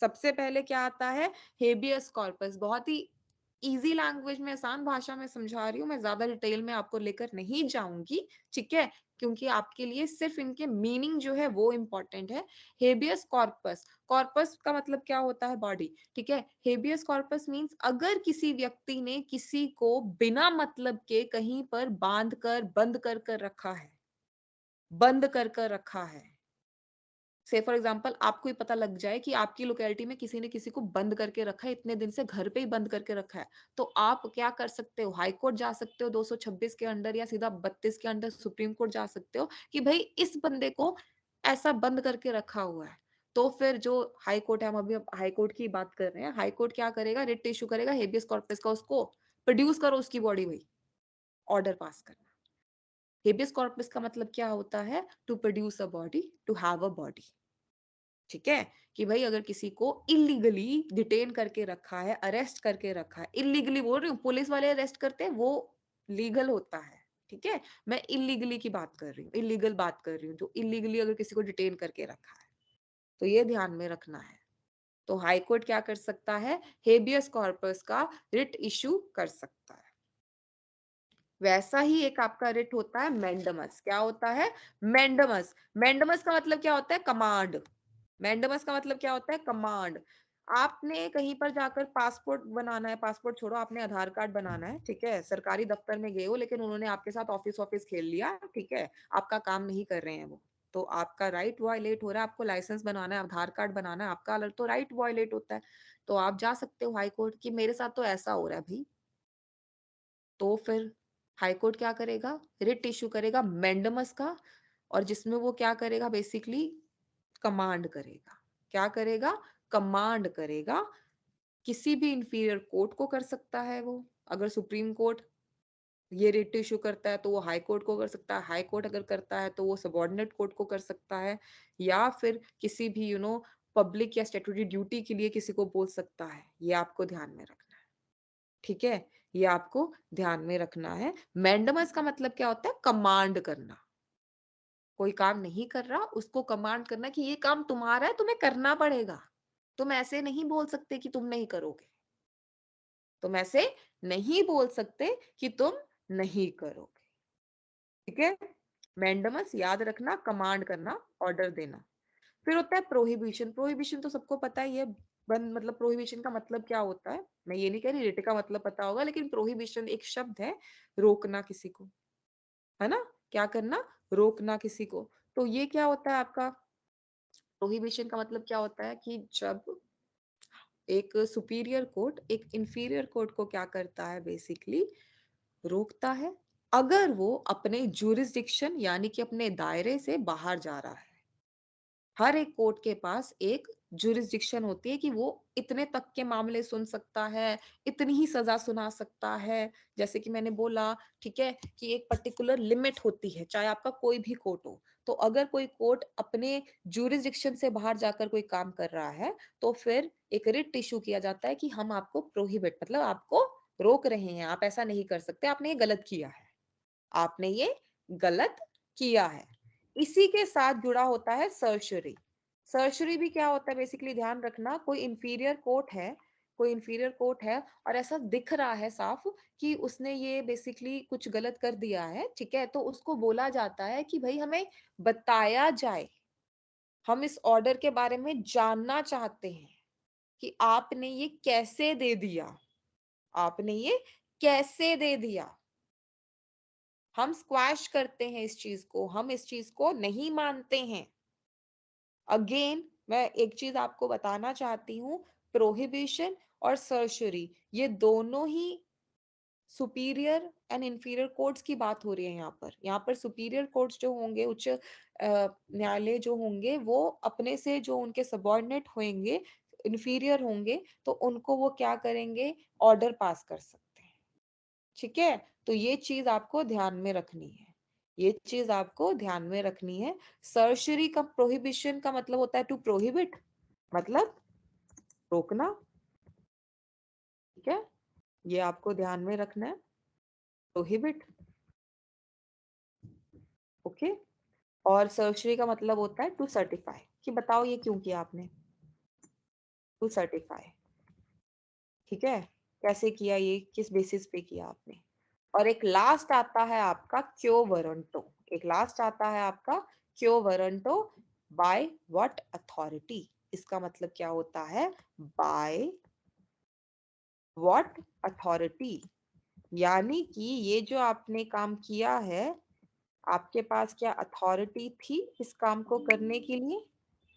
सबसे पहले क्या आता है? Habeas corpus. बहुत ही इजी लैंग्वेज में, आसान भाषा में समझा रही हूँ मैं, ज्यादा डिटेल में आपको लेकर नहीं जाऊंगी, ठीक है, क्योंकि आपके लिए सिर्फ इनके मीनिंग जो है वो इंपॉर्टेंट है। हेबियस कॉर्पस, कॉर्पस का मतलब क्या होता है? बॉडी, ठीक है। हेबियस कॉर्पस मींस अगर किसी व्यक्ति ने किसी को बिना मतलब के कहीं पर बांध कर बंद कर रखा है, बंद कर रखा है, से फॉर एग्जाम्पल आपको ही पता लग जाए कि आपकी लोकेलिटी में किसी ने किसी को बंद करके रखा है, इतने दिन से घर पे ही बंद करके रखा है, तो आप क्या कर सकते हो? हाई कोर्ट जा सकते हो 226 के अंडर, या सीधा 32 के अंडर सुप्रीम कोर्ट जा सकते हो कि भाई इस बंदे को ऐसा बंद करके रखा हुआ है। तो फिर जो हाई कोर्ट है, हम अभी हाई कोर्ट की बात कर रहे हैं, हाई कोर्ट क्या करेगा? रिट इशू करेगा हेबियस कॉर्पस का, उसको प्रोड्यूस करो उसकी बॉडी, भाई ऑर्डर पास करना। हेबियस कॉर्पस का मतलब क्या होता है? To produce a body, to have a body, ठीक है। कि भाई अगर किसी को इलीगली डिटेन करके रखा है, अरेस्ट करके रखा है, इलीगली बोल रही हूँ, पुलिस वाले अरेस्ट करते हैं वो लीगल होता है, ठीक है। मैं इलीगली की बात कर रही हूँ, इलीगल बात कर रही हूँ, जो इलीगली अगर किसी को डिटेन करके रखा है, तो ये ध्यान में रखना है। तो हाई कोर्ट क्या कर सकता है? हेबियस कॉर्पस का रिट इशू कर सकता है। वैसा ही एक आपका रिट होता है मैंडमस। क्या होता है? मैंडमस। मैंडमस का मतलब क्या होता है? कमांड। मैंडमस का मतलब क्या होता है? कमांड। आपने कहीं पर जाकर पासपोर्ट बनाना है, पासपोर्ट छोड़ो, आपने आधार कार्ड बनाना है, ठीक है, सरकारी दफ्तर में गए हो, लेकिन उन्होंने आपके साथ ऑफिस ऑफिस खेल लिया, ठीक है, आपका काम नहीं कर रहे हैं वो, तो आपका राइट वायलेट हो रहा है। आपको लाइसेंस बनाना है, आधार कार्ड बनाना है, आपका अलग तो राइट वायलेट होता है। तो आप जा सकते हो हाई कोर्ट कि मेरे साथ तो ऐसा हो रहा है भाई, तो फिर हाई कोर्ट क्या करेगा, रिट इशू करेगा मैंडेमस का, और जिसमें वो क्या करेगा, बेसिकली कमांड करेगा। क्या करेगा, कमांड करेगा। किसी भी इंफीरियर कोर्ट को कर सकता है वो, अगर सुप्रीम कोर्ट ये रिट इशू करता है तो वो हाई कोर्ट को कर सकता है, हाई कोर्ट अगर करता है तो वो सबऑर्डिनेट कोर्ट को कर सकता है, या फिर किसी भी पब्लिक या स्टैट्यूटरी ड्यूटी के लिए किसी को बोल सकता है। ये आपको ध्यान में रखना है, ठीक है, ये आपको ध्यान में रखना है। मैंडेमस का मतलब क्या होता है, कमांड करना। कोई काम नहीं कर रहा, उसको कमांड करना कि ये काम तुम्हारा है, तुम्हें करना पड़ेगा, तुम ऐसे नहीं बोल सकते कि तुम नहीं करोगे, तुम ऐसे नहीं बोल सकते कि तुम नहीं करोगे, ठीक है। मैंडेमस याद रखना, कमांड करना, ऑर्डर देना। फिर होता है प्रोहिबिशन। प्रोहिबिशन तो सबको पता ही है, बंद, मतलब प्रोहिबिशन का मतलब क्या होता है, मैं ये नहीं कह रही रिट का मतलब पता होगा, लेकिन प्रोहिबिशन एक शब्द है, रोकना किसी को, है ना, क्या करना, रोकना किसी को। तो ये क्या होता है आपका, प्रोहिबिशन का मतलब क्या होता है कि जब एक सुपीरियर कोर्ट एक इंफीरियर कोर्ट को क्या करता है, बेसिकली रोकता है, अगर वो अपने जुरिस्डिक्शन यानी कि अपने दायरे से बाहर जा रहा है। हर एक कोर्ट के पास एक जुरिस्डिक्शन होती है कि वो इतने तक के मामले सुन सकता है, इतनी ही सजा सुना सकता है। जैसे कि मैंने बोला, ठीक है, कि एक पर्टिकुलर लिमिट होती है, चाहे आपका कोई भी कोर्ट हो। तो अगर कोई कोर्ट अपने जुरिस्डिक्शन से बाहर जाकर कोई काम कर रहा है, तो फिर एक रिट इशू किया जाता है कि हम आपको प्रोहिबिट, मतलब आपको रोक रहे हैं, आप ऐसा नहीं कर सकते, आपने ये गलत किया है, आपने ये गलत किया है। इसी के साथ जुड़ा होता है सर्शरी। सर्शरी भी क्या होता है, बेसिकली ध्यान रखना, कोई इंफीरियर कोर्ट है, कोई इंफीरियर कोर्ट है और ऐसा दिख रहा है साफ कि उसने ये बेसिकली कुछ गलत कर दिया है, ठीक है, तो उसको बोला जाता है कि भाई हमें बताया जाए, हम इस ऑर्डर के बारे में जानना चाहते हैं कि आपने ये कैसे दे दिया, आपने ये कैसे दे दिया। हम स्क्वैश करते हैं इस चीज को, हम इस चीज को नहीं मानते हैं। अगेन मैं एक चीज आपको बताना चाहती हूँ, प्रोहिबिशन और सर्शरी ये दोनों ही सुपीरियर एंड इंफीरियर कोर्ट्स की बात हो रही है। यहाँ पर सुपीरियर कोर्ट्स जो होंगे, उच्च न्यायालय जो होंगे, वो अपने से जो उनके सबऑर्डिनेट होंगे, इंफीरियर होंगे, तो उनको वो क्या करेंगे, ऑर्डर पास कर सकते हैं, ठीक है। तो ये चीज आपको ध्यान में रखनी है, ये चीज आपको ध्यान में रखनी है। सर्शरी का, प्रोहिबिशन का मतलब होता है टू प्रोहिबिट, मतलब रोकना, ठीक है, ये आपको ध्यान में रखना है, प्रोहिबिट, ओके। और सर्शरी का मतलब होता है टू सर्टिफाई, कि बताओ ये क्यों किया आपने, टू सर्टिफाई, ठीक है, कैसे किया, ये किस बेसिस पे किया आपने। और एक लास्ट आता है आपका क्यो वरंटो, एक लास्ट आता है आपका क्यो वरंटो, बाय व्हाट अथॉरिटी। इसका मतलब क्या होता है, बाय व्हाट अथॉरिटी, यानी कि ये जो आपने काम किया है, आपके पास क्या अथॉरिटी थी इस काम को करने के लिए,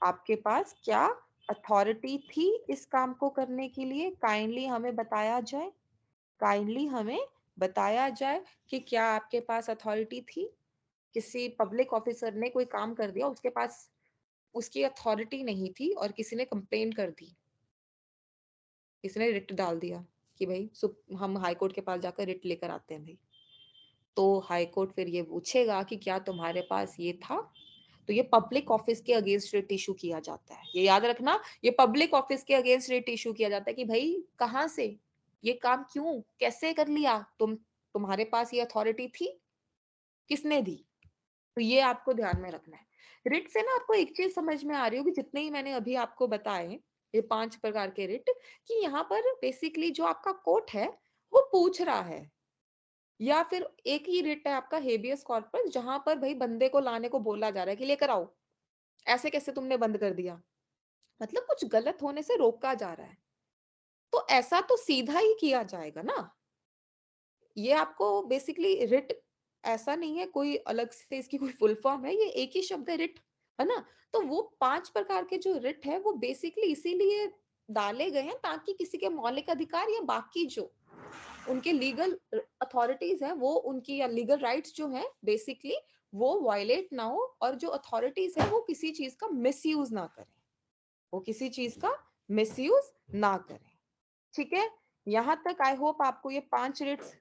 आपके पास क्या अथॉरिटी थी इस काम को करने के लिए, काइंडली हमें बताया जाए, काइंडली हमें बताया जाए कि क्या आपके पास अथॉरिटी थी। किसी पब्लिक ऑफिसर ने कोई काम कर दिया, उसके पास उसकी अथॉरिटी नहीं थी और किसी ने कंप्लेन कर दी, किसी ने रिट डाल दिया कि भाई हम हाई कोर्ट के पास जाकर रिट लेकर आते हैं भाई, तो हाई कोर्ट फिर ये पूछेगा कि क्या तुम्हारे पास ये था, तो ये पब्लिक ऑफिस के अगेंस्ट रिट इशू किया जाता है। ये याद रखना, ये पब्लिक ऑफिस के अगेंस्ट रिट इशू किया जाता है कि भाई कहाँ से ये काम, क्यों, कैसे कर लिया, तुम्हारे पास ये अथॉरिटी थी, किसने दी। तो ये आपको ध्यान में रखना है। रिट से ना आपको एक चीज समझ में आ रही होगी, जितने ही मैंने अभी आपको बताए ये 5 प्रकार के रिट, कि यहाँ पर बेसिकली जो आपका कोर्ट है वो पूछ रहा है, या फिर एक ही रिट है आपका हेबियस कॉर्पस, जहां पर भाई बंदे को लाने को बोला जा रहा है कि लेकर आओ, ऐसे कैसे तुमने बंद कर दिया, मतलब कुछ गलत होने से रोका जा रहा है, तो ऐसा तो सीधा ही किया जाएगा ना। ये आपको बेसिकली रिट ऐसा नहीं है कोई अलग से इसकी कोई फुल फॉर्म है, ये एक ही शब्द है रिट, है ना। तो वो 5 प्रकार के जो रिट है वो बेसिकली इसीलिए डाले गए हैं ताकि किसी के मौलिक अधिकार या बाकी जो उनके लीगल अथॉरिटीज है वो उनकी या लीगल राइट्स जो है बेसिकली वो वायलेट ना हो, और जो अथॉरिटीज है वो किसी चीज का मिसयूज ना करें, वो किसी चीज का मिसयूज ना करें। ठीक है, यहाँ तक आई होप आपको ये 5 रिट्स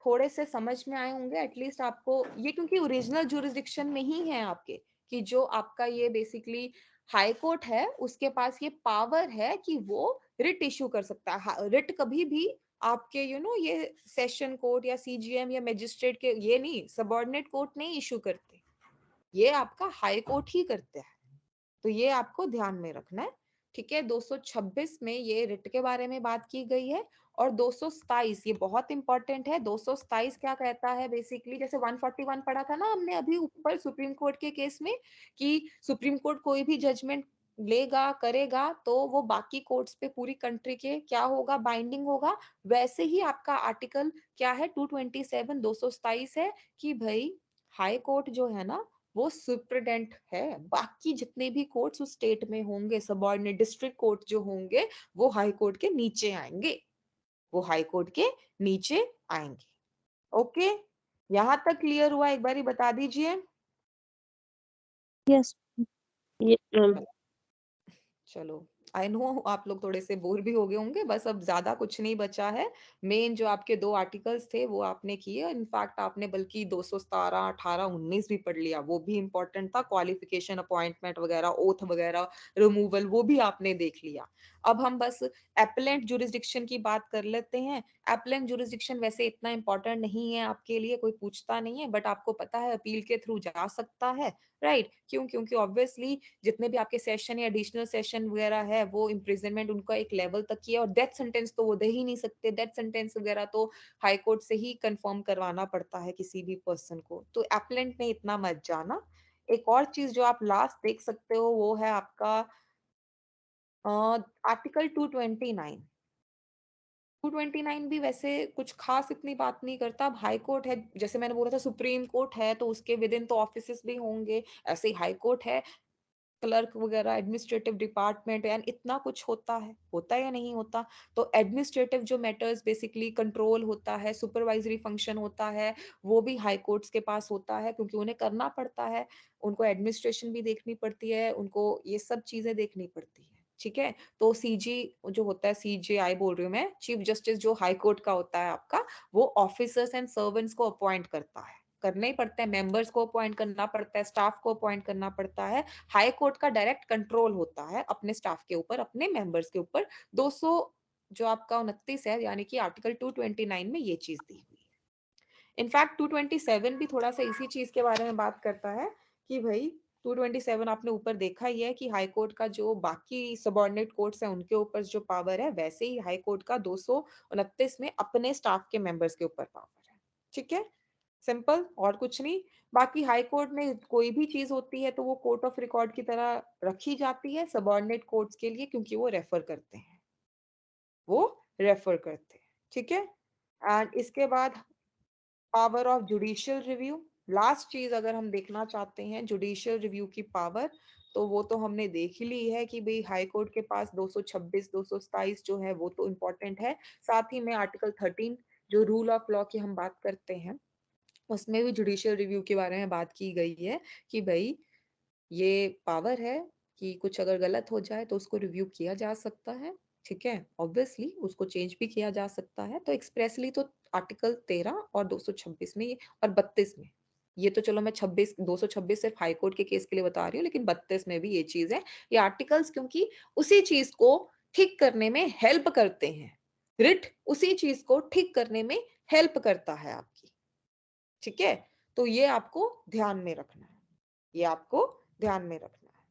थोड़े से समझ में आए होंगे एटलीस्ट आपको ये, क्योंकि ओरिजिनल जुरिस्डिक्शन में ही है आपके, कि जो आपका ये बेसिकली हाई कोर्ट है उसके पास ये पावर है कि वो रिट इश्यू कर सकता है। रिट कभी भी आपके ये सेशन कोर्ट या सीजीएम या मजिस्ट्रेट के ये नहीं, सबऑर्डिनेट कोर्ट नहीं इश्यू करते, ये आपका हाई कोर्ट ही करते हैं। तो ये आपको ध्यान में रखना है। ठीक है, 226 में ये रिट के बारे में बात की गई है। और 227 ये बहुत इंपॉर्टेंट है। 227 क्या कहता है बेसिकली, जैसे 141 पढ़ा था ना हमने अभी ऊपर सुप्रीम कोर्ट के केस में, कि सुप्रीम कोर्ट कोई भी जजमेंट लेगा करेगा तो वो बाकी कोर्ट्स पे पूरी कंट्री के क्या होगा, बाइंडिंग होगा। वैसे ही आपका आर्टिकल क्या है 227 227 है कि भाई हाई कोर्ट जो है ना वो सुप्रीडेंट है, बाकी जितने भी कोर्ट्स उस स्टेट में होंगे सबऑर्डिनेट डिस्ट्रिक्ट कोर्ट जो होंगे वो हाई कोर्ट के नीचे आएंगे, वो हाई कोर्ट के नीचे आएंगे। ओके, यहां तक क्लियर हुआ, एक बारी बता दीजिए। Yes. चलो, आई नो आप लोग थोड़े से बोर भी हो गए होंगे, बस अब ज्यादा कुछ नहीं बचा है। मेन जो आपके 2 आर्टिकल्स थे वो आपने किए, इनफैक्ट आपने बल्कि 217 18 19 भी पढ़ लिया, वो भी इंपॉर्टेंट था। क्वालिफिकेशन अपॉइंटमेंट वगैरह ओथ वगैरह रिमूवल वो भी आपने देख लिया। अब हम बस एपेलेंट जुरिस्डिक्शन की बात कर लेते हैं। एपेलेंट जुरिस्डिक्शन वैसे इतना इंपॉर्टेंट नहीं है आपके लिए, कोई पूछता नहीं है, बट आपको पता है अपील के थ्रू जा सकता है, राइट? क्यों? क्योंकि ऑब्वियसली जितने भी आपके सेशन या एडिशनल सेशन वगैरह है वो इम्प्रिजनमेंट उनका एक लेवल तक ही है, और डेथ सेंटेंस तो वो दे ही नहीं सकते। डेथ सेंटेंस वगैरह तो हाई कोर्ट से ही कंफर्म करवाना पड़ता है किसी भी पर्सन को, तो एप्लेंट में इतना मत जाना। एक और चीज जो आप लास्ट देख सकते हो वो है आपका आर्टिकल 229। 229 भी वैसे कुछ खास इतनी बात नहीं करता। अब हाई कोर्ट है, जैसे मैंने बोला था सुप्रीम कोर्ट है तो उसके विद इन तो ऑफिस भी होंगे, ऐसे ही हाई कोर्ट है, क्लर्क वगैरह एडमिनिस्ट्रेटिव डिपार्टमेंट एंड इतना कुछ होता है या नहीं होता। तो एडमिनिस्ट्रेटिव जो मैटर्स बेसिकली कंट्रोल होता है, सुपरवाइजरी फंक्शन होता है, वो भी हाई कोर्ट्स के पास होता है, क्योंकि उन्हें करना पड़ता है, उनको एडमिनिस्ट्रेशन भी देखनी पड़ती है, उनको ये सब चीजें देखनी पड़ती है। ठीक है, तो सीजी जो होता है, सीजेआई बोल रही हूँ मैं, चीफ जस्टिस जो हाई कोर्ट का होता है आपका, वो ऑफिसर्स एंड सर्वेंट्स को अपॉइंट करता है, करना ही पड़ता है, मेंबर्स को अपॉइंट करना पड़ता है, स्टाफ को अपॉइंट करना पड़ता है। हाई कोर्ट का डायरेक्ट कंट्रोल होता है अपने स्टाफ के ऊपर, अपने मेंबर्स के ऊपर। 200 जो आपका 29 है, यानी कि आर्टिकल 229 में ये चीज दी हुई है। इनफैक्ट 227 भी थोड़ा सा इसी चीज के बारे में बात करता है कि भाई 227 आपने ऊपर देखा ही है कि हाई कोर्ट का जो बाकी सबऑर्डिनेट कोर्ट्स हैं उनके ऊपर जो पावर है, वैसे ही हाई कोर्ट का 229 में अपने स्टाफ के मेंबर्स के ऊपर पावर है। ठीक है, सिंपल, और कुछ नहीं। बाकी हाई कोर्ट में कोई भी चीज होती है तो वो कोर्ट ऑफ रिकॉर्ड की तरह रखी जाती है सबऑर्डिनेट कोर्ट्स के लिए, क्योंकि वो रेफर करते हैं, वो रेफर करते हैं। ठीक है, एंड इसके बाद power of judicial review, last चीज अगर हम देखना चाहते हैं जुडिशियल रिव्यू की पावर, तो वो तो हमने देख ही ली है कि भाई हाई कोर्ट के पास 226 227 जो है वो तो इम्पोर्टेंट है। साथ ही में आर्टिकल 13 जो रूल ऑफ लॉ की हम बात करते हैं, उसमें भी जुडिशियल रिव्यू के बारे में बात की गई है कि भाई ये पावर है कि कुछ अगर गलत हो जाए तो उसको रिव्यू किया जा सकता है। ठीक है, ऑब्वियसली उसको चेंज भी किया जा सकता है। तो एक्सप्रेसली तो आर्टिकल 13 और 226 में और 32 में, ये तो चलो मैं 26 226 सिर्फ हाई कोर्ट के केस के लिए बता रही हूँ, लेकिन 32 में भी ये चीज है। ये आर्टिकल्स क्योंकि उसी चीज को ठीक करने में हेल्प करते हैं, रिट उसी चीज को ठीक करने में हेल्प करता है आपकी। ठीक है, तो ये आपको ध्यान में रखना है, ये आपको ध्यान में रखना है।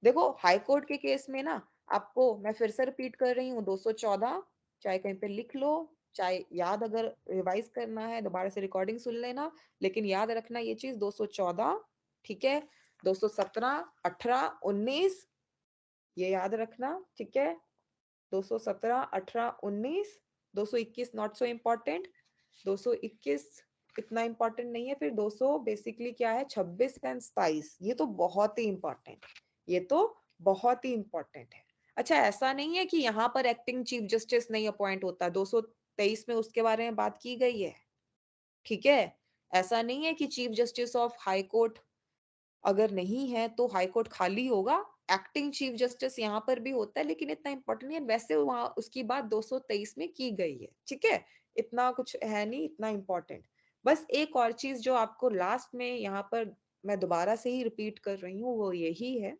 देखो हाई कोर्ट के केस में ना, आपको मैं फिर से रिपीट कर रही हूँ, 214, चाहे कहीं पे लिख लो, चाहे याद अगर रिवाइज करना है दोबारा से रिकॉर्डिंग सुन लेना, लेकिन याद रखना ये चीज 214, ठीक है, 217 18 19, ये याद रखना। ठीक है, 217 18 19, 221 नॉट सो इम्पोर्टेंट, 221 इतना इंपॉर्टेंट नहीं है। फिर 200 बेसिकली क्या है, 26 एंड 27, ये तो बहुत ही इंपॉर्टेंट, ये तो बहुत ही इंपॉर्टेंट है। अच्छा, ऐसा नहीं है कि यहाँ पर एक्टिंग चीफ जस्टिस नहीं अपॉइंट होता, 2023 में उसके बारे में बात की गई है। ठीक है, ऐसा नहीं है कि chief justice of high court अगर नहीं है तो हाई कोर्ट खाली होगा। एक्टिंग चीफ जस्टिस यहाँ पर भी होता है, लेकिन इतना इंपॉर्टेंट नहीं है। वैसे वहां उसकी बात 223 में की गई है। ठीक है, इतना कुछ है नहीं, इतना इंपॉर्टेंट। बस एक और चीज जो आपको लास्ट में यहाँ पर मैं दोबारा से ही रिपीट कर रही हूँ, वो यही है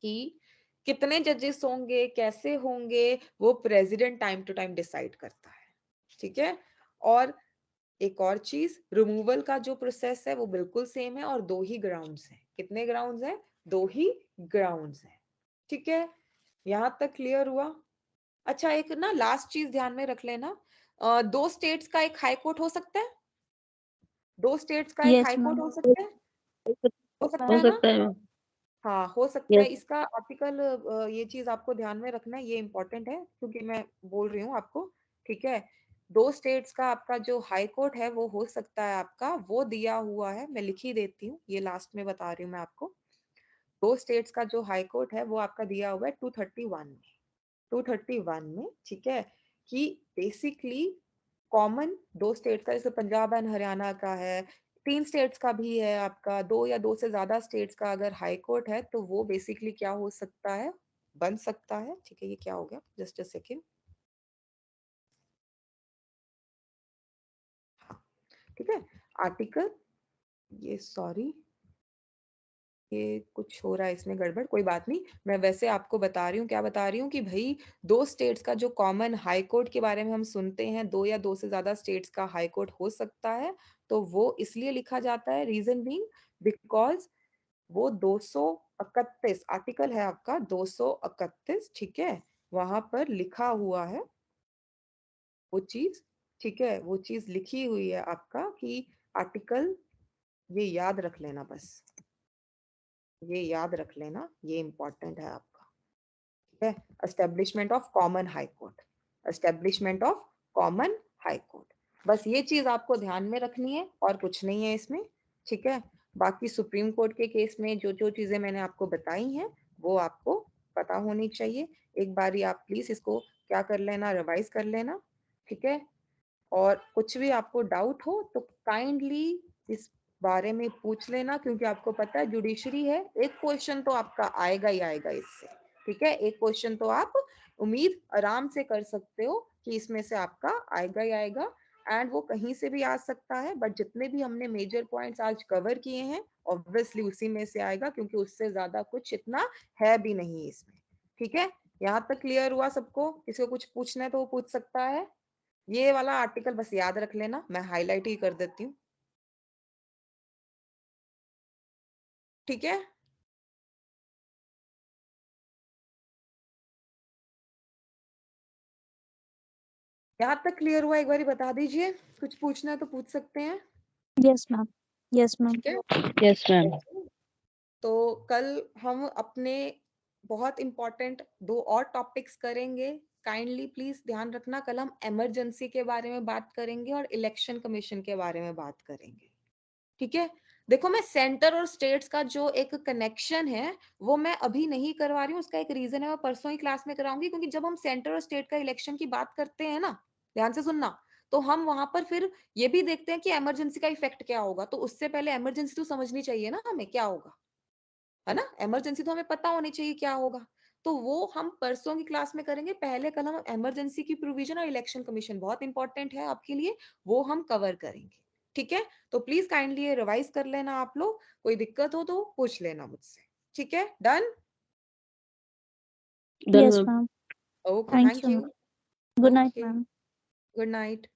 कि कितने जजेस होंगे, कैसे होंगे, वो president time to time decide करता है। ठीक है, और एक और चीज, रिमूवल का जो प्रोसेस है वो बिल्कुल सेम है और 2 ही ग्राउंड्स हैं। कितने ग्राउंड्स हैं? 2 ही ग्राउंड्स हैं। ठीक है, यहां तक क्लियर हुआ? अच्छा, एक ना लास्ट चीज ध्यान में रख लेना, 2 स्टेट्स का एक हाई कोर्ट हो सकता है? 2 स्टेट्स का एक Yes, हाई कोर्ट ma'am. हो सकता है? हो सकता हो है ना? सकता है। हाँ, हो सकता है। यस। इसका आर्टिकल, ये चीज आपको ध्यान में रखना है, ये इंपॉर्टेंट है क्योंकि मैं बोल रही हूँ आपको। ठीक है, 2 स्टेट्स का आपका जो हाई कोर्ट है वो हो सकता है आपका, वो दिया हुआ है, मैं लिख ही देती हूँ, ये लास्ट में बता रही हूँ मैं आपको। 2 स्टेट्स का जो हाई कोर्ट है वो आपका दिया हुआ है 231 में। 231 में, ठीक है, कि बेसिकली कॉमन 2 स्टेट्स का, जैसे पंजाब एंड हरियाणा का है, 3 स्टेट्स का भी है आपका, 2 या 2 से ज्यादा स्टेट्स का अगर हाई कोर्ट है तो वो बेसिकली क्या हो सकता है, बन सकता है। ठीक है, ये क्या हो गया, जस्ट अ सेकेंड। ठीक है, आर्टिकल, ये सॉरी, ये कुछ हो रहा है इसमें गड़बड़, कोई बात नहीं। मैं वैसे आपको बता रही हूँ, क्या बता रही हूँ कि भाई 2 स्टेट्स का जो कॉमन हाई कोर्ट के बारे में हम सुनते हैं, 2 या 2 से ज्यादा स्टेट्स का हाई कोर्ट हो सकता है, तो वो इसलिए लिखा जाता है, रीजन बीइंग बिकॉज वो 231 आर्टिकल है आपका 231। ठीक है, वहां पर लिखा हुआ है वो चीज। ठीक है, वो चीज लिखी हुई है आपका कि आर्टिकल, ये याद रख लेना बस, ये याद रख लेना, ये इंपॉर्टेंट है आपका। ठीक है, establishment of common high court, establishment of common high court, बस ये चीज आपको ध्यान में रखनी है और कुछ नहीं है इसमें। ठीक है, बाकी सुप्रीम कोर्ट के केस में जो जो चीजें मैंने आपको बताई हैं वो आपको पता होनी चाहिए। एक बारी आप प्लीज इसको क्या कर लेना, रिवाइज कर लेना। ठीक है, और कुछ भी आपको डाउट हो तो काइंडली इस बारे में पूछ लेना, क्योंकि आपको पता है जुडिशरी है, एक क्वेश्चन तो आपका आएगा ही आएगा इससे। ठीक है, एक क्वेश्चन तो आप उम्मीद आराम से कर सकते हो कि इसमें से आपका आएगा ही आएगा, एंड वो कहीं से भी आ सकता है, बट जितने भी हमने मेजर पॉइंट्स आज कवर किए हैं ऑब्वियसली उसी में से आएगा, क्योंकि उससे ज्यादा कुछ इतना है भी नहीं इसमें। ठीक है, यहाँ तक क्लियर हुआ सबको? किसी को कुछ पूछना है तो वो पूछ सकता है। ये वाला आर्टिकल बस याद रख लेना, मैं हाईलाइट ही कर देती हूँ। ठीक है, यहाँ तक क्लियर हुआ? एक बारी बता दीजिए, कुछ पूछना है तो पूछ सकते हैं। Yes, ma'am. Yes, ma'am. ठीक है, यस मैम। तो कल हम अपने बहुत इंपॉर्टेंट 2 और टॉपिक्स करेंगे। काइंडली प्लीज ध्यान रखना, कल हम इमरजेंसी के बारे में बात करेंगे और इलेक्शन कमीशन के बारे में बात करेंगे। ठीक है, देखो मैं सेंटर और स्टेट्स का जो एक कनेक्शन है वो मैं अभी नहीं करवा रही हूँ, उसका एक रीजन है, मैं परसों ही क्लास में कराऊंगी, क्योंकि जब हम सेंटर और स्टेट का इलेक्शन की बात करते हैं ना, ध्यान से सुनना, तो हम वहां पर फिर ये भी देखते हैं कि इमरजेंसी का इफेक्ट क्या होगा, तो उससे पहले इमरजेंसी तो समझनी चाहिए ना हमें क्या होगा, है ना, इमरजेंसी तो हमें पता होनी चाहिए क्या होगा। तो वो हम परसों की क्लास में करेंगे। पहले कल हम इमरजेंसी की प्रोविजन और इलेक्शन कमीशन बहुत इंपॉर्टेंट है आपके लिए, वो हम कवर करेंगे। ठीक है, तो प्लीज काइंडली ये रिवाइज कर लेना आप लोग, कोई दिक्कत हो तो पूछ लेना मुझसे। ठीक है, done? Done Yes, ma'am. ma'am. Okay, Thank thank you, you. ma'am. Good night, okay, ma'am. Good night.